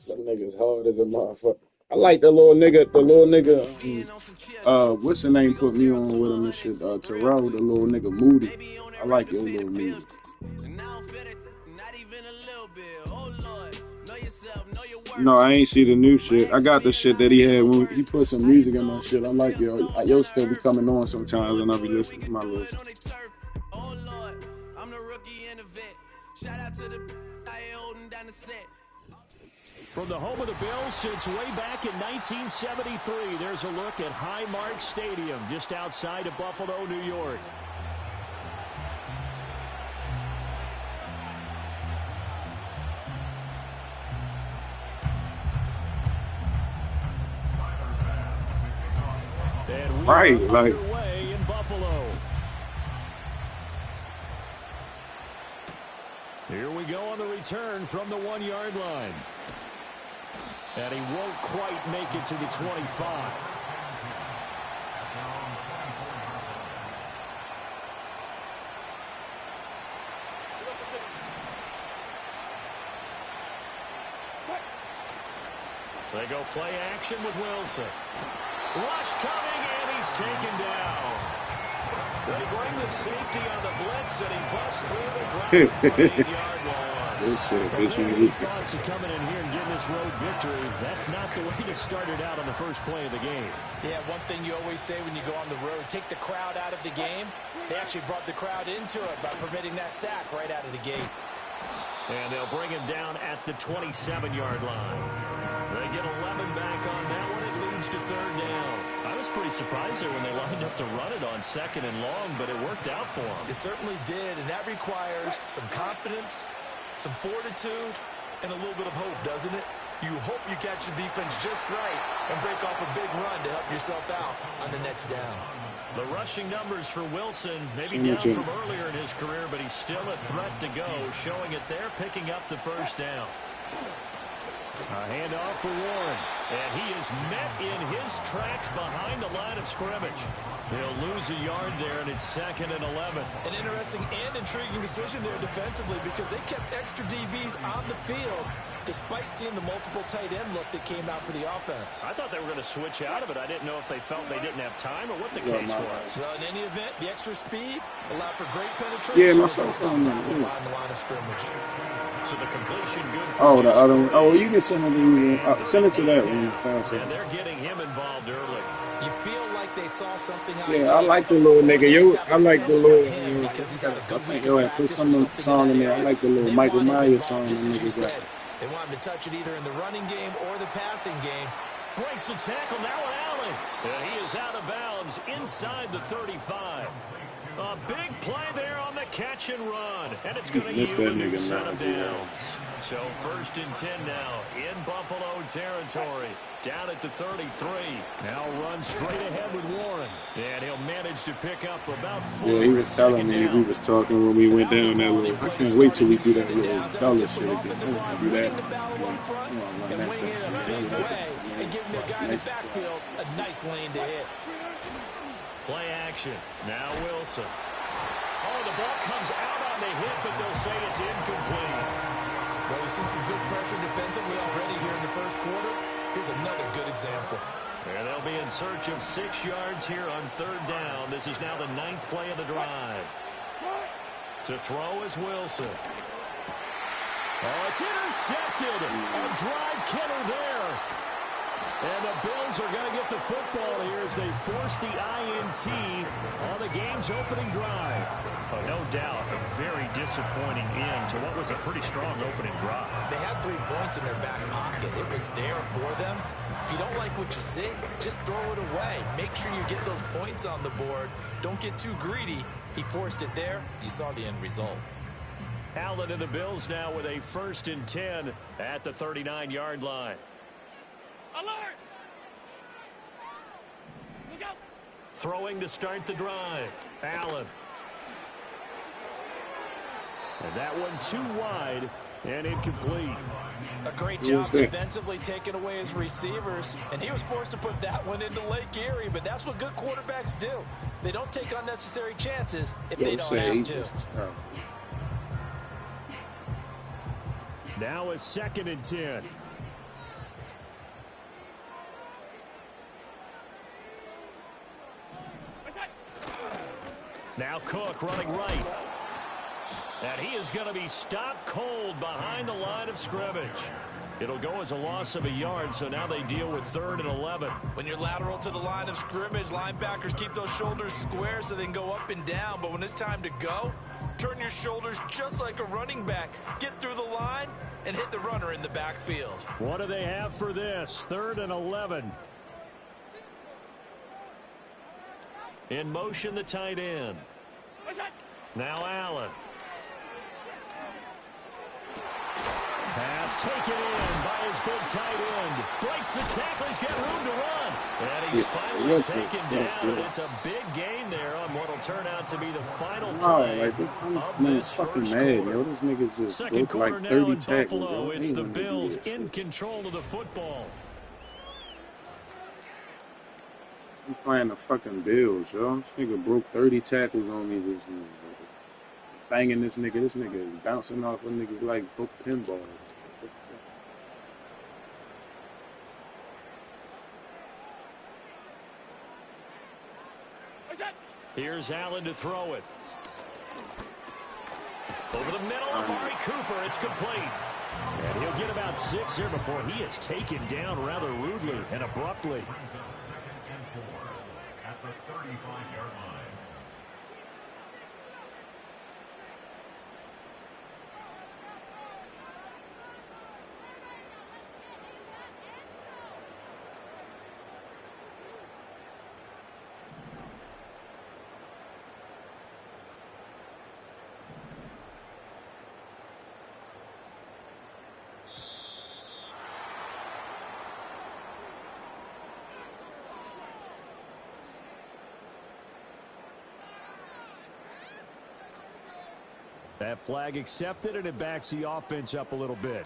That nigga's hard as a motherfucker. I like the little nigga, what's the name put me on with him and shit, Terrell, the little nigga Moody. I like your little music. No, I ain't see the new shit. I got the shit that he had when he put some music in my shit. I like yo still be coming on sometimes and I be listening to my little shit. From the home of the Bills since way back in 1973, there's a look at Highmark Stadium just outside of Buffalo, New York. And right, like underway in Buffalo. Here we go on the return from the 1-yard line. And he won't quite make it to the 25. They go play action with Wilson. Rush coming, and he's taken down. They bring the safety on the blitz, and he busts through the drop. 8-yard loss. Thoughts of coming in here and getting this road victory. That's not the way to start it out on the first play of the game. Yeah, one thing you always say when you go on the road, take the crowd out of the game. They actually brought the crowd into it by permitting that sack right out of the gate. And they'll bring him down at the 27-yard line. They get 11 back on that one. It leads to 3rd down. I was pretty surprised there when they lined up to run it on 2nd and long, but it worked out for them. It certainly did, and that requires some confidence, some fortitude, and a little bit of hope, doesn't it? You hope you catch the defense just right and break off a big run to help yourself out on the next down. The rushing numbers for Wilson, maybe down from earlier in his career, but he's still a threat to go, showing it there, picking up the 1st down. A handoff for Warren. And he is met in his tracks behind the line of scrimmage. He'll lose a yard there, and it's 2nd and 11. An interesting and intriguing decision there defensively because they kept extra DBs on the field despite seeing the multiple tight end look that came out for the offense. I thought they were going to switch out of it. I didn't know if they felt they didn't have time or what the case was. Well, in any event, the extra speed allowed for great penetration. Yeah, my son's on the line of scrimmage. So the completion good for the other one. Oh, you can send it, send it to that one. And they're getting him involved early. You feel like they saw something out I like the little nigga. I like the little. Put some song in there. I like the little Michael Myers song. They want him to touch it either in the running game or the passing game. Breaks the tackle now, Allen. And he is out of bounds inside the 35. A big play there on the catch and run. And it's going to yield a new set of downs. So 1st and 10 now in Buffalo territory. Down at the 33. Now runs straight ahead with Warren. And he'll manage to pick up about 4. Yeah, he was telling me, we was talking when we went down that little. I can't wait till we do that little dollar shit again. I do that. And wing it a big way and giving the guy in the backfield a nice lane to hit. Play action. Now Wilson. Oh, the ball comes out on the hit, but they'll say it's incomplete. So we've seen some good pressure defensively already here in the first quarter. Here's another good example. And they'll be in search of 6 yards here on 3rd down. This is now the 9th play of the drive. To throw is Wilson. Oh, it's intercepted. A drive killer there. And the Bills are going to get the football here as they force the INT on the game's opening drive. Oh, no doubt, a very disappointing end to what was a pretty strong opening drive. They had 3 points in their back pocket. It was there for them. If you don't like what you see, just throw it away. Make sure you get those points on the board. Don't get too greedy. He forced it there. You saw the end result. Allen and the Bills now with a 1st and 10 at the 39-yard line. Alert! Look out! Throwing to start the drive. Allen. And that one too wide and incomplete. A great job defensively taking away his receivers, and he was forced to put that one into Lake Erie, but that's what good quarterbacks do. They don't take unnecessary chances if they don't have to. Now a 2nd and 10. Now Cook running right. And he is going to be stopped cold behind the line of scrimmage. It'll go as a loss of a yard, so now they deal with 3rd and 11. When you're lateral to the line of scrimmage, linebackers keep those shoulders square so they can go up and down. But when it's time to go, turn your shoulders just like a running back. Get through the line and hit the runner in the backfield. What do they have for this? 3rd and 11. In motion, the tight end. Now Allen. Pass taken in by his big tight end. Breaks the tackle. He's got room to run. And he's finally taken down. And it's a big gain there on what will turn out to be the final play of this fucking mad, yo. This nigga just broke like 30 tackles. Buffalo, it's the Bills in control of the football. I'm playing the fucking Bills, yo. This nigga broke 30 tackles on me just now. Banging this nigga. This nigga is bouncing off of niggas like broke pinballs. Here's Allen to throw it. Over the middle, Amari Cooper. It's complete. And he'll get about 6 here before he is taken down rather rudely and abruptly. At the 35-yard line. That flag accepted, and it backs the offense up a little bit.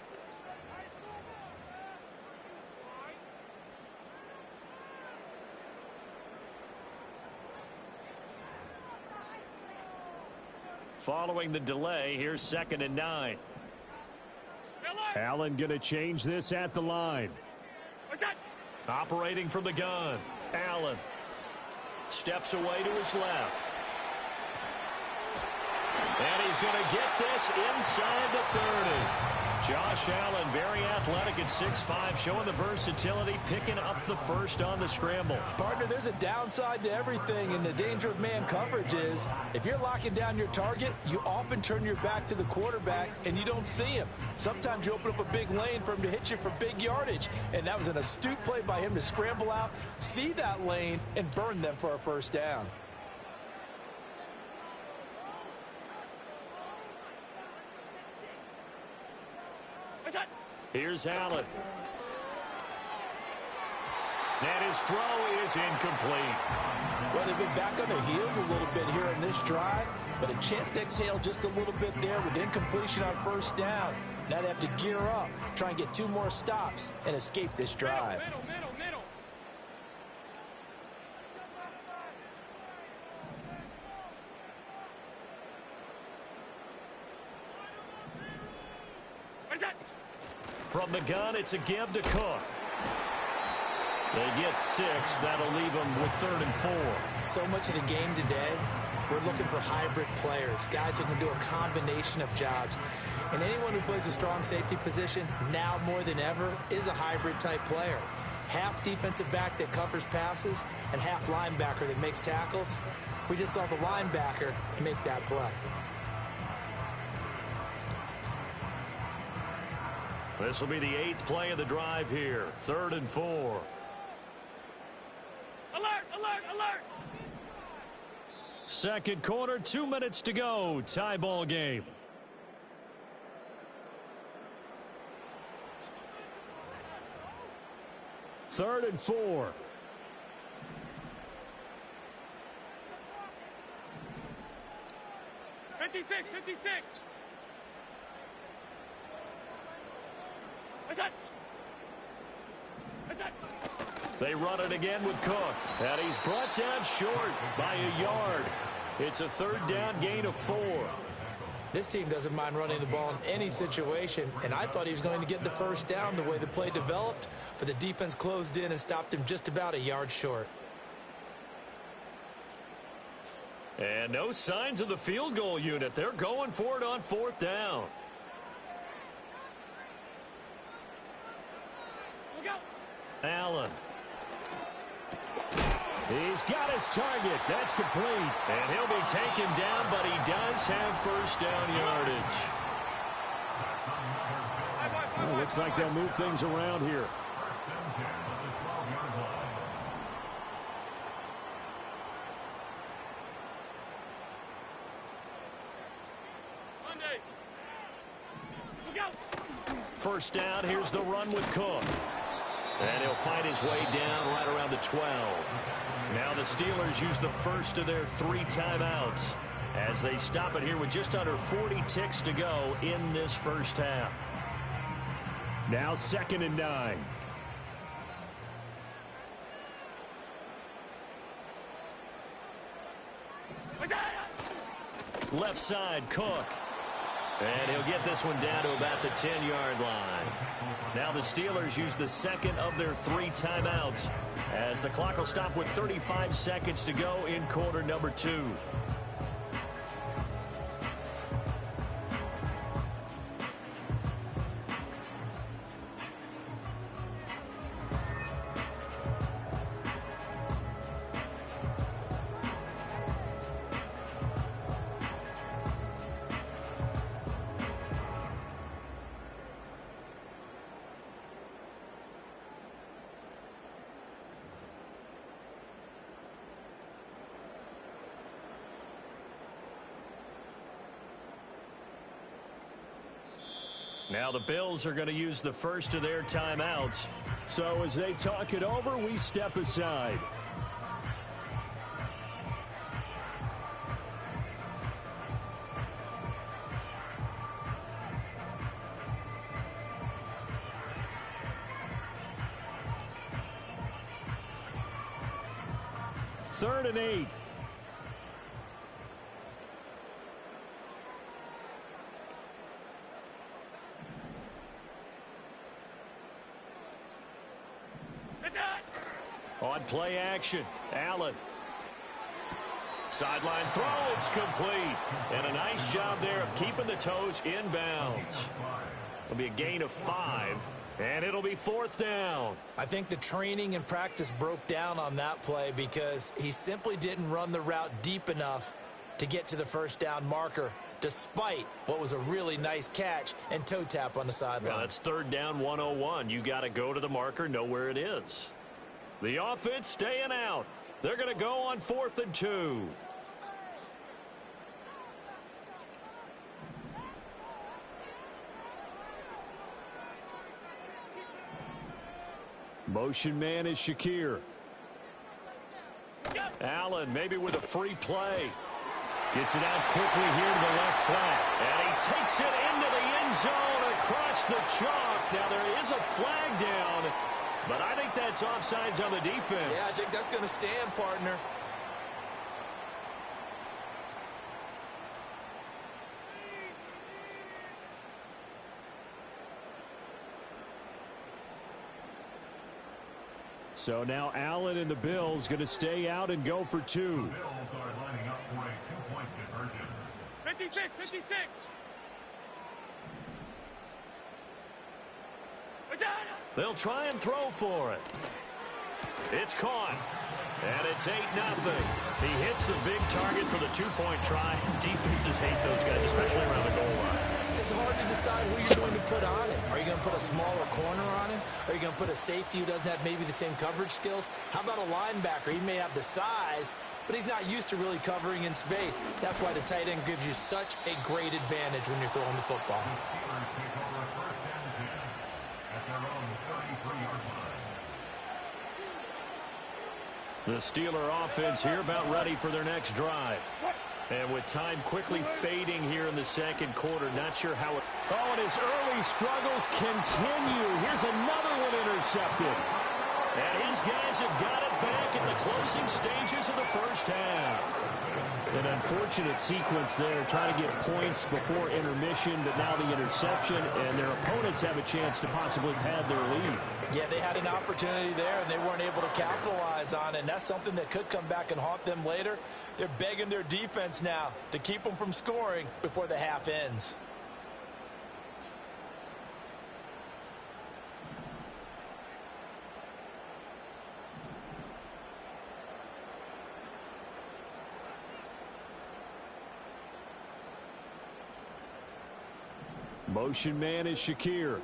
Following the delay, here's 2nd and 9. Allen going to change this at the line. Operating from the gun. Allen steps away to his left. And he's going to get this inside the 30. Josh Allen, very athletic at 6'5", showing the versatility, picking up the first on the scramble. Partner, there's a downside to everything, and the danger of man coverage is if you're locking down your target, you often turn your back to the quarterback, and you don't see him. Sometimes you open up a big lane for him to hit you for big yardage, and that was an astute play by him to scramble out, see that lane, and burn them for a first down. Here's Allen. And his throw is incomplete. Well, they've been back on their heels a little bit here on this drive, but a chance to exhale just a little bit there with incompletion on first down. Now they have to gear up, try and get 2 more stops, and escape this drive. Middle. From the gun, it's a give to Cook. They get 6. That'll leave them with 3rd and 4. So much of the game today, we're looking for hybrid players, guys who can do a combination of jobs. And anyone who plays a strong safety position, now more than ever, is a hybrid type player. Half defensive back that covers passes and half linebacker that makes tackles. We just saw the linebacker make that play. This will be the 8th play of the drive here. 3rd and 4. Alert! Second quarter, 2 minutes to go. Tie ball game. Third and 4. Fifty-six. They run it again with Cook. And he's brought down short by a yard. It's a 3rd down gain of 4. This team doesn't mind running the ball in any situation, and I thought he was going to get the first down the way the play developed, but the defense closed in and stopped him just about a yard short. And no signs of the field goal unit. They're going for it on 4th down. Allen. He's got his target. That's complete. And he'll be taken down, but he does have first down yardage. Well, looks like they'll move things around here. First down, here's the run with Cook. And he'll find his way down right around the 12. Now the Steelers use the first of their 3 timeouts as they stop it here with just under 40 ticks to go in this first half. Now 2nd and 9. Left side, Cook. And he'll get this one down to about the 10-yard line. Now the Steelers use the second of their 3 timeouts as the clock will stop with 35 seconds to go in quarter number 2. Now the Bills are going to use the first of their timeouts. So as they talk it over, we step aside. Third and 8. On play action, Allen. Sideline throw, it's complete. And a nice job there of keeping the toes inbounds. It'll be a gain of 5, and it'll be 4th down. I think the training and practice broke down on that play because he simply didn't run the route deep enough to get to the first down marker, despite what was a really nice catch and toe tap on the sideline. Well, that's 3rd down 101. You got to go to the marker, know where it is. The offense staying out. They're going to go on 4th and 2. Motion man is Shakir. Allen maybe with a free play. Gets it out quickly here to the left flat. And he takes it into the end zone across the chalk. Now there is a flag down, but I think that's offsides on the defense. Yeah, I think that's going to stand, partner. So now Allen and the Bills going to stay out and go for 2. The Bills are lining up for a 2-point conversion. 56, 56. They'll try and throw for it. It's caught. And it's 8-0. He hits the big target for the 2-point try. Defenses hate those guys, especially around the goal line. It's hard to decide who you're going to put on him. Are you going to put a smaller corner on him? Are you going to put a safety who doesn't have maybe the same coverage skills? How about a linebacker? He may have the size, but he's not used to really covering in space. That's why the tight end gives you such a great advantage when you're throwing the football. The Steeler offense here about ready for their next drive. And with time quickly fading here in the second quarter, not sure how it... Oh, and his early struggles continue. Here's another one intercepted. And his guys have got it back at the closing stages of the first half. An unfortunate sequence there, trying to get points before intermission, but now the interception, and their opponents have a chance to possibly pad their lead. Yeah, they had an opportunity there, and they weren't able to capitalize on it, and that's something that could come back and haunt them later. They're begging their defense now to keep them from scoring before the half ends. Motion man is Shakir.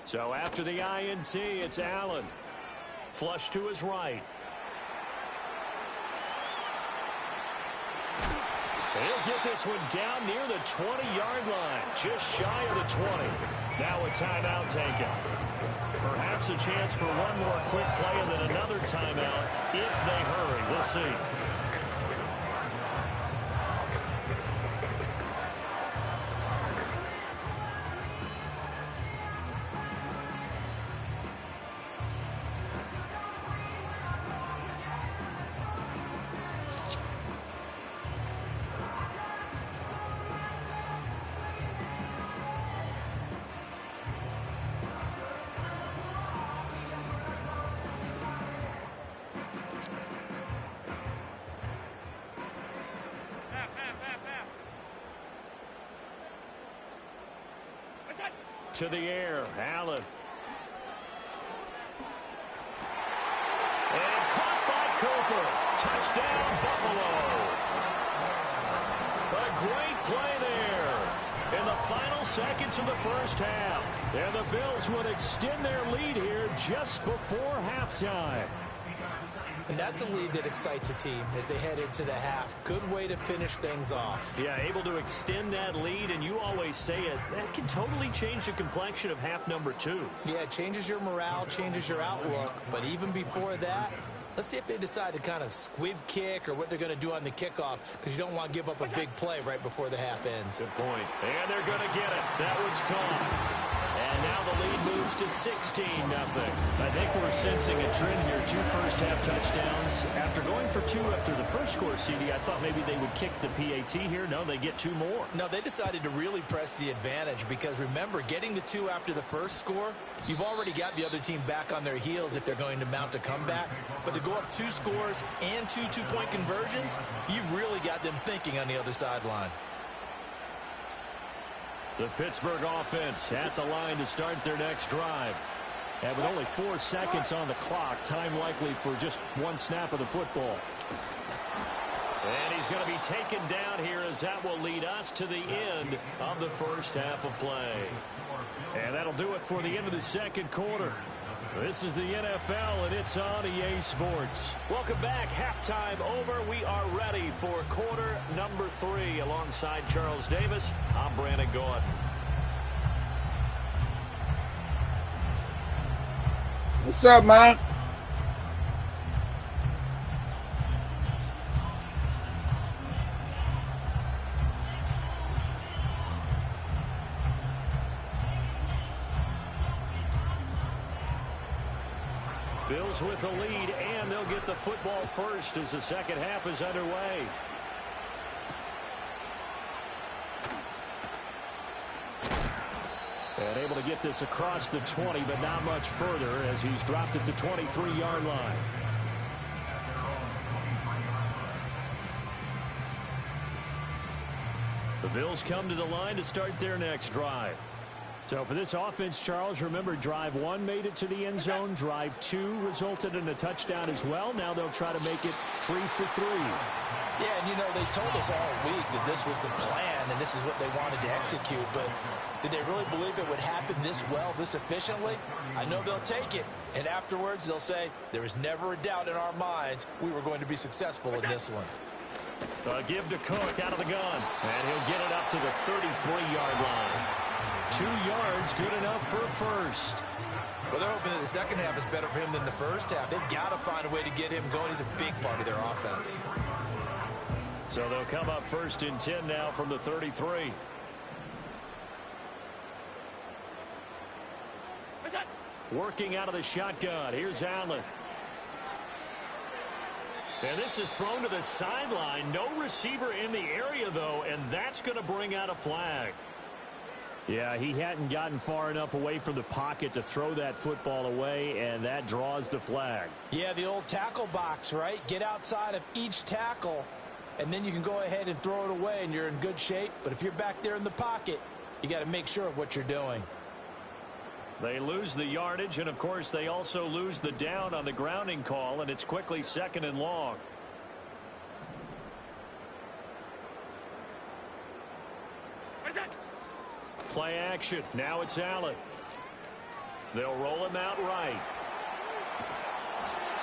So after the INT, it's Allen. Flush to his right. He'll get this one down near the 20-yard line, just shy of the 20. Now a timeout taken. Perhaps a chance for one more quick play and then another timeout if they hurry. We'll see. To the air, Allen. And caught by Cooper. Touchdown, Buffalo. A great play there in the final seconds of the first half. And the Bills would extend their lead here just before halftime. And that's a lead that excites a team as they head into the half. Good way to finish things off. Yeah, able to extend that lead, and you always say it, that can totally change the complexion of half number 2. Yeah, it changes your morale, changes your outlook. But even before that, let's see if they decide to kind of squib kick or what they're going to do on the kickoff, because you don't want to give up a big play right before the half ends. Good point. And they're going to get it. That one's caught. And now the lead moves to 16-0. I think we're sensing a trend here. 2 first-half touchdowns. After going for 2 after the first score, CD, I thought maybe they would kick the PAT here. No, they get 2 more. No, they decided to really press the advantage because, remember, getting the 2 after the first score, you've already got the other team back on their heels if they're going to mount a comeback. But to go up 2 scores and 2 two-point conversions, you've really got them thinking on the other sideline. The Pittsburgh offense at the line to start their next drive. And with only 4 seconds on the clock, time likely for just 1 snap of the football. And he's going to be taken down here as that will lead us to the end of the first half of play. And that'll do it for the end of the second quarter. This is the NFL, and it's on EA Sports. Welcome back. Halftime over. We are ready for quarter number 3. Alongside Charles Davis, I'm Brandon Gaud. What's up, man? Bills with the lead, and they'll get the football first as the second half is underway. And able to get this across the 20, but not much further as he's dropped at the 23-yard line. The Bills come to the line to start their next drive. So for this offense, Charles, remember, drive 1 made it to the end zone. Drive 2 resulted in a touchdown as well. Now they'll try to make it 3 for 3. Yeah, and you know, they told us all week that this was the plan and this is what they wanted to execute. But did they really believe it would happen this well, this efficiently? I know they'll take it. And afterwards, they'll say, there was never a doubt in our minds we were going to be successful in this one. Give to Cook out of the gun. And he'll get it up to the 33-yard line. 2 yards, good enough for a first. Well, they're hoping that the second half is better for him than the first half. They've got to find a way to get him going. He's a big part of their offense. So they'll come up 1st and 10 now from the 33. Working out of the shotgun. Here's Allen. And this is thrown to the sideline. No receiver in the area, though, and that's going to bring out a flag. Yeah, he hadn't gotten far enough away from the pocket to throw that football away, and that draws the flag. Yeah, the old tackle box, right? Get outside of each tackle, and then you can go ahead and throw it away, and you're in good shape. But if you're back there in the pocket, you got to make sure of what you're doing. They lose the yardage, and, of course, they also lose the down on the grounding call, and it's quickly 2nd and long. Play action. Now it's Allen. They'll roll him out right.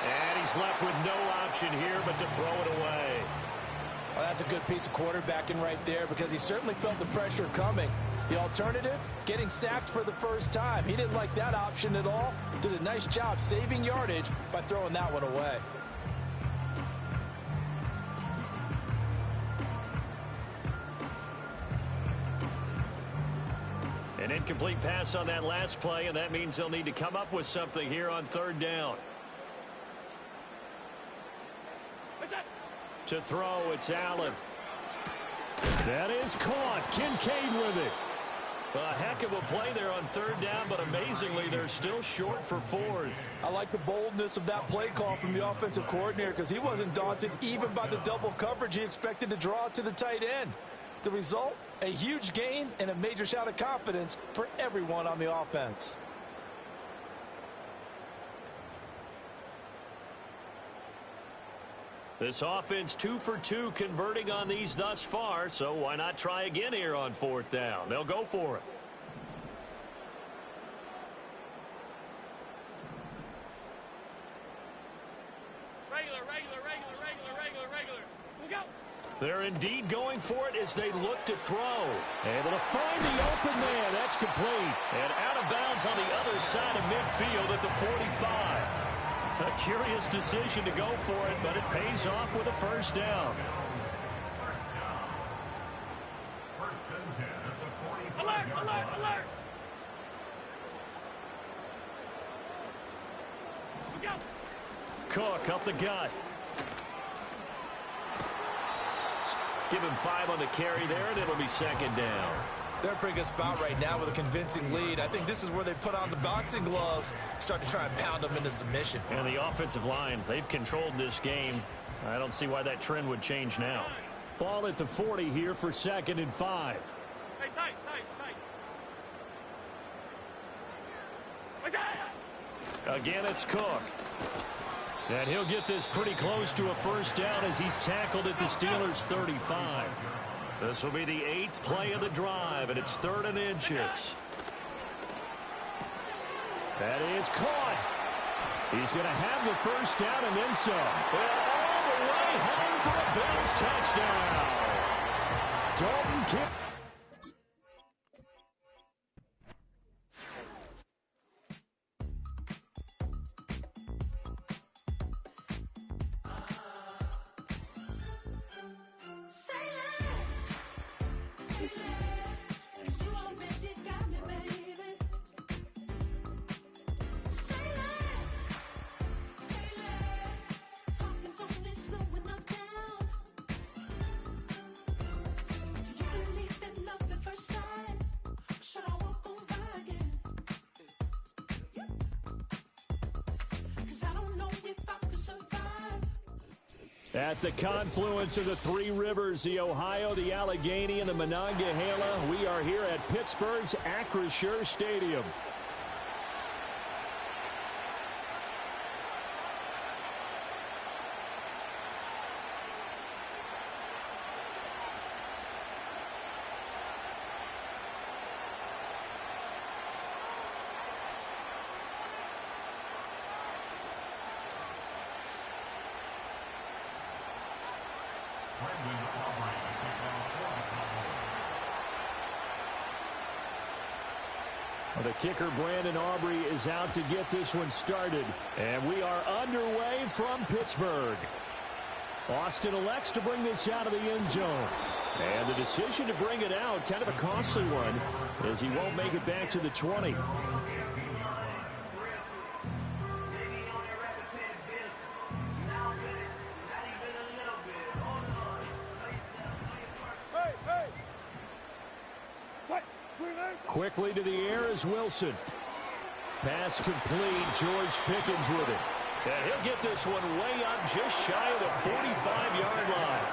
And he's left with no option here but to throw it away. Well, that's a good piece of quarterbacking right there because he certainly felt the pressure coming. The alternative, getting sacked for the first time. He didn't like that option at all. Did a nice job saving yardage by throwing that one away. An incomplete pass on that last play, and that means they'll need to come up with something here on 3rd down. To throw, it's Allen. That is caught. Kincaid with it. A heck of a play there on 3rd down, but amazingly, they're still short for 4th. I like the boldness of that play call from the offensive coordinator because he wasn't daunted even by the double coverage he expected to draw to the tight end. The result, a huge gain and a major shout of confidence for everyone on the offense. This offense 2 for 2 converting on these thus far, so why not try again here on 4th down? They'll go for it. They're indeed going for it as they look to throw. Able to find the open man. That's complete. And out of bounds on the other side of midfield at the 45. A curious decision to go for it, but it pays off with a 1st down. Alert, alert, alert. Cook up the gut. Give him 5 on the carry there, and it'll be second down. They're in a pretty good spot right now with a convincing lead. I think this is where they put on the boxing gloves, start to try and pound them into submission. And the offensive line, they've controlled this game. I don't see why that trend would change now. Ball at the 40 here for 2nd and 5. Hey, tight. Again, it's Cook. And he'll get this pretty close to a first down as he's tackled at the Steelers' 35. This will be the 8th play of the drive, and it's 3rd and inches. That is caught. He's going to have the first down and then some. And all the way home for a Bills touchdown. Dalton kick. At the confluence of the 3 rivers, the Ohio, the Allegheny, and the Monongahela, we are here at Pittsburgh's Acrisure Stadium. The kicker, Brandon Aubrey, is out to get this one started. And we are underway from Pittsburgh. Austin elects to bring this out of the end zone. And the decision to bring it out, kind of a costly one, as he won't make it back to the 20. Quickly to the air is Wilson. Pass complete. George Pickens with it. And he'll get this one way up just shy of the 45-yard line.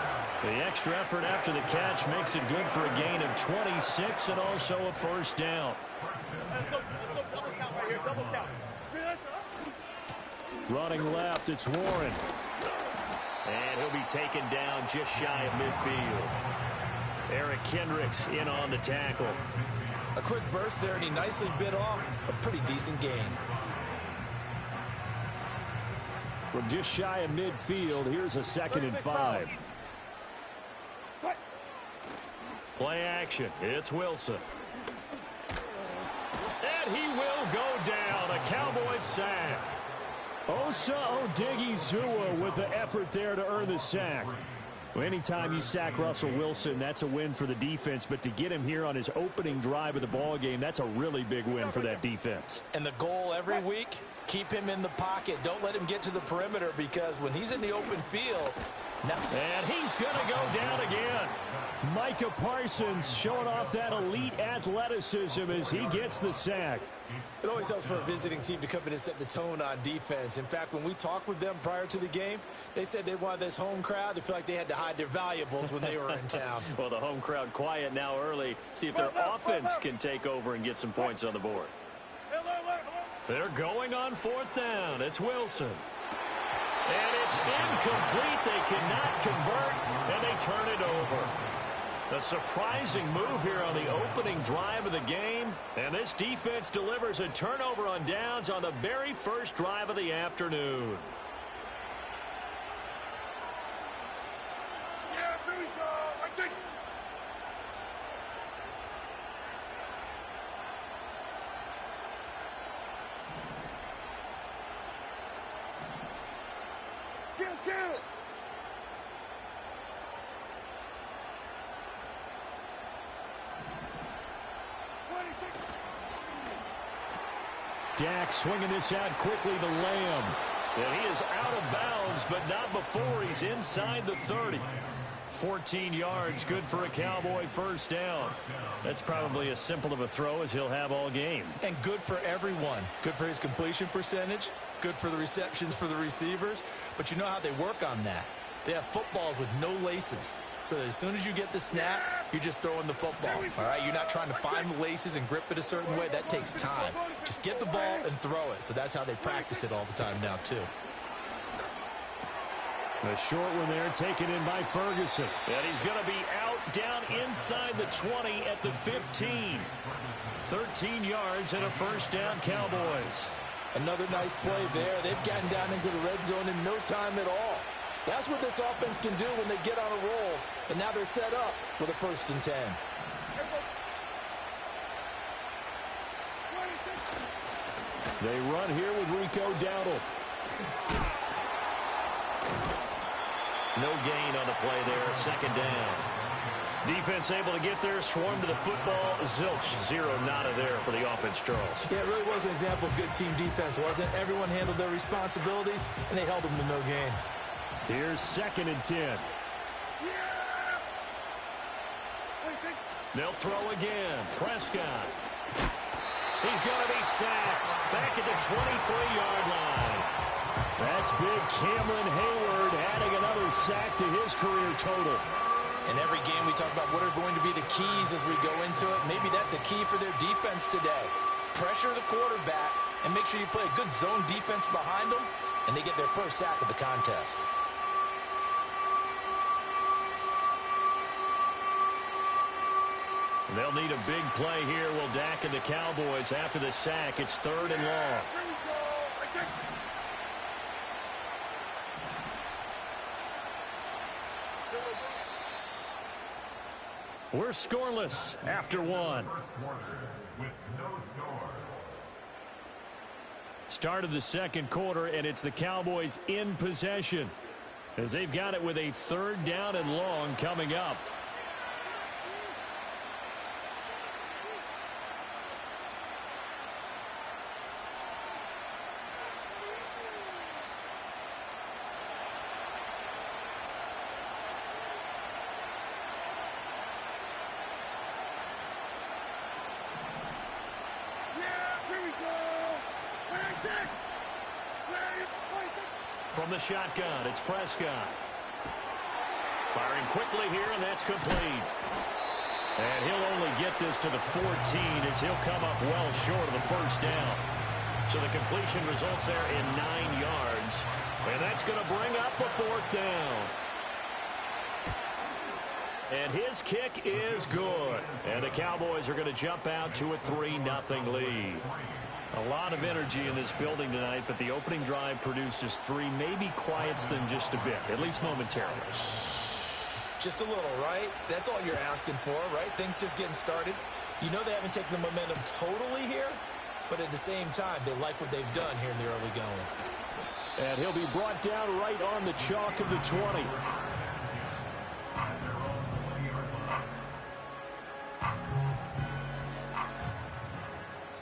The extra effort after the catch makes it good for a gain of 26 and also a first down. Running left, it's Warren. And he'll be taken down just shy of midfield. Eric Kendricks in on the tackle. A quick burst there, and he nicely bit off a pretty decent gain. From just shy of midfield, here's a 2nd and 5. Play action. It's Wilson. And he will go down. A Cowboys sack. Osa Odighizuwa with the effort there to earn the sack. Well, anytime you sack Russell Wilson, that's a win for the defense. But to get him here on his opening drive of the ballgame, that's a really big win for that defense. And the goal every week, keep him in the pocket. Don't let him get to the perimeter, because when he's in the open field... And he's going to go down again. Micah Parsons showing off that elite athleticism as he gets the sack. It always helps for a visiting team to come in and set the tone on defense. In fact, when we talked with them prior to the game, they said they wanted this home crowd to feel like they had to hide their valuables when they were in town. Well, the home crowd quiet now early. See if their offense can take over and get some points on the board. They're going on 4th down. It's Wilson. And it's incomplete. They cannot convert, and they turn it over. A surprising move here on the opening drive of the game. And this defense delivers a turnover on downs on the very first drive of the afternoon. Yeah, here we go. I think. Kill. Dak swinging this out quickly to Lamb. And he is out of bounds, but not before he's inside the 30. 14 yards, good for a Cowboy first down. That's probably as simple of a throw as he'll have all game. And good for everyone. Good for his completion percentage. Good for the receptions for the receivers. But you know how they work on that. They have footballs with no laces. So as soon as you get the snap, you're just throwing the football. All right, you're not trying to find the laces and grip it a certain way. That takes time. Just get the ball and throw it. So that's how they practice it all the time now, too. A short one there, taken in by Ferguson. And he's going to be out down inside the 20 at the 15. 13 yards and a first down, Cowboys. Another nice play there. They've gotten down into the red zone in no time at all. That's what this offense can do when they get on a roll. And now they're set up with a 1st and 10. They run here with Rico Dowdle. No gain on the play there, second down. Defense able to get there, swarm to the football. Zilch, zero nada there for the offense, Charles. Yeah, it really was an example of good team defense, wasn't it? Everyone handled their responsibilities, and they held them to no gain. Here's 2nd and 10. They'll throw again. Prescott. He's going to be sacked back at the 23-yard line. That's big Cameron Hayward adding another sack to his career total. In every game we talk about what are going to be the keys as we go into it. Maybe that's a key for their defense today. Pressure the quarterback and make sure you play a good zone defense behind them, and they get their first sack of the contest. They'll need a big play here. Will Dak and the Cowboys after the sack. It's 3rd and long. We're scoreless after one. Start of the second quarter, and it's the Cowboys in possession as they've got it with a 3rd down and long coming up. From the shotgun, it's Prescott. Firing quickly here, and that's complete. And he'll only get this to the 14 as he'll come up well short of the first down. So the completion results there in 9 yards. And that's going to bring up a 4th down. And his kick is good. And the Cowboys are going to jump out to a 3-0 lead. A lot of energy in this building tonight, but the opening drive produces 3, maybe quiets them just a bit, at least momentarily. Just a little, right? That's all you're asking for, right? Things just getting started. You know they haven't taken the momentum totally here, but at the same time, they like what they've done here in the early going. And he'll be brought down right on the chalk of the 20.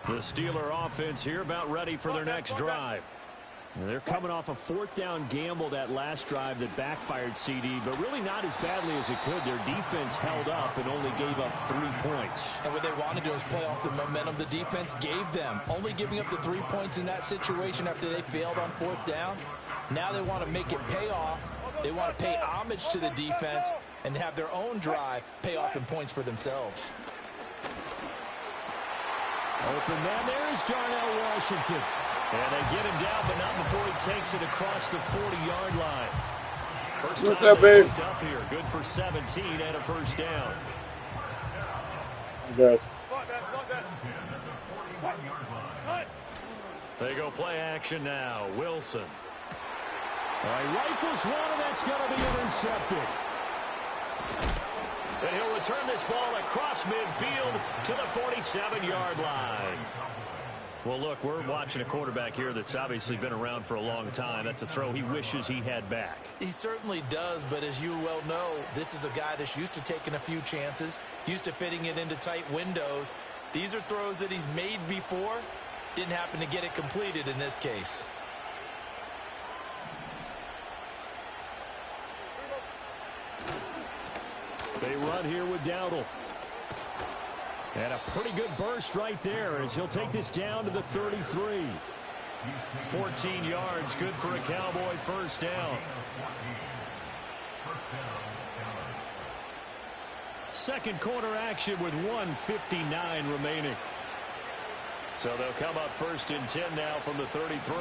The Steeler offense here about ready for their next drive. And they're coming off a 4th down gamble that last drive that backfired CD, but really not as badly as it could. Their defense held up and only gave up 3 points. And what they want to do is play off the momentum the defense gave them. Only giving up the 3 points in that situation after they failed on 4th down. Now they want to make it pay off. They want to pay homage to the defense and have their own drive pay off in points for themselves. Open man, there's Darnell Washington. And they get him down, but not before he takes it across the 40-yard line. First What's time up, babe? Up here. Good for 17 and a first down. Yes. They go play action now. Wilson. All right, rifles one, and that's going to be intercepted. And he'll return this ball across midfield to the 47-yard line. Well, look, we're watching a quarterback here that's obviously been around for a long time. That's a throw he wishes he had back. He certainly does, but as you well know, this is a guy that's used to taking a few chances, used to fitting it into tight windows. These are throws that he's made before. Didn't happen to get it completed in this case. They run here with Dowdle. And a pretty good burst right there as he'll take this down to the 33. 14 yards, good for a Cowboy first down. Second quarter action with 1:59 remaining. So they'll come up first and 10 now from the 33.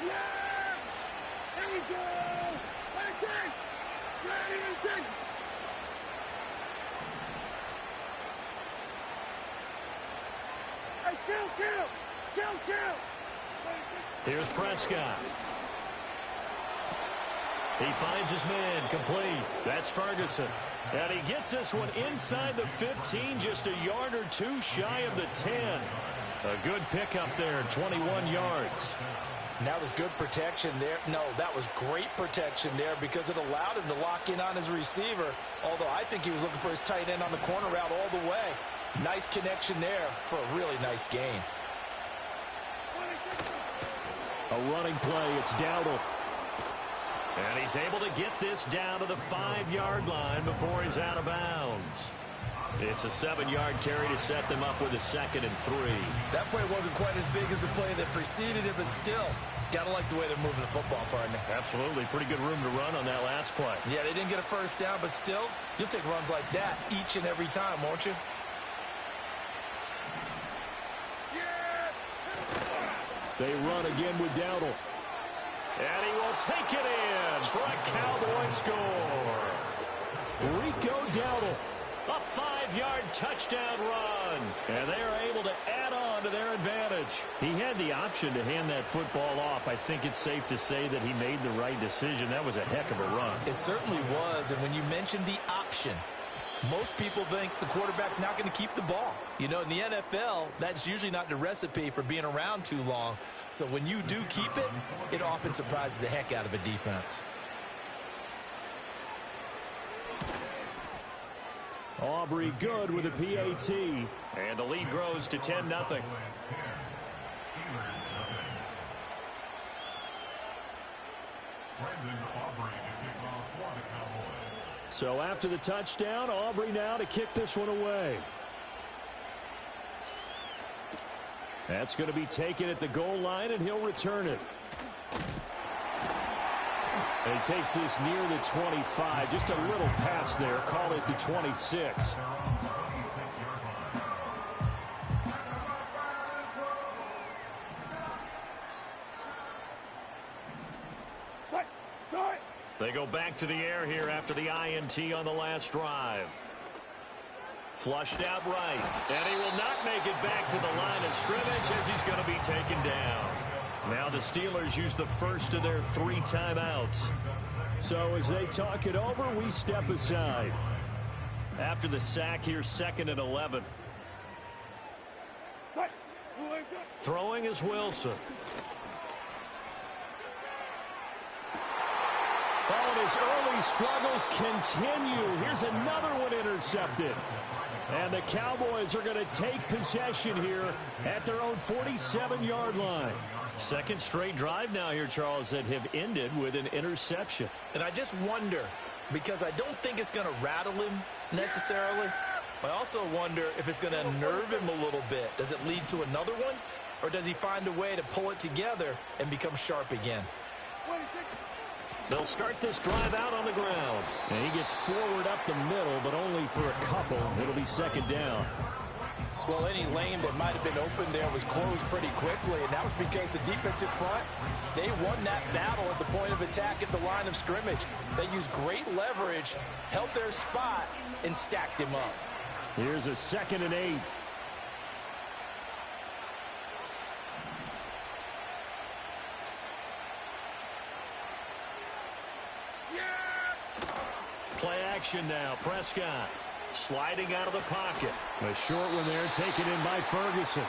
Yeah! Here we go! Let's take! Ready to take! Hey, kill! Here's Prescott. He finds his man, complete. That's Ferguson. And he gets this one inside the 15, just a yard or two shy of the 10. A good pickup there, 21 yards. And that was good protection there. No, that was great protection there because it allowed him to lock in on his receiver, although I think he was looking for his tight end on the corner route all the way. Nice connection there for a really nice gain. A running play, it's Dowdle. And he's able to get this down to the 5-yard line before he's out of bounds. It's a 7-yard carry to set them up with a 2nd and 3. That play wasn't quite as big as the play that preceded it, but still, gotta like the way they're moving the football, partner. Absolutely. Pretty good room to run on that last play. Yeah, they didn't get a first down, but still, you'll take runs like that each and every time, won't you? They run again with Dowdle. And he will take it in for a Cowboy score. Rico Dowdle, a 5-yard touchdown run. And they are able to add on to their advantage. He had the option to hand that football off. I think it's safe to say that he made the right decision. That was a heck of a run. It certainly was. And when you mentioned the option, most people think the quarterback's not going to keep the ball. You know, in the NFL, that's usually not the recipe for being around too long. So when you do keep it, it often surprises the heck out of a defense. Aubrey good with a PAT. And the lead grows to 10-0. So after the touchdown, Aubrey now to kick this one away. That's going to be taken at the goal line, and he'll return it. And he takes this near the 25. Just a little pass there. Call it the 26. They go back to the air here after the INT on the last drive. Flushed out right. And he will not make it back to the line of scrimmage as he's going to be taken down. Now the Steelers use the first of their 3 timeouts. So as they talk it over, we step aside. After the sack here, 2nd and 11. Throwing is Wilson. Oh, and his early struggles continue. Here's another one intercepted. And the Cowboys are going to take possession here at their own 47-yard line. Second straight drive now here, Charles, that have ended with an interception. And I just wonder, because I don't think it's going to rattle him necessarily. I also wonder if it's going to unnerve him a little bit. Does it lead to another one? Or does he find a way to pull it together and become sharp again? They'll start this drive out on the ground. And he gets forward up the middle, but only for a couple. It'll be 2nd down. Well, any lane that might have been open there was closed pretty quickly, and that was because the defensive front, they won that battle at the point of attack at the line of scrimmage. They used great leverage, held their spot, and stacked him up. Here's a 2nd and 8. Play action now. Prescott sliding out of the pocket. A short one there taken in by Ferguson.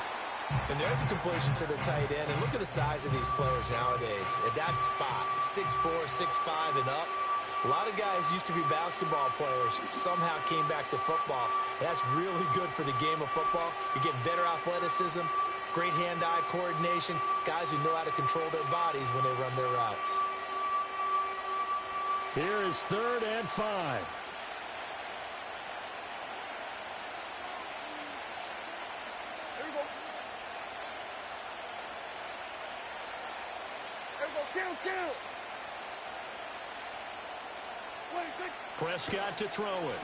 And there's a completion to the tight end. And look at the size of these players nowadays. At that spot, 6'4", 6'5", and up. A lot of guys used to be basketball players, somehow came back to football. That's really good for the game of football. You're getting better athleticism, great hand-eye coordination, guys who know how to control their bodies when they run their routes. Here is 3rd and 5. Kill. Prescott to throw it.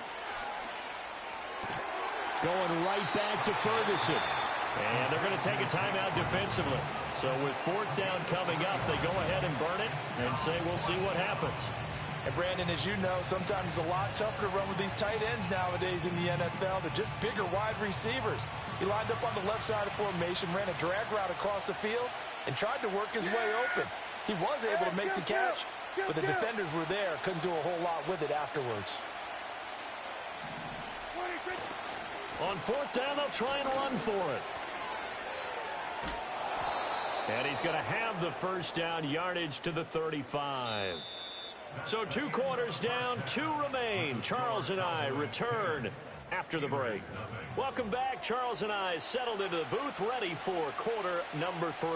Going right back to Ferguson. And they're going to take a timeout defensively. So with fourth down coming up, they go ahead and burn it and say we'll see what happens. And Brandon, as you know, sometimes it's a lot tougher to run with these tight ends nowadays in the NFL. They're just bigger wide receivers. He lined up on the left side of formation, ran a drag route across the field, and tried to work his way open. He was able to make the catch, but the defenders were there, couldn't do a whole lot with it afterwards. On fourth down, they'll try and run for it. And he's going to have the first down, yardage to the 35. So 2 quarters down, 2 remain. Charles and I return after the break. Welcome back. Charles and I settled into the booth, ready for quarter number 3.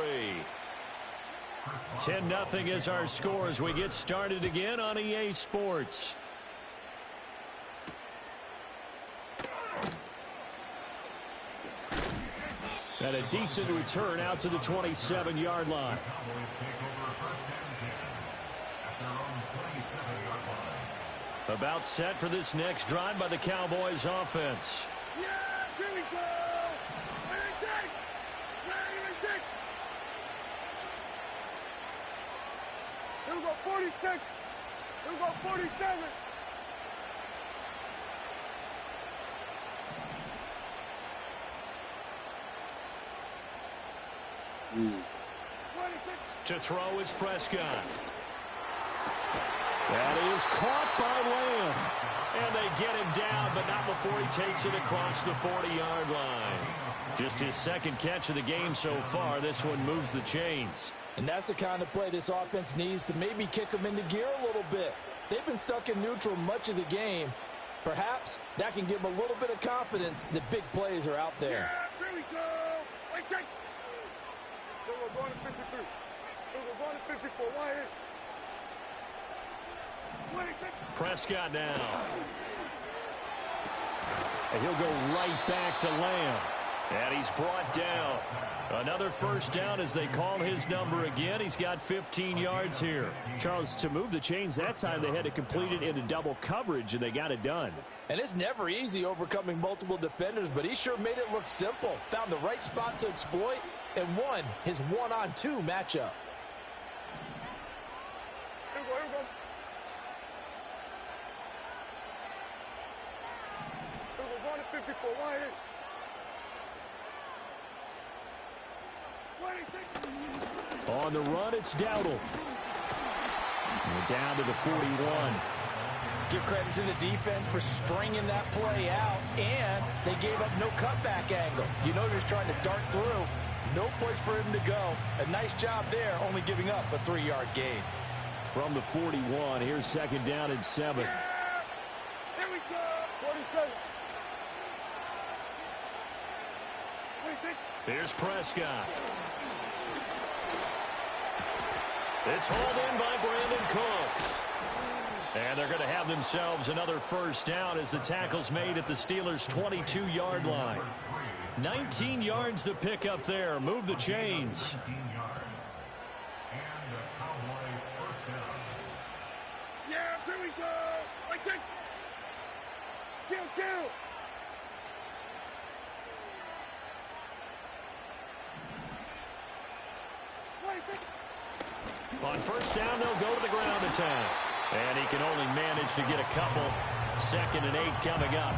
10-0 is our score as we get started again on EA Sports. And a decent return out to the 27-yard line. About set for this next drive by the Cowboys offense. Yeah, here we go. Ready to take. Here we go, 46. Here we go, 47. To throw is Prescott. That is caught by Lamb. And they get him down, but not before he takes it across the 40-yard line. Just his second catch of the game so far. This one moves the chains. And that's the kind of play this offense needs to maybe kick them into gear a little bit. They've been stuck in neutral much of the game. Perhaps that can give them a little bit of confidence that big plays are out there. Yeah, here we go. Wait, check. We're going to 53. We're going to 54. Why is? Prescott now. And he'll go right back to Lamb. And he's brought down. Another first down as they call his number again. He's got 15 yards here. Charles, to move the chains that time, they had to complete it into double coverage, and they got it done. And it's never easy overcoming multiple defenders, but he sure made it look simple. Found the right spot to exploit and won his 1-on-2 matchup. Here we go. We're going to 54. Why is? On the run, it's Dowdle. We're down to the 41. Give credit to the defense for stringing that play out, and they gave up no cutback angle. You know, just trying to dart through. No place for him to go. A nice job there, only giving up a 3-yard gain. From the 41, here's second down and 7. Here we go. 47. Here's Prescott. It's hauled in by Brandon Cooks. And they're going to have themselves another first down as the tackle's made at the Steelers' 22-yard line. 19 yards to pick up there. Move the chains. Yeah, here we go. Right check. Kill. On first down, they'll go to the ground attack. And he can only manage to get a couple. 2nd and 8 coming up.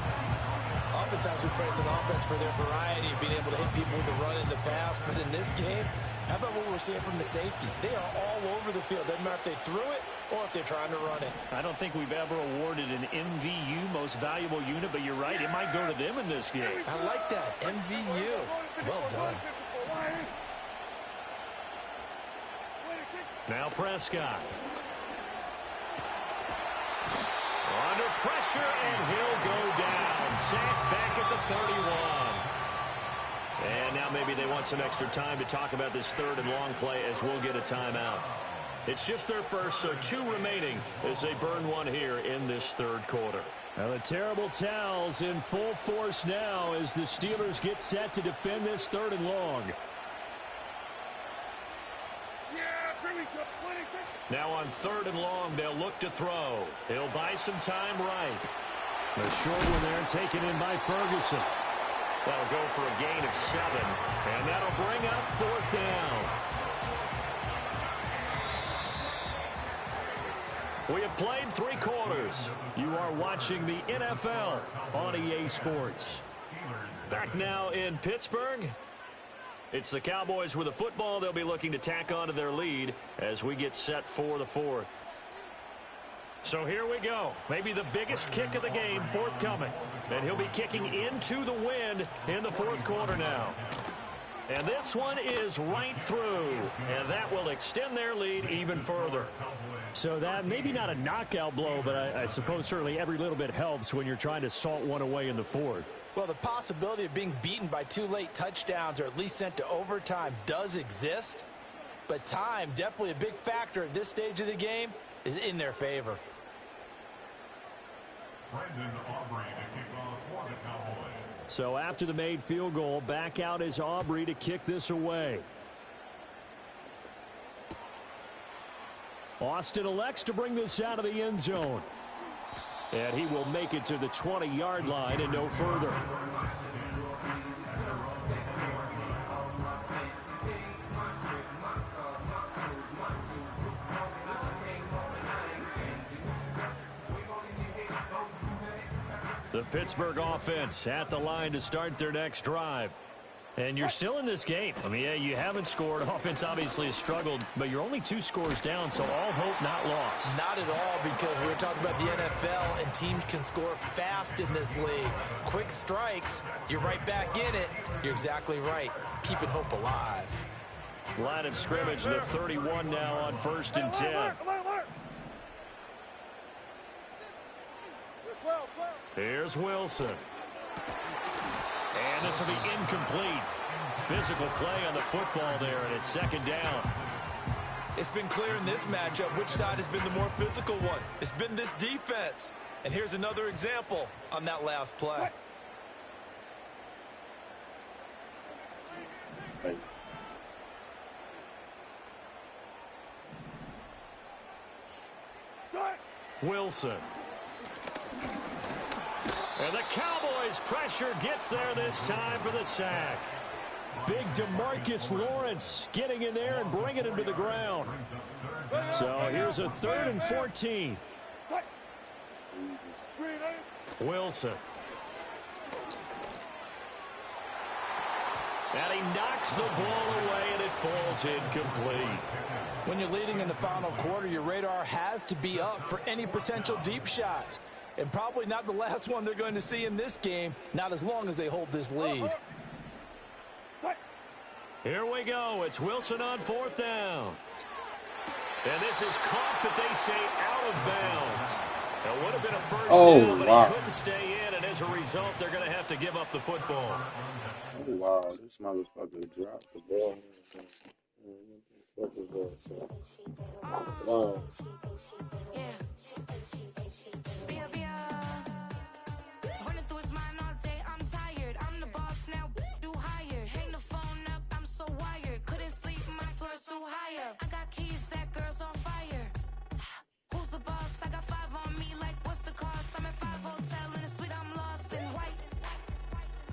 Oftentimes we praise an offense for their variety of being able to hit people with the run in the pass. But in this game, how about what we're seeing from the safeties? They are all over the field. Doesn't matter if they threw it or if they're trying to run it. I don't think we've ever awarded an MVU, most valuable unit, but you're right. It might go to them in this game. I like that. MVU. Well done. Now Prescott. Under pressure, and he'll go down. Sacked back at the 31. And now maybe they want some extra time to talk about this 3rd and long play as we'll get a timeout. It's just their first, so 2 remaining as they burn one here in this 3rd quarter. Now the terrible towels in full force now as the Steelers get set to defend this 3rd and long. Yeah, here we go. Now on 3rd and long, they'll look to throw. He'll buy some time right. The short one there taken in by Ferguson. That'll go for a gain of 7, and that'll bring up 4th down. We have played 3 quarters. You are watching the NFL on EA Sports. Back now in Pittsburgh. It's the Cowboys with the football. They'll be looking to tack onto their lead as we get set for the 4th. So here we go. Maybe the biggest kick of the game forthcoming. And he'll be kicking into the wind in the 4th quarter now. And this one is right through. And that will extend their lead even further. So that maybe not a knockout blow, but I suppose certainly every little bit helps when you're trying to salt one away in the 4th. Well, the possibility of being beaten by 2 late touchdowns or at least sent to overtime does exist. But time, definitely a big factor at this stage of the game, is in their favor. So after the made field goal, back out is Aubrey to kick this away. Austin elects to bring this out of the end zone. And he will make it to the 20-yard line and no further. The Pittsburgh offense at the line to start their next drive. And you're still in this game. I mean, yeah, you haven't scored. Offense obviously has struggled, but you're only 2 scores down, so all hope not lost. Not at all, because we're talking about the NFL, and teams can score fast in this league. Quick strikes, you're right back in it. You're exactly right. Keeping hope alive. Line of scrimmage, the 31 now on 1st and 10. Here's Wilson. And this will be incomplete. Physical play on the football there, and it's 2nd down. It's been clear in this matchup which side has been the more physical one. It's been this defense. And here's another example on that last play. Wilson. And the Cowboys' pressure gets there this time for the sack. Big DeMarcus Lawrence getting in there and bringing him to the ground. So here's a 3rd and 14. Wilson. And he knocks the ball away, and it falls incomplete. When you're leading in the final quarter, your radar has to be up for any potential deep shots. And probably not the last one they're going to see in this game, not as long as they hold this lead. Here we go. It's Wilson on 4th down. And this is caught, that they say, out of bounds. It would have been a first down, but he couldn't stay in, and as a result, they're going to have to give up the football. Oh, wow. This motherfucker dropped the ball. Wow. Running through his mind all day, I'm tired. I'm the boss now, do higher. Hang the phone up, I'm so wired. Couldn't sleep, my floor's too higher. I got keys, that girl's on fire. Who's the boss? I got 5 on me, like what's the cost? I'm at 5 hotel in a suite, I'm lost in white.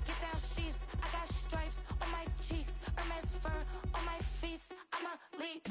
Get down sheets, I got stripes on my cheeks. Hermes fur on my feet, I'm a lead.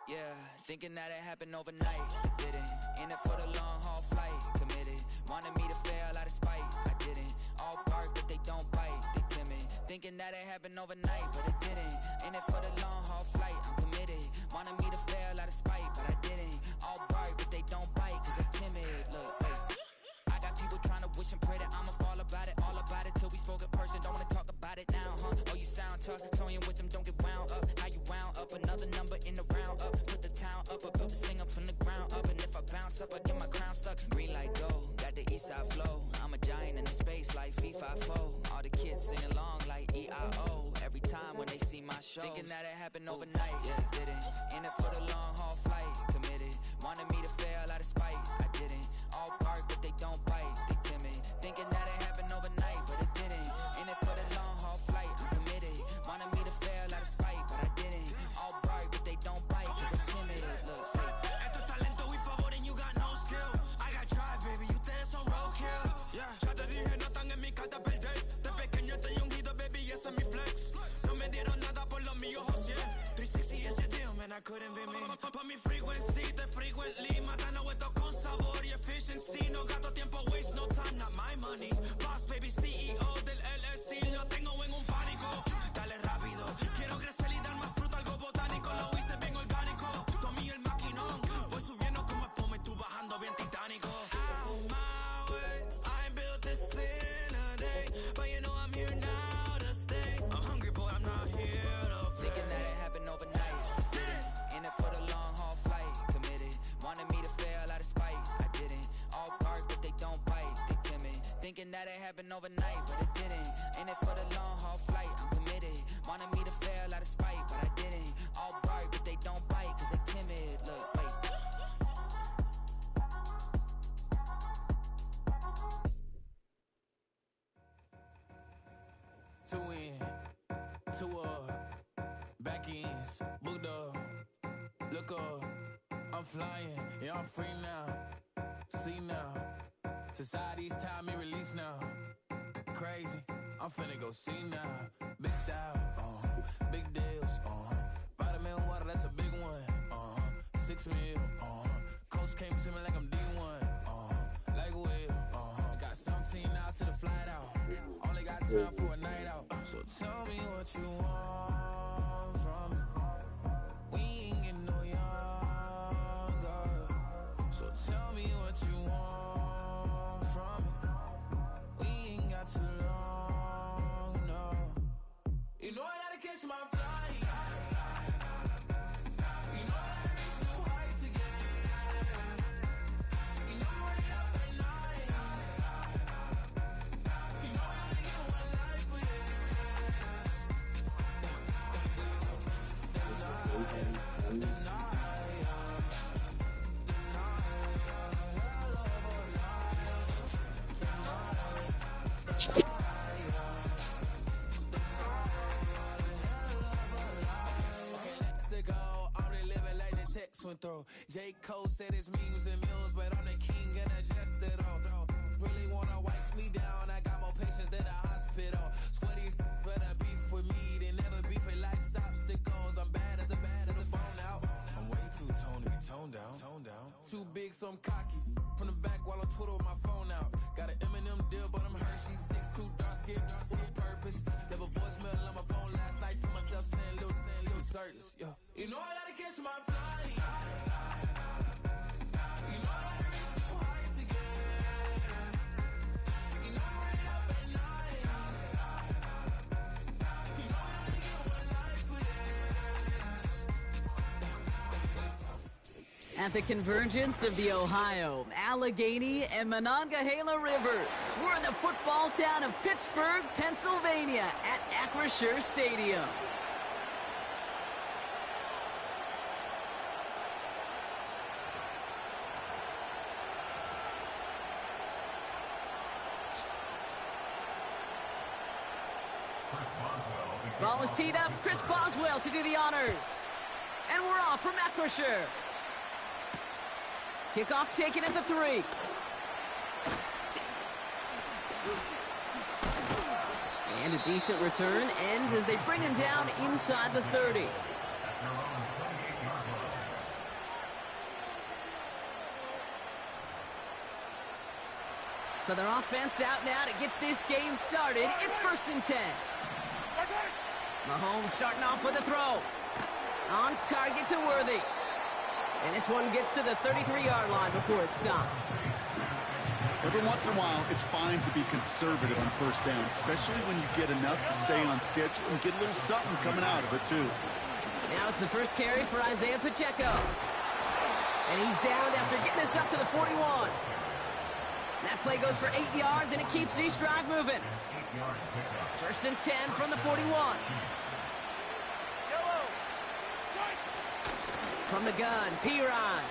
Yeah, thinking that it happened overnight, I didn't. In it for the long haul flight, committed. Wanted me to fail out of spite, I didn't. All bark but they don't bite, they timid. Thinking that it happened overnight, but it didn't. In it for the long haul flight, I'm committed. Wanted me to fail out of spite, but I didn't. All bark but they don't bite, cause they timid. Look, wait. I got people trying to wish and pray that I'ma fall about it. All about it till we spoke in person, don't wanna talk about it now, huh? Oh, you sound tough, toying with them, don't get wound up. How you wound up, another number in the round up. Put the town up, I built this thing up from the ground up. And if I bounce up, I get my crown stuck. Green light go, got the east side flow. I'm a giant in the space like FIFA 4. All the kids sing along like EIO. Every time when they see my shows. Thinking that it happened overnight, yeah, didn't. In it for the long haul flight, committed. Wanted me to fail out of spite, I didn't. All bark but they don't bite, they timid. Thinking that it happened overnight, but it didn't. In it for the long haul flight, I'm committed. Wanted me to fail out of spite, but I didn't. All bark but they don't bite, cause I'm timid. Look, Esto es talento y favor and you got no skill. I got drive, baby, ustedes son roadkill. Yeah, ya te dije, no están en mi carta perder. De pequeño estoy ungido, baby, ese es mi flex. No me dieron nada por lo mío, José. 360 is your deal, man, I couldn't be me. Pa' mi frequency, te frequently. Matando esto con sabor y efficiency. No gasto tiempo, waste no time, not my money. Boss, baby, CEO del LLC. Lo tengo en un pánico. Dale rápido, quiero crecer y dar más fruto, algo botánico. Lo hice bien orgánico. Tomé el maquinón. Voy subiendo como espuma y tú bajando bien titánico. Out my way, I ain't built this in a day. But you know I'm here now to stay. I'm hungry, boy, I'm not here to play. thinking that it happened overnight, didn't. In it for the long haul flight, committed. Wanted me to fail out of spite, I didn't. All bark but they don't bite, they timid. Thinking that it happened overnight, but it didn't. In it for the long haul flight, I'm committed. Wanted me to fail out of spite, but I didn't. All bark but they don't bite, cause they timid. Look, wait. Two in, two back ends, booked up, look up, I'm flying, yeah, I'm free now, see now, society's time me release now, crazy, I'm finna go see now, big style, big deals, vitamin water, that's a big one, 6 mil, coach came to me like I'm D1, like Will, got 17 hours to the flight out, only got time for a night out. So tell me what you want from me. We ain't getting no younger. So tell me what you want from me. We ain't got too long, no. You know I gotta catch my flight. You know I gotta reach new heights again. You know I'm running up at night. You know I only get one life for this. Went through. J. Cole said his memes and mills, but I'm the king and adjust it all. Really wanna wipe me down, I got more patience than a hospital. Sweaty's better beef with me than never beef with life's obstacles. I'm bad as a bone out. I'm way too toned to be toned down. Too big, so I'm cocky. From the back while on Twitter with my phone out. Got an Eminem deal, but I'm Hershey 6'2", dark skin, with purpose. Never voicemail on my phone last night to myself saying little Curtis, yo. You know I gotta catch my flight. You know I gotta reach new heights again. You know I'm running up at night. You know I only get one life for this. At the convergence of the Ohio, Allegheny, and Monongahela Rivers, we're in the football town of Pittsburgh, Pennsylvania, at Acrisure Stadium. Ball was teed up. Chris Boswell to do the honors. And we're off from Acrisure. Kickoff taken at the 3. And a decent return ends as they bring him down inside the 30. So their offense out now to get this game started. It's 1st and 10. Mahomes starting off with a throw. On target to Worthy. And this one gets to the 33-yard line before it's stopped. Every once in a while, it's fine to be conservative on 1st down, especially when you get enough to stay on schedule and get a little something coming out of it, too. Now it's the first carry for Isaiah Pacheco. And he's down after getting this up to the 41. That play goes for 8 yards, and it keeps this drive moving. 1st and 10 from the 41. From the gun, Piron.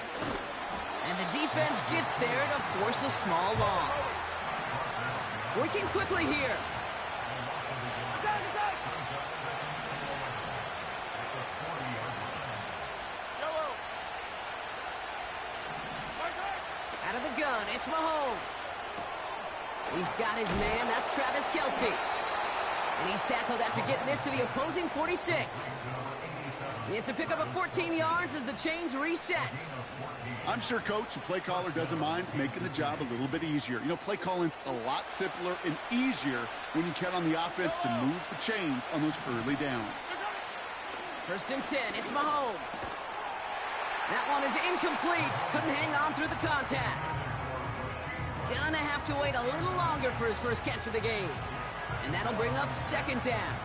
And the defense gets there to force a small loss. Working quickly here. Out of the gun, it's Mahomes. He's got his man, that's Travis Kelce. And he's tackled after getting this to the opposing 46. It's a pickup of 14 yards as the chains reset. I'm sure Coach, the play caller, doesn't mind making the job a little bit easier. You know, play calling's a lot simpler and easier when you count on the offense to move the chains on those early downs. 1st and 10, it's Mahomes. That one is incomplete. Couldn't hang on through the contact. Gonna have to wait a little longer for his first catch of the game. And that'll bring up 2nd down.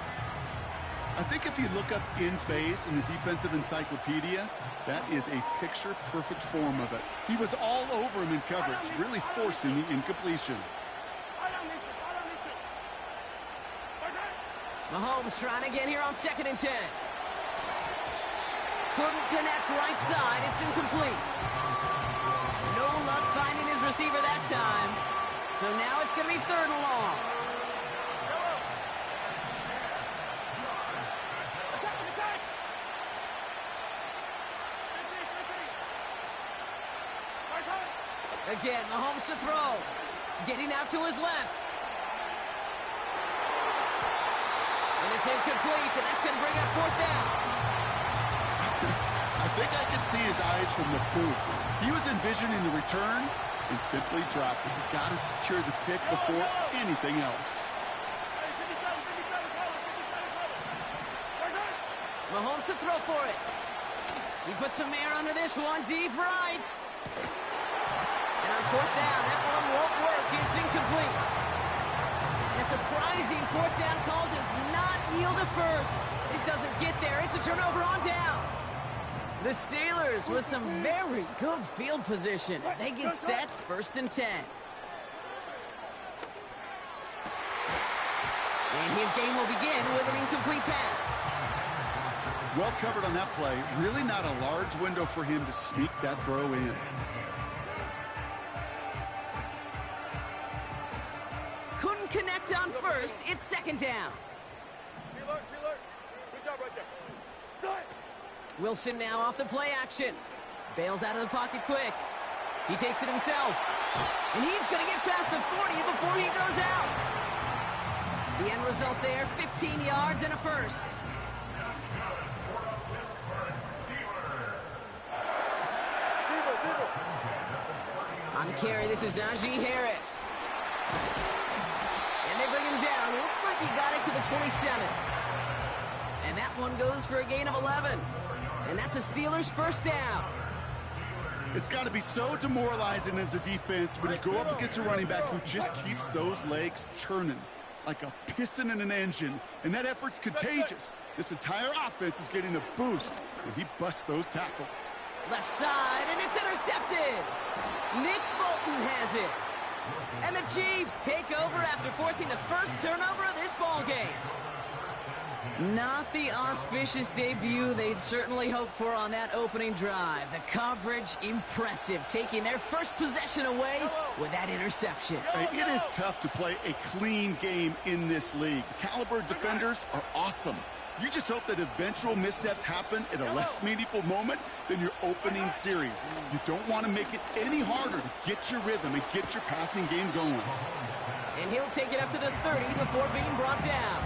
I think if you look up in phase in the defensive encyclopedia, that is a picture-perfect form of it. He was all over him in coverage, really forcing the incompletion. Mahomes trying to get here on 2nd and 10. Couldn't connect right side. It's incomplete. No luck finding his receiver that time. So now it's going to be 3rd and long. Again, Mahomes to throw. Getting out to his left. And it's incomplete, and that's going to bring up 4th down. I think I could see his eyes from the booth. He was envisioning the return and simply dropped it. You got to secure the pick before anything else. Mahomes to throw for it. He puts some air under this one, deep right. And on 4th down, that one won't work. It's incomplete. And a surprising 4th down call does not yield a first. This doesn't get there. It's a turnover on downs. The Steelers with some very good field position as they get set 1st and 10. And his game will begin with an incomplete pass. Well covered on that play. Really not a large window for him to sneak that throw in. Couldn't connect on 1st. It's 2nd down. Good job right there. Wilson now off the play action. Bails out of the pocket quick. He takes it himself. And he's going to get past the 40 before he goes out. The end result there, 15 yards and a first. On the carry, this is Najee Harris. And they bring him down. Looks like he got it to the 27. And that one goes for a gain of 11. And that's a Steelers 1st down. It's got to be so demoralizing as a defense when you go up against a running back who just keeps those legs churning like a piston in an engine. And that effort's contagious. This entire offense is getting a boost when he busts those tackles. Left side, and it's intercepted. Nick Bolton has it. And the Chiefs take over after forcing the first turnover of this ballgame. Not the auspicious debut they'd certainly hoped for on that opening drive. The coverage, impressive, taking their first possession away with that interception. Hey, it is tough to play a clean game in this league. Caliber defenders are awesome. You just hope that eventual missteps happen at a less meaningful moment than your opening series. You don't want to make it any harder to get your rhythm and get your passing game going. And he'll take it up to the 30 before being brought down.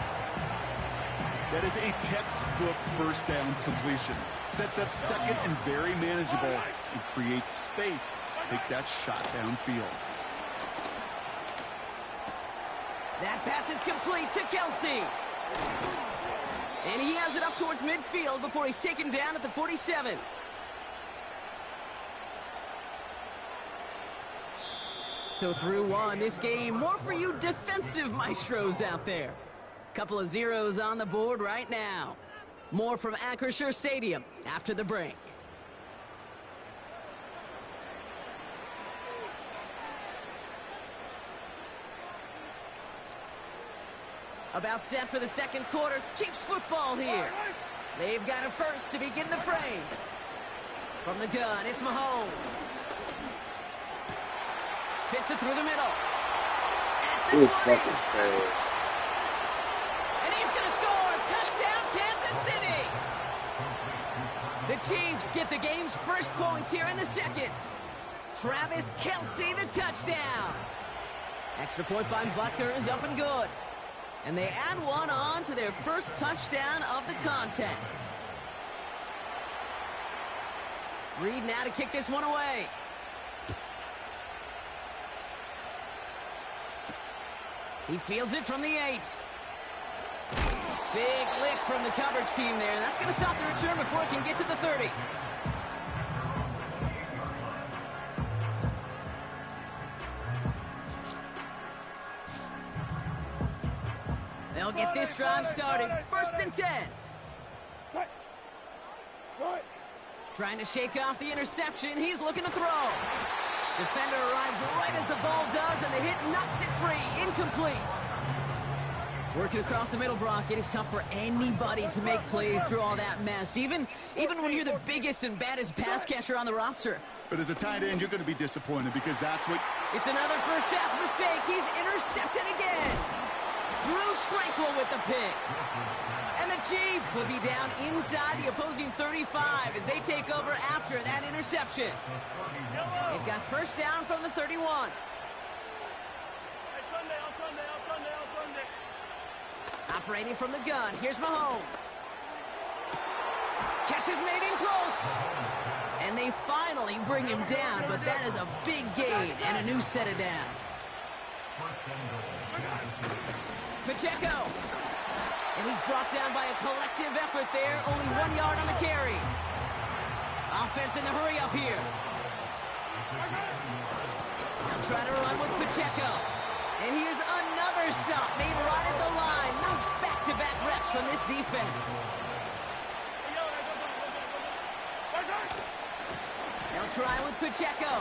That is a textbook first down completion. Sets up second and very manageable and creates space to take that shot downfield. That pass is complete to Kelsey. And he has it up towards midfield before he's taken down at the 47. So through one, this game, more for you defensive maestros out there. Couple of zeros on the board right now. More from Acrisure Stadium after the break. About set for the second quarter. Chiefs football here. They've got a first to begin the frame. From the gun, it's Mahomes. Fits it through the middle. At the 20. Fucking fast. And he's going to score. Touchdown, Kansas City. The Chiefs get the game's first points here in the second. Travis Kelce, the touchdown. Extra point by Butker is up and good. And they add one on to their first touchdown of the contest. Reed now to kick this one away. He fields it from the 8. Big lick from the coverage team there. That's going to stop the return before it can get to the 30. They'll get this drive started. First and 10. Trying to shake off the interception. He's looking to throw. Defender arrives right as the ball does, and the hit knocks it free. Incomplete. Working across the middle, Brock. It is tough for anybody to make plays through all that mess, even when you're the biggest and baddest pass catcher on the roster. But as a tight end, you're going to be disappointed because that's what... It's another first half mistake. He's intercepted again. Drew Tranquil with the pick. And the Chiefs will be down inside the opposing 35 as they take over after that interception. They've got first down from the 31. Operating from the gun, here's Mahomes. Catch is made in close. And they finally bring him down, but that is a big gain and a new set of downs. Pacheco. And he's brought down by a collective effort there. Only 1 yard on the carry. Offense in the hurry up here. They'll try to run with Pacheco. And here's another stop made right at the line. Nice back-to-back reps from this defense. They'll try with Pacheco.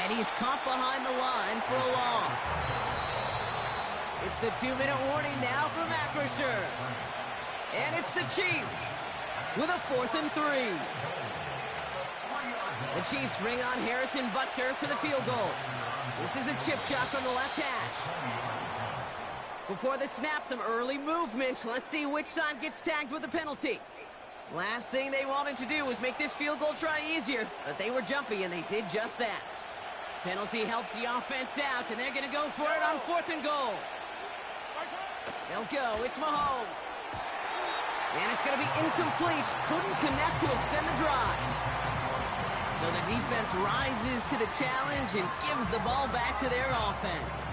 And he's caught behind the line for a loss. It's the 2-minute warning now from Acrisure. And it's the Chiefs with a 4th and 3. The Chiefs bring on Harrison Butker for the field goal. This is a chip shot from the left hash. Before the snap, some early movement. Let's see which side gets tagged with the penalty. Last thing they wanted to do was make this field goal try easier, but they were jumpy, and they did just that. Penalty helps the offense out, and they're going to go for it on 4th and goal. They'll go. It's Mahomes. And it's going to be incomplete. Couldn't connect to extend the drive. So the defense rises to the challenge and gives the ball back to their offense.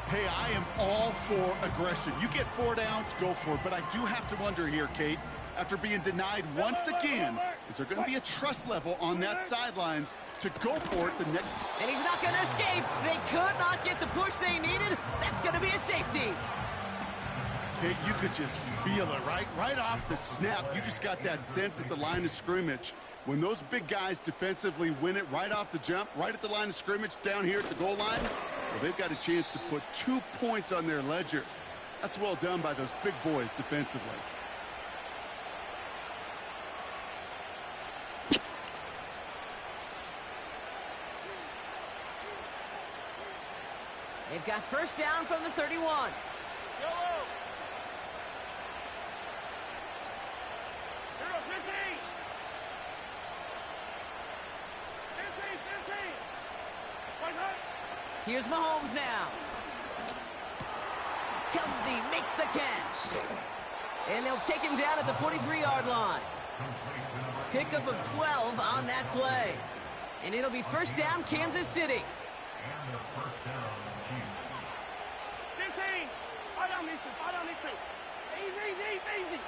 Hey, I am all for aggression. You get 4 downs, go for it. But I do have to wonder here, Kate, after being denied once again, is there going to be a trust level on that sidelines to go for it the next... And he's not going to escape. They could not get the push they needed. That's going to be a safety. Kate, you could just feel it, right? Right off the snap, you just got that sense at the line of scrimmage. When those big guys defensively win it right off the jump, right at the line of scrimmage, down here at the goal line, well, they've got a chance to put 2 points on their ledger. That's well done by those big boys defensively. They've got first down from the 31. Here's Mahomes now. Kelsey makes the catch. And they'll take him down at the 43-yard line. Pickup of 12 on that play. And it'll be first down, Kansas City. 15. Right on these two. Right on these two. Easy.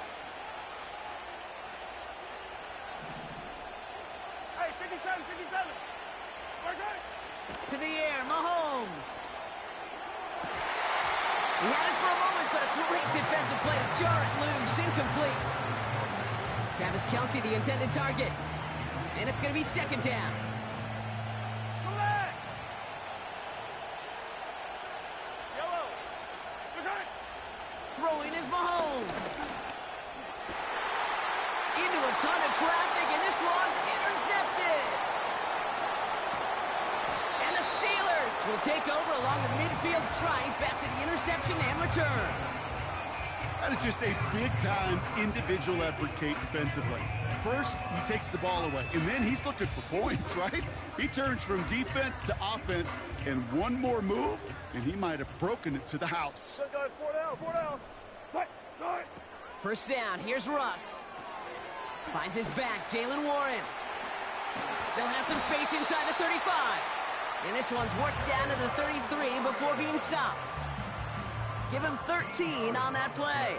Hey, 57. Work it. To the air, Mahomes. He had it for a moment, but a great defensive play to jar it loose. Incomplete. Travis Kelsey, the intended target. And it's going to be second down. Come back. Yellow. Throwing is Mahomes. Into a ton of traffic, and this one's intercepted. And the Steelers will take over along the midfield stripe after the interception and return. That is just a big-time individual effort, Kate, defensively. First, he takes the ball away, and then he's looking for points, right? He turns from defense to offense, and one more move, and he might have broken it to the house. Four down. First down, here's Russ. Finds his back, Jalen Warren. Still has some space inside the 35. And this one's worked down to the 33 before being stopped. Give him 13 on that play.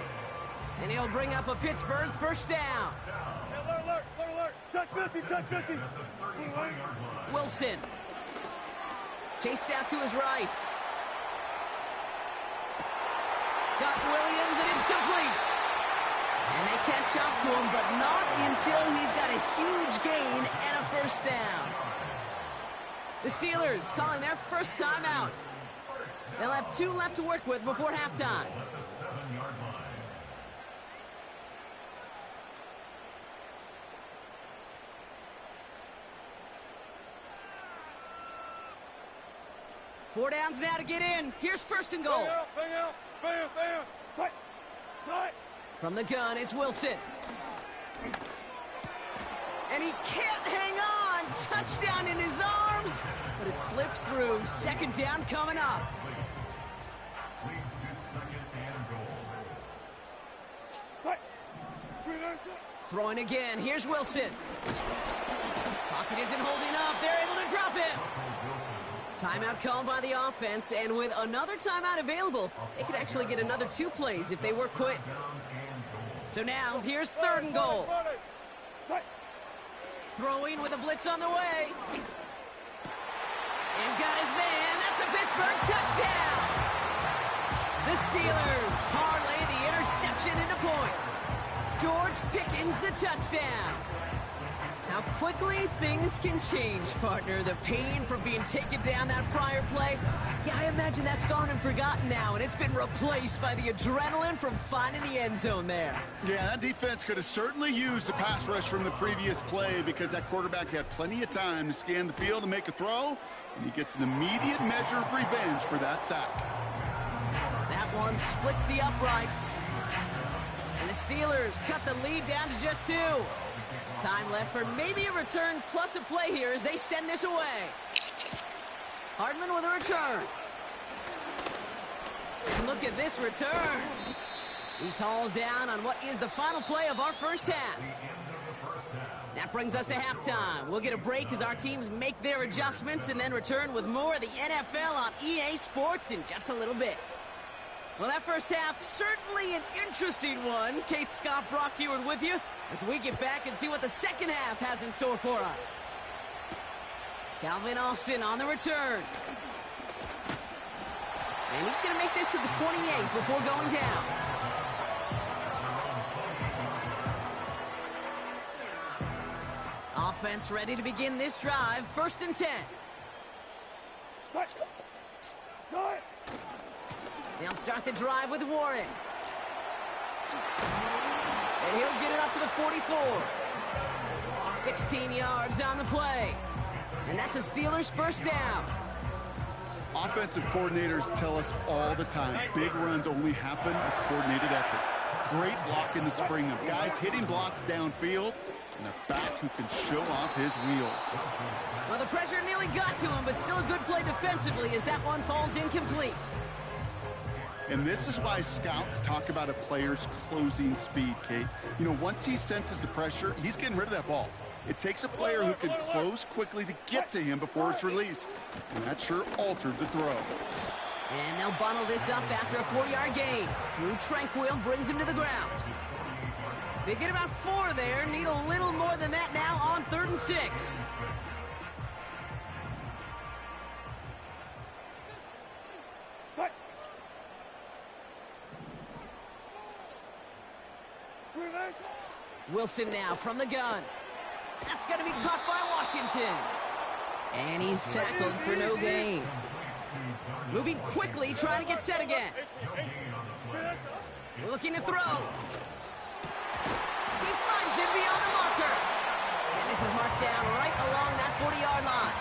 And he'll bring up a Pittsburgh first down. Alert. Touch 50. Wilson. Chased out to his right. Got Williams, and it's complete. And they catch up to him, but not until he's got a huge gain and a first down. The Steelers calling their first timeout. They'll have 2 left to work with before halftime. Four downs now to get in. Here's first and goal. Bam. From the gun, it's Wilson. And he can't hang on. Touchdown in his arms. But it slips through. Second down coming up. Throwing again. Here's Wilson. Pocket isn't holding up. They're able to drop it. Timeout called by the offense, and with another timeout available, they could actually get another 2 plays if they work quick. So now, here's third and goal. Throwing with a blitz on the way. And got his man. That's a Pittsburgh touchdown. The Steelers parlay the interception into points. George Pickens the touchdown. How quickly things can change, partner. The pain from being taken down that prior play, yeah, I imagine that's gone and forgotten now, and it's been replaced by the adrenaline from finding the end zone there. Yeah, that defense could have certainly used a pass rush from the previous play because that quarterback had plenty of time to scan the field and make a throw, and he gets an immediate measure of revenge for that sack. That one splits the uprights. And the Steelers cut the lead down to just 2. Time left for maybe a return plus a play here as they send this away. Hardman with a return. Look at this return. He's hauled down on what is the final play of our first half. That brings us to halftime. We'll get a break as our teams make their adjustments and then return with more of the NFL on EA Sports in just a little bit. Well, that first half, certainly an interesting one. Kate Scott, Brock Heward with you as we get back and see what the second half has in store for us. Calvin Austin on the return. And he's going to make this to the 28 before going down. Offense ready to begin this drive. First and 10. They'll start the drive with Warren. And he'll get it up to the 44. 16 yards on the play. And that's a Steelers first down. Offensive coordinators tell us all the time, big runs only happen with coordinated efforts. Great block in the spring of guys hitting blocks downfield, and a back who can show off his wheels. Well, the pressure nearly got to him, but still a good play defensively as that one falls incomplete. And this is why scouts talk about a player's closing speed, Kate. You know, once he senses the pressure, he's getting rid of that ball. It takes a player who can close quickly to get to him before it's released. And that sure altered the throw. And they'll bundle this up after a 4-yard gain. Drew Tranquil brings him to the ground. They get about 4 there, need a little more than that now on 3rd and 6. Wilson now from the gun. That's going to be caught by Washington. And he's tackled for no gain. Moving quickly, trying to get set again. Looking to throw. He finds it beyond the marker. And this is marked down right along that 40-yard line.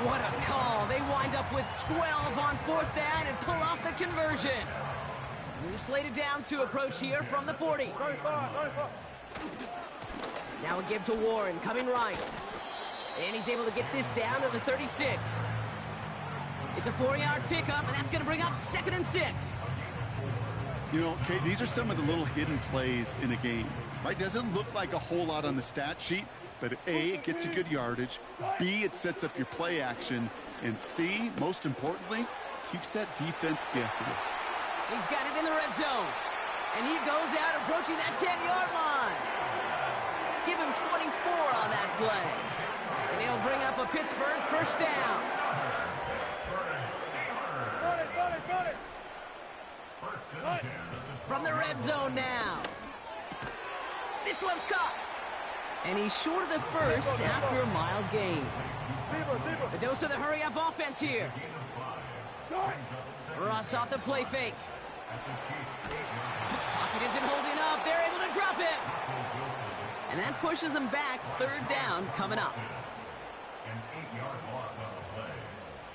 What a call. They wind up with 12 on 4th down and pull off the conversion. New slated downs to approach here from the 40. Now a give to Warren, coming right. And he's able to get this down to the 36. It's a 4-yard pickup, and that's going to bring up 2nd and 6. You know, Kate, these are some of the little hidden plays in a game, right? Doesn't look like a whole lot on the stat sheet, but A, it gets you good yardage. B, it sets up your play action. And C, most importantly, keeps that defense guessing. He's got it in the red zone. And he goes out approaching that 10-yard line. Give him 24 on that play. And he'll bring up a Pittsburgh 1st down. From the red zone now. This one's caught. And he's short of the 1st after a mild gain. A dose of the hurry-up offense here. Ross off the play fake. Pocket isn't holding up. They're able to drop it. And that pushes them back. 3rd down coming up. An 8-yard loss on the play.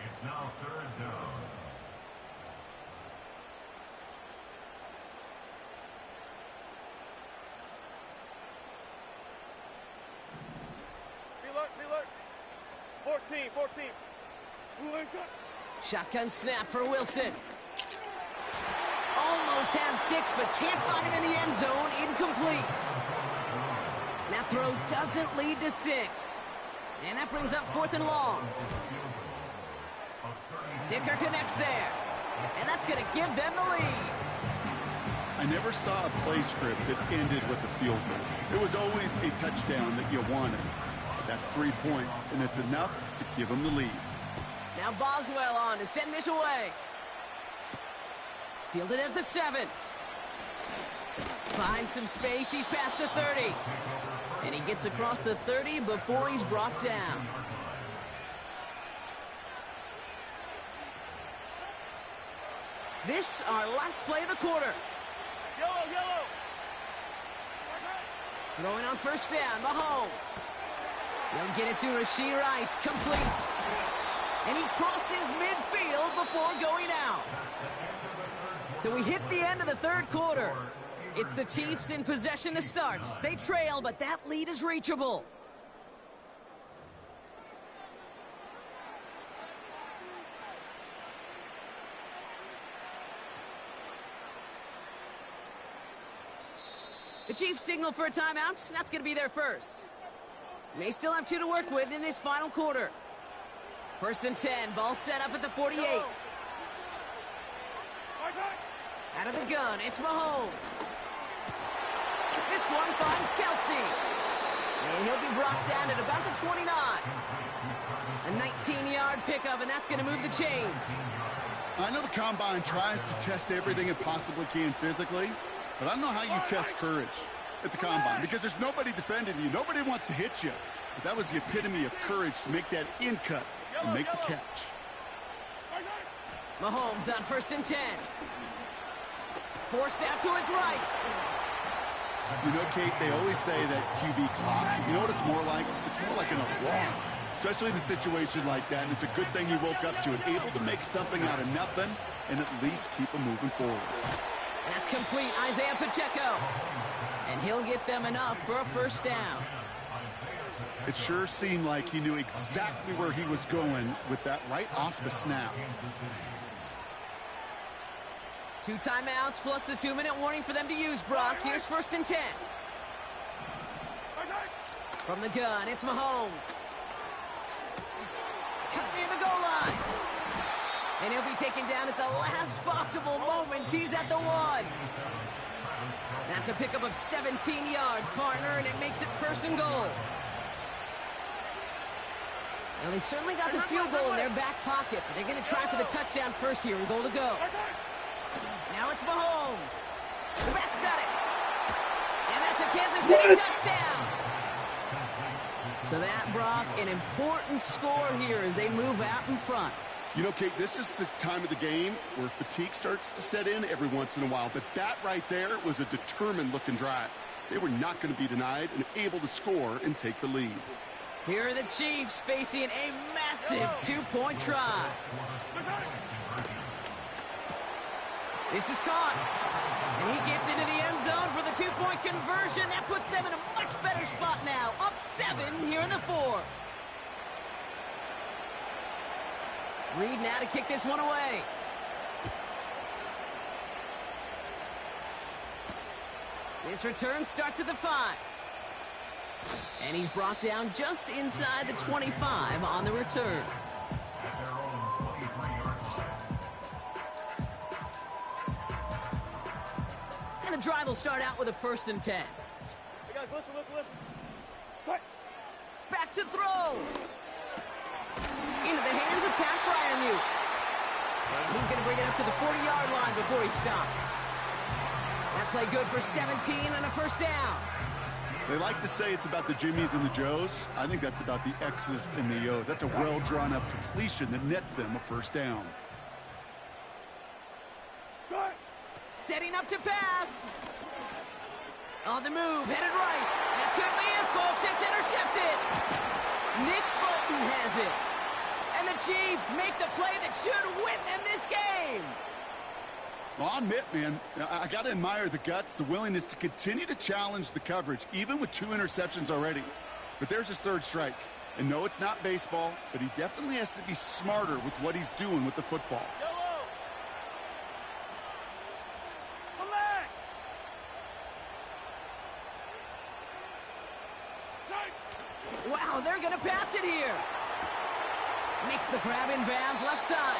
It's now 3rd down. Be alert. 14. Shotgun snap for Wilson. Almost had 6, but can't find him in the end zone. Incomplete. That throw doesn't lead to 6. And that brings up 4th and long. Dicker connects there. And that's going to give them the lead. I never saw a play script that ended with a field goal. It was always a touchdown that you wanted. That's 3 points, and it's enough to give them the lead. Now Boswell on to send this away. Fielded at the 7. Finds some space. He's past the 30. And he gets across the 30 before he's brought down. This our last play of the quarter. Yellow. Throwing on 1st down, Mahomes. They'll get it to Rashee Rice, complete. And he crosses midfield before going out. So we hit the end of the 3rd quarter. It's the Chiefs in possession to start. They trail, but that lead is reachable. The Chiefs signal for a timeout. That's going to be their first. They still have 2 to work with in this final quarter. 1st and 10. Ball set up at the 48. Out of the gun, it's Mahomes. This one finds Kelsey. And he'll be brought down at about the 29. A 19-yard pickup, and that's going to move the chains. I know the Combine tries to test everything it possibly can physically, but I don't know how you test courage at the Combine because there's nobody defending you. Nobody wants to hit you. But that was the epitome of courage to make that in cut and make the catch. Mahomes on 1st and 10. Forced out to his right. You know, Kate, they always say that QB clock. You know what it's more like? It's more like an alarm, especially in a situation like that. And it's a good thing he woke up to it, able to make something out of nothing and at least keep him moving forward. That's complete, Isaiah Pacheco. And he'll get them enough for a first down. It sure seemed like he knew exactly where he was going with that right off the snap. 2 timeouts plus the 2-minute warning for them to use, Brock. Here's 1st and 10. From the gun, it's Mahomes. Cut near the goal line. And he'll be taken down at the last possible moment. He's at the 1. That's a pickup of 17 yards, partner, and it makes it 1st and goal. Now, they've certainly got the field goal in their back pocket, but they're going to try for the touchdown first here and goal to go. Now it's Mahomes. The bat's got it. And that's a Kansas City touchdown. So that, Brock, an important score here as they move out in front. You know, Kate, this is the time of the game where fatigue starts to set in every once in a while. But that right there was a determined-looking drive. They were not going to be denied and able to score and take the lead. Here are the Chiefs facing a massive 2-point try. This is caught. And he gets into the end zone for the 2-point conversion. That puts them in a much better spot now. Up 7 here in the 4th. Reed now to kick this one away. This return starts at the 5. And he's brought down just inside the 25 on the return. And the drive will start out with a 1st and 10. Hey guys, listen. Back to throw. Into the hands of Pat Freiermuth. And he's going to bring it up to the 40-yard line before he stopped. That play good for 17 and a 1st down. They like to say it's about the Jimmies and the Joes. I think that's about the X's and the O's. That's a well-drawn-up completion that nets them a 1st down. Setting up to pass. On the move, headed right. That could be it, folks. It's intercepted. Nick Bolton has it. And the Chiefs make the play that should win them this game. Well, I'll admit, man, I got to admire the guts, the willingness to continue to challenge the coverage, even with 2 interceptions already. But there's his 3rd strike. And no, it's not baseball, but he definitely has to be smarter with what he's doing with the football. Wow, they're going to pass it here. Makes the grab in bounds left side.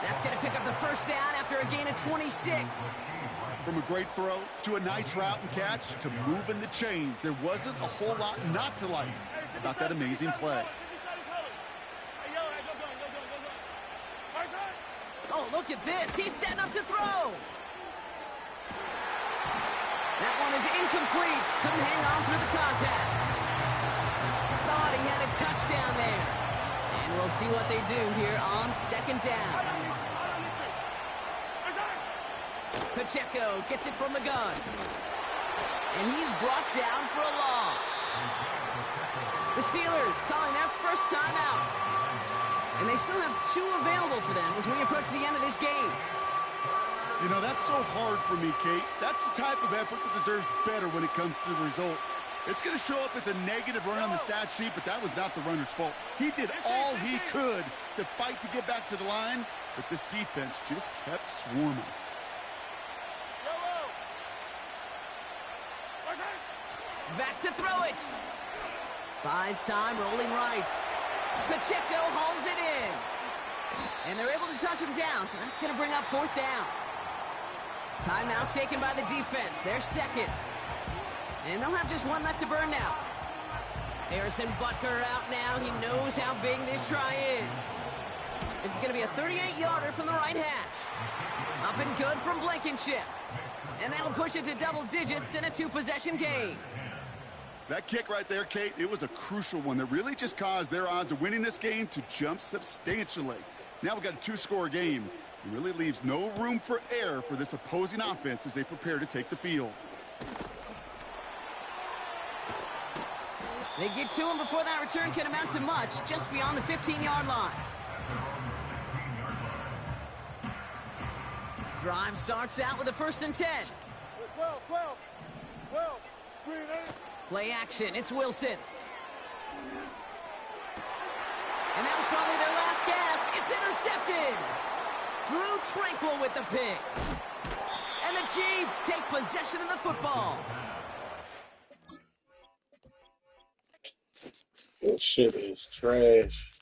That's going to pick up the 1st down after a gain of 26. From a great throw to a nice route and catch to moving the chains, there wasn't a whole lot not to like about that amazing play. Oh, look at this. He's setting up to throw. That one is incomplete. Couldn't hang on through the contact. Thought he had a touchdown there. And we'll see what they do here on 2nd down. Pacheco gets it from the gun. And he's brought down for a loss. The Steelers calling their 1st timeout. And they still have 2 available for them as we approach the end of this game. You know, that's so hard for me, Kate. That's the type of effort that deserves better when it comes to the results. It's going to show up as a negative run on the stat sheet, but that was not the runner's fault. He did all he could to fight to get back to the line, but this defense just kept swarming. Back to throw it. Buys time, rolling right. Pacheco hauls it in. And they're able to touch him down, so that's going to bring up 4th down. Timeout taken by the defense. They're 2nd. And they'll have just 1 left to burn now. Harrison Butker out now. He knows how big this try is. This is going to be a 38-yarder from the right hash. Up and good from Blankenship. And that'll push it to double digits in a 2-possession game. That kick right there, Kate, it was a crucial one that really just caused their odds of winning this game to jump substantially. Now we've got a 2-score game. It really leaves no room for error for this opposing offense as they prepare to take the field. They get to him before that return can amount to much, just beyond the 15-yard line. Drive starts out with a 1st and 10. 12. Green 8. Play action. It's Wilson. And that was probably their last gasp. It's intercepted. Drew Tranquil with the pick. And the Chiefs take possession of the football. This shit is trash.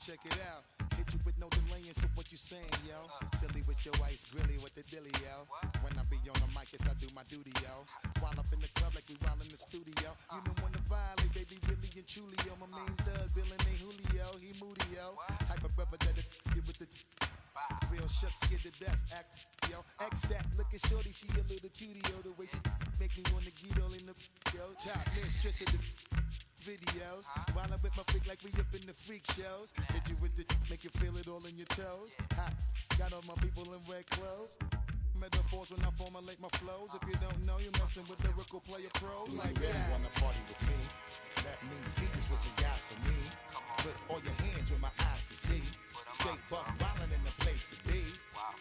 Check it out. Hit you with no delay into what you saying, yo. Silly with your ice grilly with the dilly, yo. When I be on the mic, yes, I do my duty, yo. While up in the club like we while in the studio. You know when to violate, baby, really and truly, yo. My main thug, villain ain't Julio. He moody, yo. Type of brother that'll with the real shook, scared to death, act, yo. X that, looking shorty, she a little cutie, yo. The way she make me wanna get all in the, yo. Top mistress of the videos, while I'm with my freak like we up in the freak shows. Hit you with the make you feel it all in your toes. Hot, got all my people in red clothes. Metaphors when I formulate my flows. If you don't know, you're messing with lyrical player pros. Like that. You wanna party with me? Let me see just what you got for me. Put all your hands with my eyes to see. Straight buck wildin' in the place to be.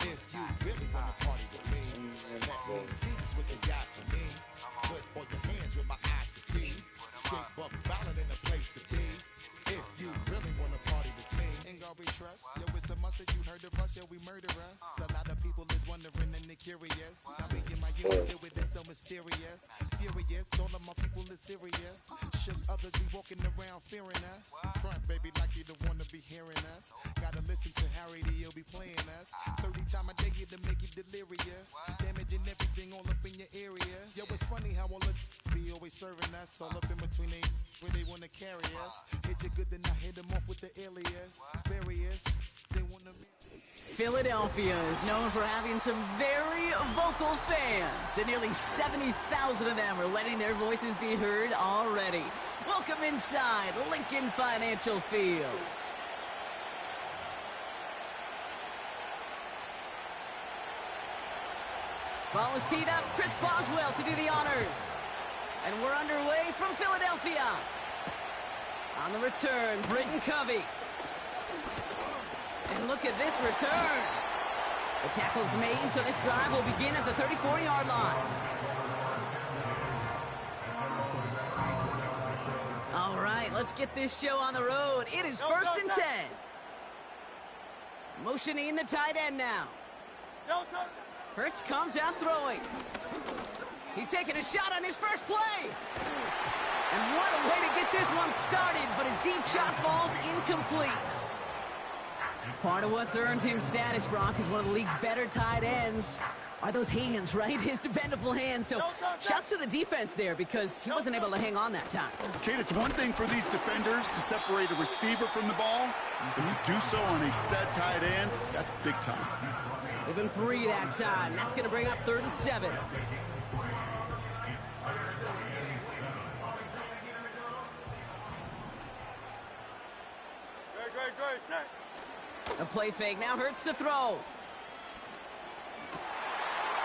If you really wanna party with me, let me see just what you got for me. Put all your hands with my eyes to see. Straight buck violent in the place to be. If you really wanna party with me, ain't God we trust. Yo, it's a must that you heard of us, yo, we murder us. A lot of people is wondering and they curious. I'm making my unit with it so mysterious. Furious, all of my people is serious. Shook others be walking around fearing us. Front, baby, like you don't wanna be hearing us. Gotta listen to Harry D.O. be playing us. 30 times a day to make you delirious. Damaging everything all up in your area. Yo, it's funny how all the be always serving us. All up in between they where they wanna carry us. Hit you good, then I hit them off with the alias. Various, they wanna be. Philadelphia is known for having some very vocal fans, and nearly 70,000 of them are letting their voices be heard already. Welcome inside Lincoln Financial Field. Ball is teed up. Chris Boswell to do the honors. And we're underway from Philadelphia. On the return, Britton Covey. And look at this return. The tackle's made, so this drive will begin at the 34-yard line. All right, let's get this show on the road. It is 1st and 10. Motioning the tight end now. Hurts comes out throwing. He's taking a shot on his first play. And what a way to get this one started, but his deep shot falls incomplete. Part of what's earned him status, Brock, is one of the league's better tight ends. Are those hands, right? His dependable hands. So shouts to the defense there because he wasn't able to hang on that time. Kate, it's one thing for these defenders to separate a receiver from the ball, but to do so on a stud tight end, that's big time. Moving 3 that time. That's going to bring up 3rd and 7. A play fake. Now Hurts to throw.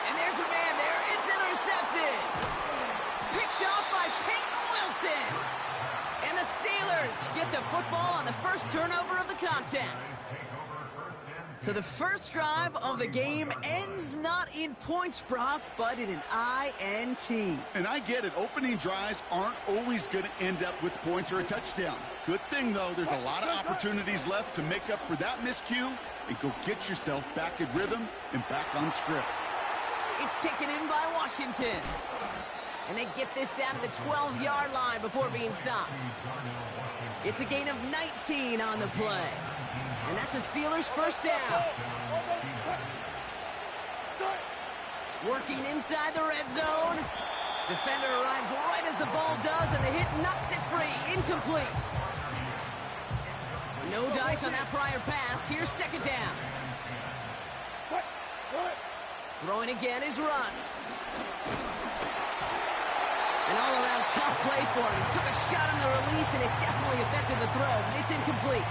And there's a man there. It's intercepted. Picked off by Peyton Wilson. And the Steelers get the football on the first turnover of the contest. So the first drive of the game ends not in points, Brock, but in an INT. And I get it. Opening drives aren't always going to end up with points or a touchdown. Good thing, though, there's a lot of opportunities left to make up for that miscue and go get yourself back in rhythm and back on script. It's taken in by Washington. And they get this down to the 12-yard line before being stopped. It's a gain of 19 on the play. And that's a Steelers first down. Working inside the red zone. Defender arrives right as the ball does, and the hit knocks it free. Incomplete. No dice on that prior pass. Here's 2nd down. Throwing again is Russ. An all-around tough play for him. He took a shot on the release, and it definitely affected the throw. It's incomplete.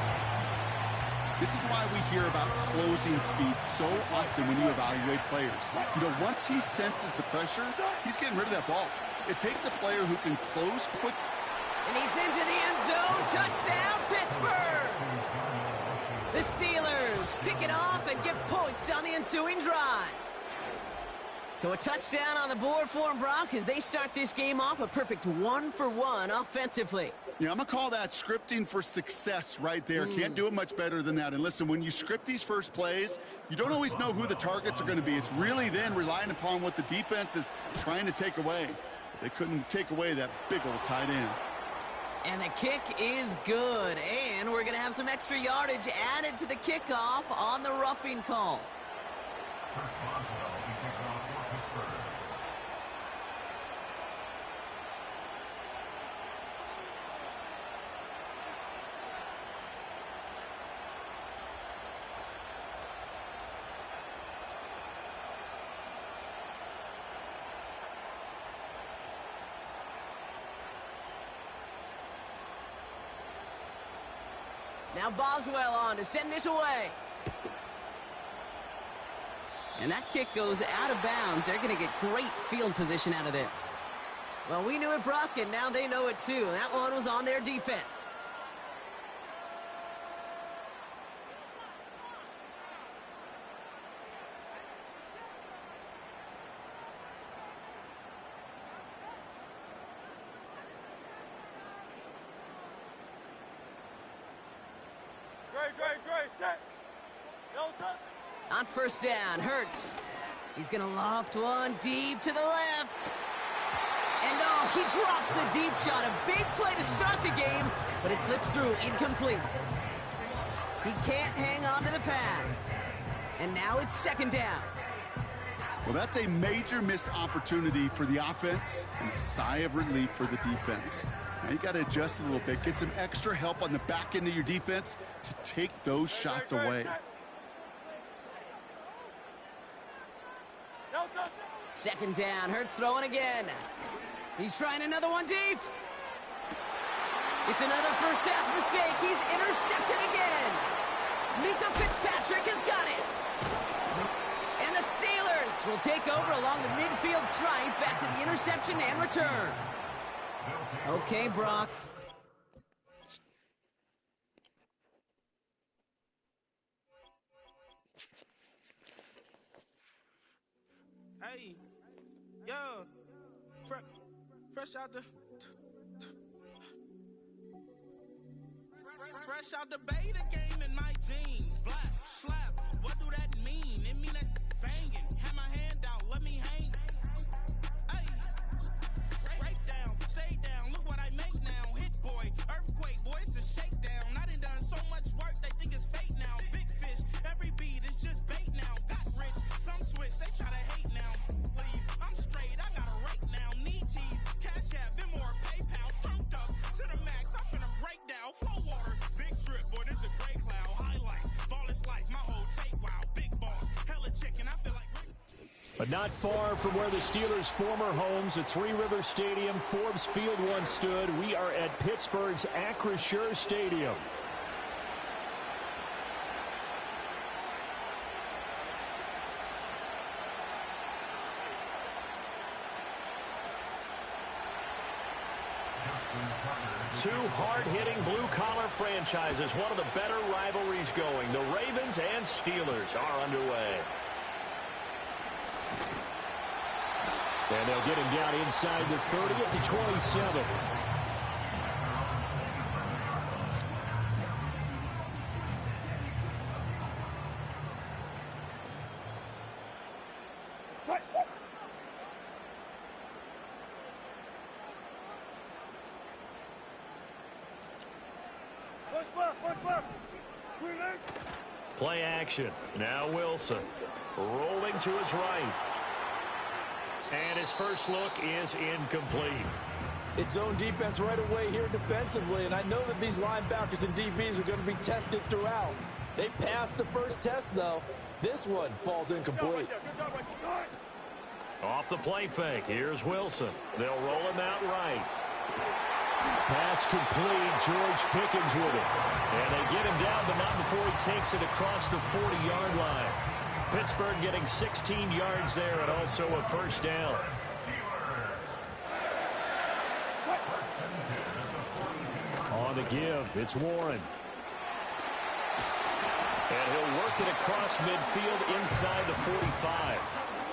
This is why we hear about closing speed so often when you evaluate players. You know, once he senses the pressure, he's getting rid of that ball. It takes a player who can close quick. And he's into the end zone. Touchdown, Pittsburgh! The Steelers pick it off and get points on the ensuing drive. So a touchdown on the board for them, Brock, as they start this game off a perfect 1-for-1 offensively. Yeah, I'm going to call that scripting for success right there. Can't do it much better than that. And listen, when you script these first plays, you don't always know who the targets are going to be. It's really then relying upon what the defense is trying to take away. They couldn't take away that big old tight end. And the kick is good. And we're going to have some extra yardage added to the kickoff on the roughing call. Now Boswell on to send this away. And that kick goes out of bounds. They're going to get great field position out of this. Well, we knew it, Brock, and now they know it too. That one was on their defense. Great, set. On first down, Hurts. He's going to loft one deep to the left. And oh, he drops the deep shot. A big play to start the game, but it slips through incomplete. He can't hang on to the pass. And now it's second down. Well, that's a major missed opportunity for the offense and a sigh of relief for the defense. Now you got to adjust a little bit, get some extra help on the back end of your defense to take those shots away. Second down, Hurts throwing again. He's trying another one deep. It's another first half mistake. He's intercepted again. Minka Fitzpatrick has got it. And the Steelers will take over along the midfield stripe back to the interception and return. Okay, Brock. Hey, yo, fresh out the beta game in my jeans, black slap. What do that mean? It mean that banging. Have my hand out, let me hang. Hey, break down, stay down. Look what I make now. Hit boy, earthquake, boy, it's a shakedown. I done so much work, they think it's fake now. Big fish, every beat is just bait now. Got rich, some switch, they try to hate now. Leave, I'm straight, I got a rake now. Need cheese, cash app, been more PayPal. Turned up to the max, I'm finna break down. Flow water, big trip, boy, this a gray cloud. Highlights, ball is life, my whole take, wow. Big boss, hella chicken, I feel like... But not far from where the Steelers' former homes at Three Rivers Stadium, Forbes Field once stood. We are at Pittsburgh's Acrisure Stadium. Two hard-hitting blue-collar franchises, one of the better rivalries going. The Ravens and Steelers are underway. And they'll get him down inside the 30 at the 27. Play action. Now Wilson rolling to his right. And his first look is incomplete. It's zone defense right away here defensively, and I know that these linebackers and DBs are going to be tested throughout. They passed the first test, though. This one falls incomplete. Off the play fake, here's Wilson. They'll roll him out right. Pass complete. George Pickens with it. And they get him down, but not before he takes it across the 40-yard line. Pittsburgh getting 16 yards there and also a first down. On the give, it's Warren. And he'll work it across midfield inside the 45.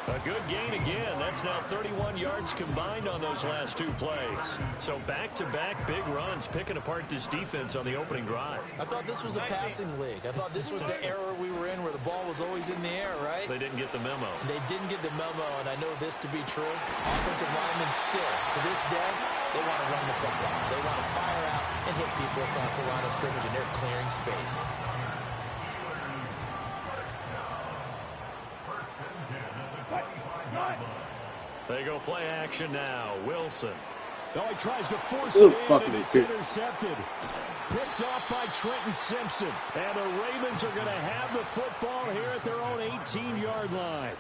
A good gain again. That's now 31 yards combined on those last two plays. So back-to-back big runs, picking apart this defense on the opening drive. I thought this was a passing league. I thought this was the era we were in where the ball was always in the air, right? They didn't get the memo. They didn't get the memo, and I know this to be true. Offensive linemen still, to this day, they want to run the football. They want to fire out and hit people across the line of scrimmage, and they're clearing space. They go play action now. Wilson. No, he tries to force Ooh, it in, and it's intercepted. Picked off by Trenton Simpson. And the Ravens are going to have the football here at their own 18-yard line.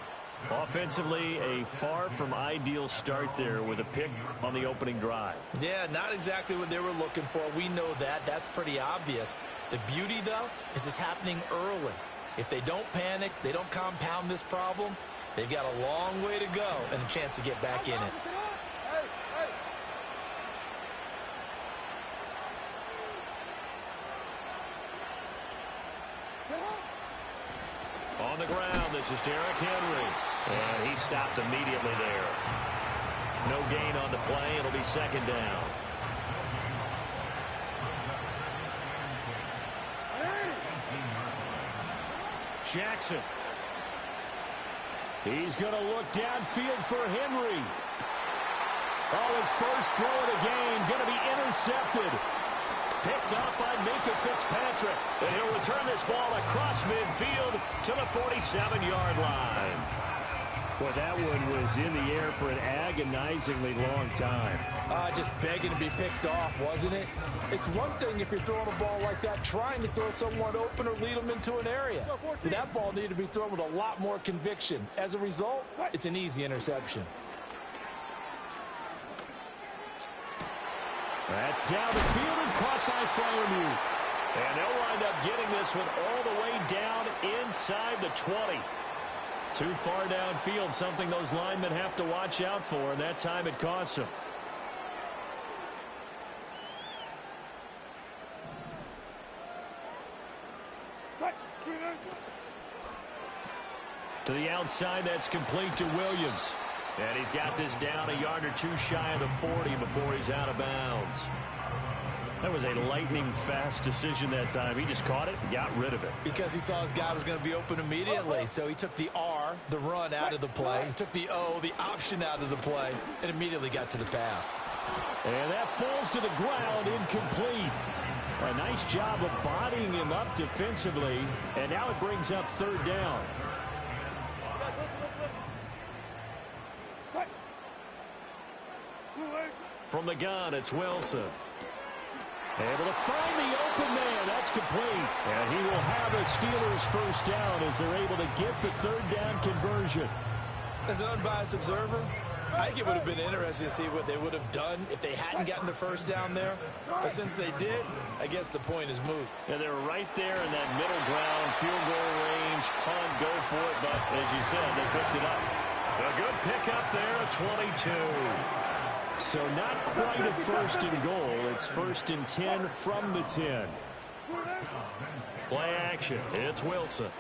Offensively, a far from ideal start there with a pick on the opening drive. Yeah, not exactly what they were looking for. We know that. That's pretty obvious. The beauty, though, is it's happening early. If they don't panic, they don't compound this problem, they've got a long way to go and a chance to get back in it. On the ground, this is Derrick Henry. And he stopped immediately there. No gain on the play. It'll be second down. Jackson. He's going to look downfield for Henry. Oh, his first throw of the game going to be intercepted. Picked up by Minka Fitzpatrick. And he'll return this ball across midfield to the 47-yard line. Well, that one was in the air for an agonizingly long time. Just begging to be picked off, wasn't it? It's one thing if you're throwing a ball like that, trying to throw someone open or lead them into an area. But that ball needed to be thrown with a lot more conviction. As a result, it's an easy interception. That's down the field and caught by Freiermuth. And they'll wind up getting this one all the way down inside the 20. Too far downfield, something those linemen have to watch out for, and that time it costs them. To the outside, that's complete to Williams. And he's got this down a yard or two shy of the 40 before he's out of bounds. That was a lightning-fast decision that time. He just caught it and got rid of it. Because he saw his guy was going to be open immediately. So he took the R, the run, out of the play. He took the O, the option, out of the play, and immediately got to the pass. And that falls to the ground, incomplete. A nice job of bodying him up defensively. And now it brings up third down. From the gun, it's Wilson. Able to find the open man. That's complete. And he will have a Steelers first down as they're able to get the third down conversion. As an unbiased observer, I think it would have been interesting to see what they would have done if they hadn't gotten the first down there. But since they did, I guess the point is moot. And they're right there in that middle ground, field goal range, punt, go for it. But as you said, they picked it up. A good pickup there at 22. So not quite a first and goal. It's first and 10 from the 10. Play action. It's Wilson.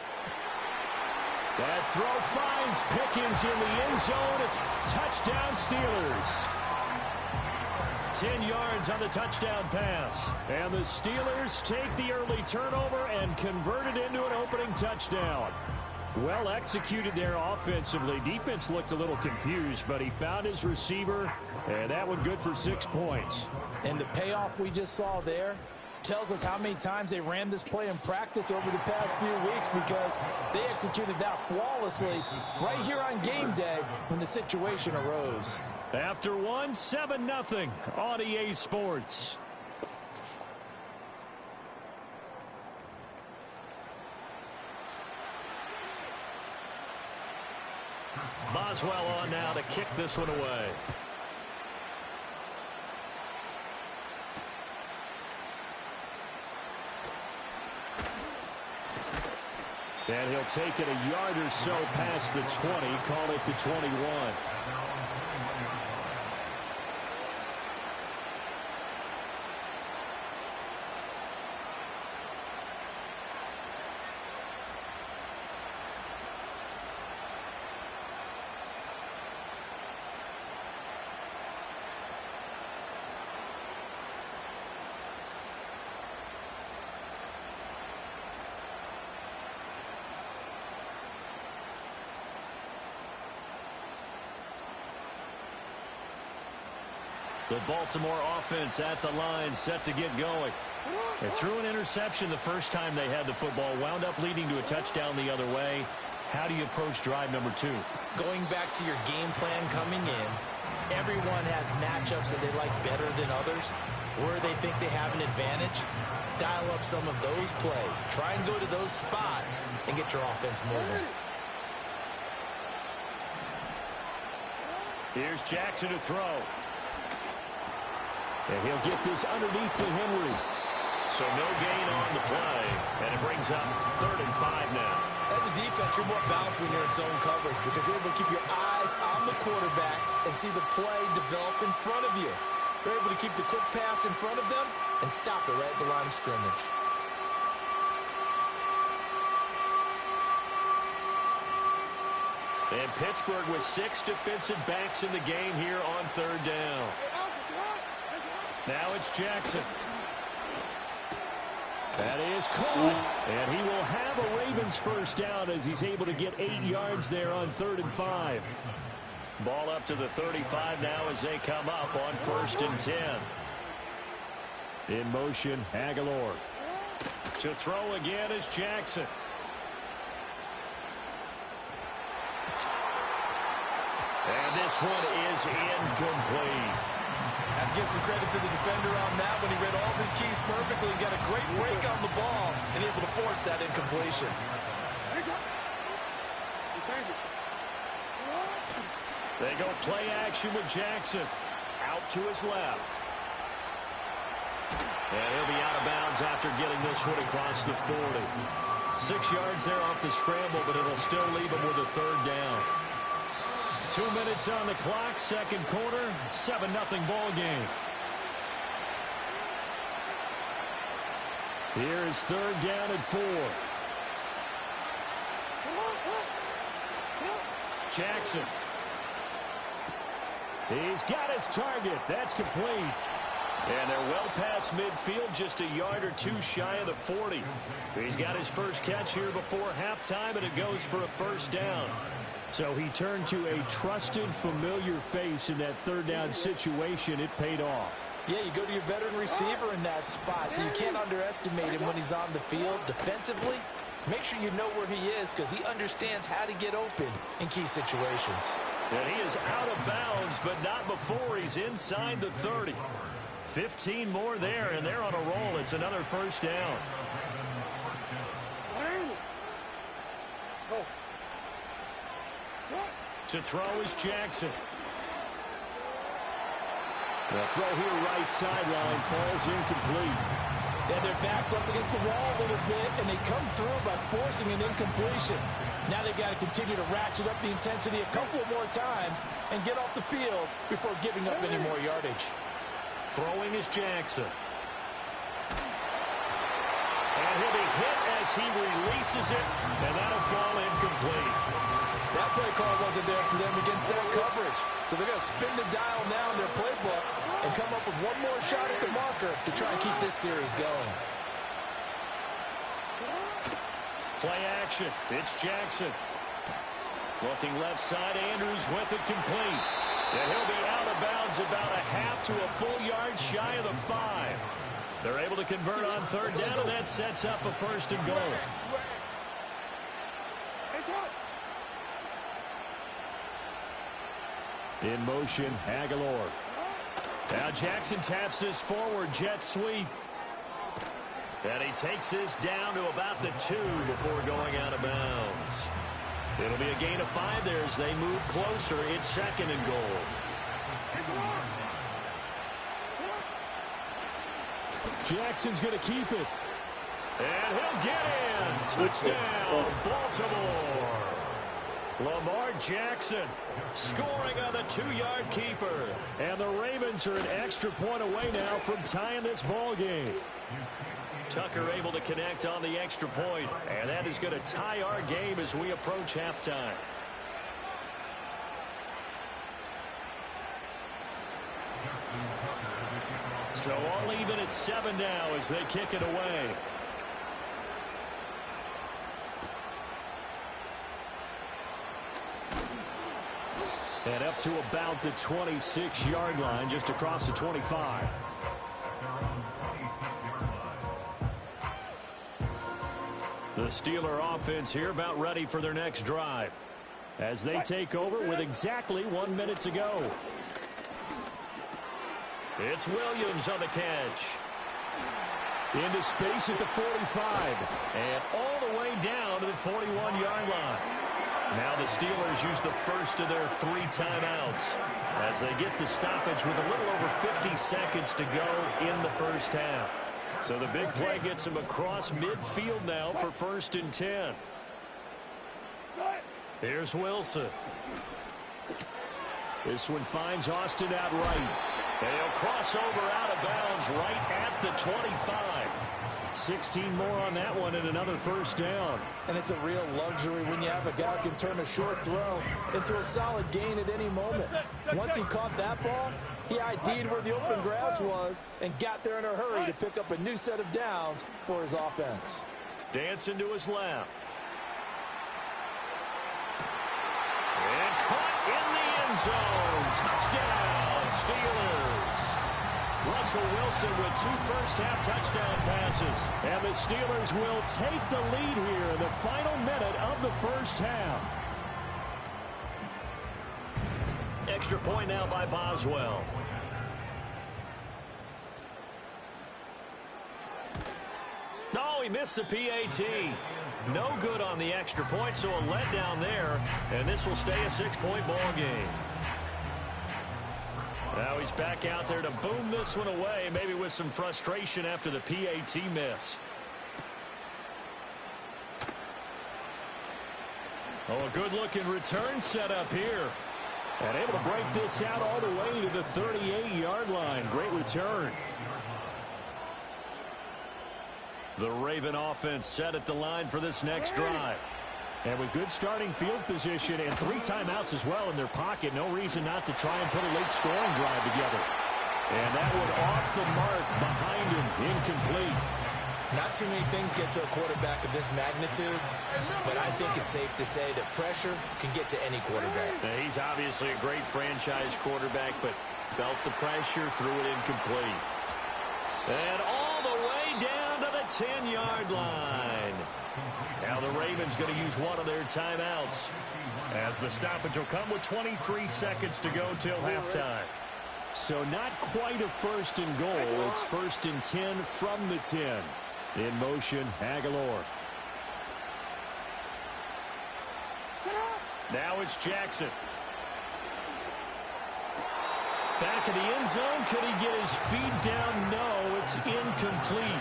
That throw finds Pickens in the end zone. Touchdown Steelers. 10 yards on the touchdown pass. And the Steelers take the early turnover and convert it into an opening touchdown. Well executed there offensively. Defense looked a little confused, but he found his receiver, and that one good for 6 points. And the payoff we just saw there tells us how many times they ran this play in practice over the past few weeks, because they executed that flawlessly right here on game day when the situation arose. After one, 7-0 on EA Sports. Boswell on now to kick this one away. And he'll take it a yard or so past the 20, call it the 21. The Baltimore offense at the line, set to get going. They threw an interception the first time they had the football, wound up leading to a touchdown the other way. How do you approach drive number 2? Going back to your game plan coming in, everyone has matchups that they like better than others, where they think they have an advantage. Dial up some of those plays. Try and go to those spots and get your offense moving. Here's Jackson to throw. And he'll get this underneath to Henry. So no gain on the play. And it brings up 3rd and 5 now. As a defense, you're more balanced when you're in zone coverage because you're able to keep your eyes on the quarterback and see the play develop in front of you. You're able to keep the quick pass in front of them and stop it right at the line of scrimmage. And Pittsburgh with 6 defensive backs in the game here on 3rd down. Now it's Jackson. That is caught. And he will have a Ravens first down as he's able to get 8 yards there on 3rd and 5. Ball up to the 35 now as they come up on 1st and 10. In motion, Aguilar. To throw again is Jackson. And this one is incomplete. I have to give some credit to the defender on that when he read all of his keys perfectly and got a great break on the ball and able to force that incompletion. They go play action with Jackson. Out to his left. And he'll be out of bounds after getting this one across the 40. 6 yards there off the scramble, but it'll still leave him with a 3rd down. 2 minutes on the clock, 2nd quarter, 7-0 ball game. Here is 3rd down and 4. Jackson. He's got his target. That's complete. And they're well past midfield, just a yard or 2 shy of the 40. He's got his first catch here before halftime, and it goes for a 1st down. So he turned to a trusted, familiar face in that 3rd down situation. It paid off. Yeah, you go to your veteran receiver in that spot, so you can't underestimate him when he's on the field defensively. Make sure you know where he is because he understands how to get open in key situations. And he is out of bounds, but not before he's inside the 30. 15 more there, and they're on a roll. It's another 1st down. To throw is Jackson. The throw here right sideline falls incomplete. And their back's up against the wall a little bit, and they come through by forcing an incompletion. Now they've got to continue to ratchet up the intensity a couple of more times and get off the field before giving up any more yardage. Throwing is Jackson. And he'll be hit as he releases it, and that'll fall incomplete. That play call wasn't there for them against that coverage. So they're going to spin the dial now in their playbook and come up with one more shot at the marker to try and keep this series going. Play action. It's Jackson. Looking left side, Andrews with it complete. And he'll be out of bounds about a half to a full yard shy of the 5. They're able to convert on 3rd down, and that sets up a 1st and goal. In motion, Aguilar. Now Jackson taps this forward jet sweep. And he takes this down to about the 2 before going out of bounds. It'll be a gain of 5 there as they move closer. It's 2nd and goal. Jackson's going to keep it. And he'll get in. Touchdown, Baltimore. Lamar Jackson scoring on the 2-yard keeper. And the Ravens are an extra point away now from tying this ball game. Tucker able to connect on the extra point, and that is going to tie our game as we approach halftime. So all even at 7 now as they kick it away. And up to about the 26-yard line, just across the 25. The Steeler offense here about ready for their next drive as they take over with exactly 1 minute to go. It's Williams on the catch. Into space at the 45 and all the way down to the 41-yard line. Now the Steelers use the first of their 3 timeouts as they get the stoppage with a little over 50 seconds to go in the first half. So the big play gets him across midfield now for 1st and 10. Here's Wilson. This one finds Austin out right. They'll cross over out of bounds right at the 25. 16 more on that one and another first down. And it's a real luxury when you have a guy who can turn a short throw into a solid gain at any moment. Once he caught that ball, he ID'd where the open grass was and got there in a hurry to pick up a new set of downs for his offense. Dancing to his left. And caught in the end zone. Touchdown, Steelers. Russell Wilson with 2 first-half touchdown passes. And the Steelers will take the lead here in the final minute of the first half. Extra point now by Boswell. No, he missed the PAT. No good on the extra point, so a letdown there. And this will stay a 6-point ball game. Now he's back out there to boom this one away, maybe with some frustration after the PAT miss. Oh, a good-looking return set up here. And able to break this out all the way to the 38-yard line. Great return. The Raven offense set at the line for this next drive. And with good starting field position and 3 timeouts as well in their pocket, no reason not to try and put a late scoring drive together. And that one off the mark behind him, incomplete. Not too many things get to a quarterback of this magnitude, but I think it's safe to say that pressure can get to any quarterback. Now, he's obviously a great franchise quarterback, but felt the pressure, threw it incomplete. And all the way down to the 10-yard line. Now the Ravens going to use one of their timeouts as the stoppage will come with 23 seconds to go till halftime. So not quite a 1st and goal. It's 1st and 10 from the 10. In motion, Aguilar. Now it's Jackson. Back in the end zone. Could he get his feet down? No, it's incomplete.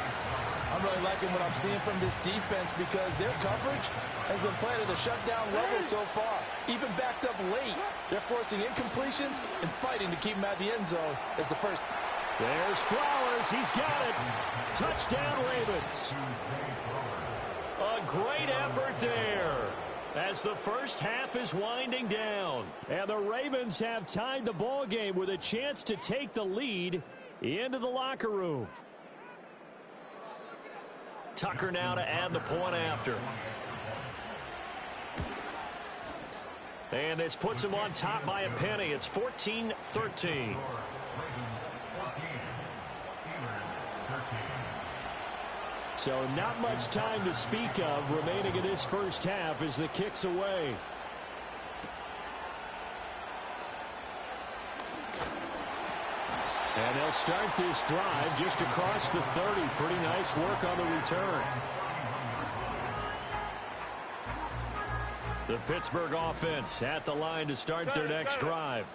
I'm really liking what I'm seeing from this defense because their coverage has been played at a shutdown level so far. Even backed up late, they're forcing incompletions and fighting to keep them at the end zone as the first. There's Flowers. He's got it. Touchdown, Ravens. A great effort there as the first half is winding down. And the Ravens have tied the ball game with a chance to take the lead into the locker room. Tucker now to add the point after. And this puts him on top by a penny. It's 14-13. So not much time to speak of remaining in this first half as the kick's away. And they'll start this drive just across the 30. Pretty nice work on the return. The Pittsburgh offense at the line to start their next drive.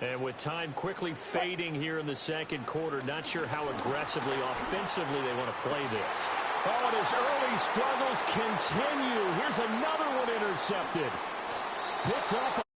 And with time quickly fading here in the second quarter, not sure how aggressively, offensively they want to play this. Oh, and his early struggles continue. Here's another one intercepted. Picked up.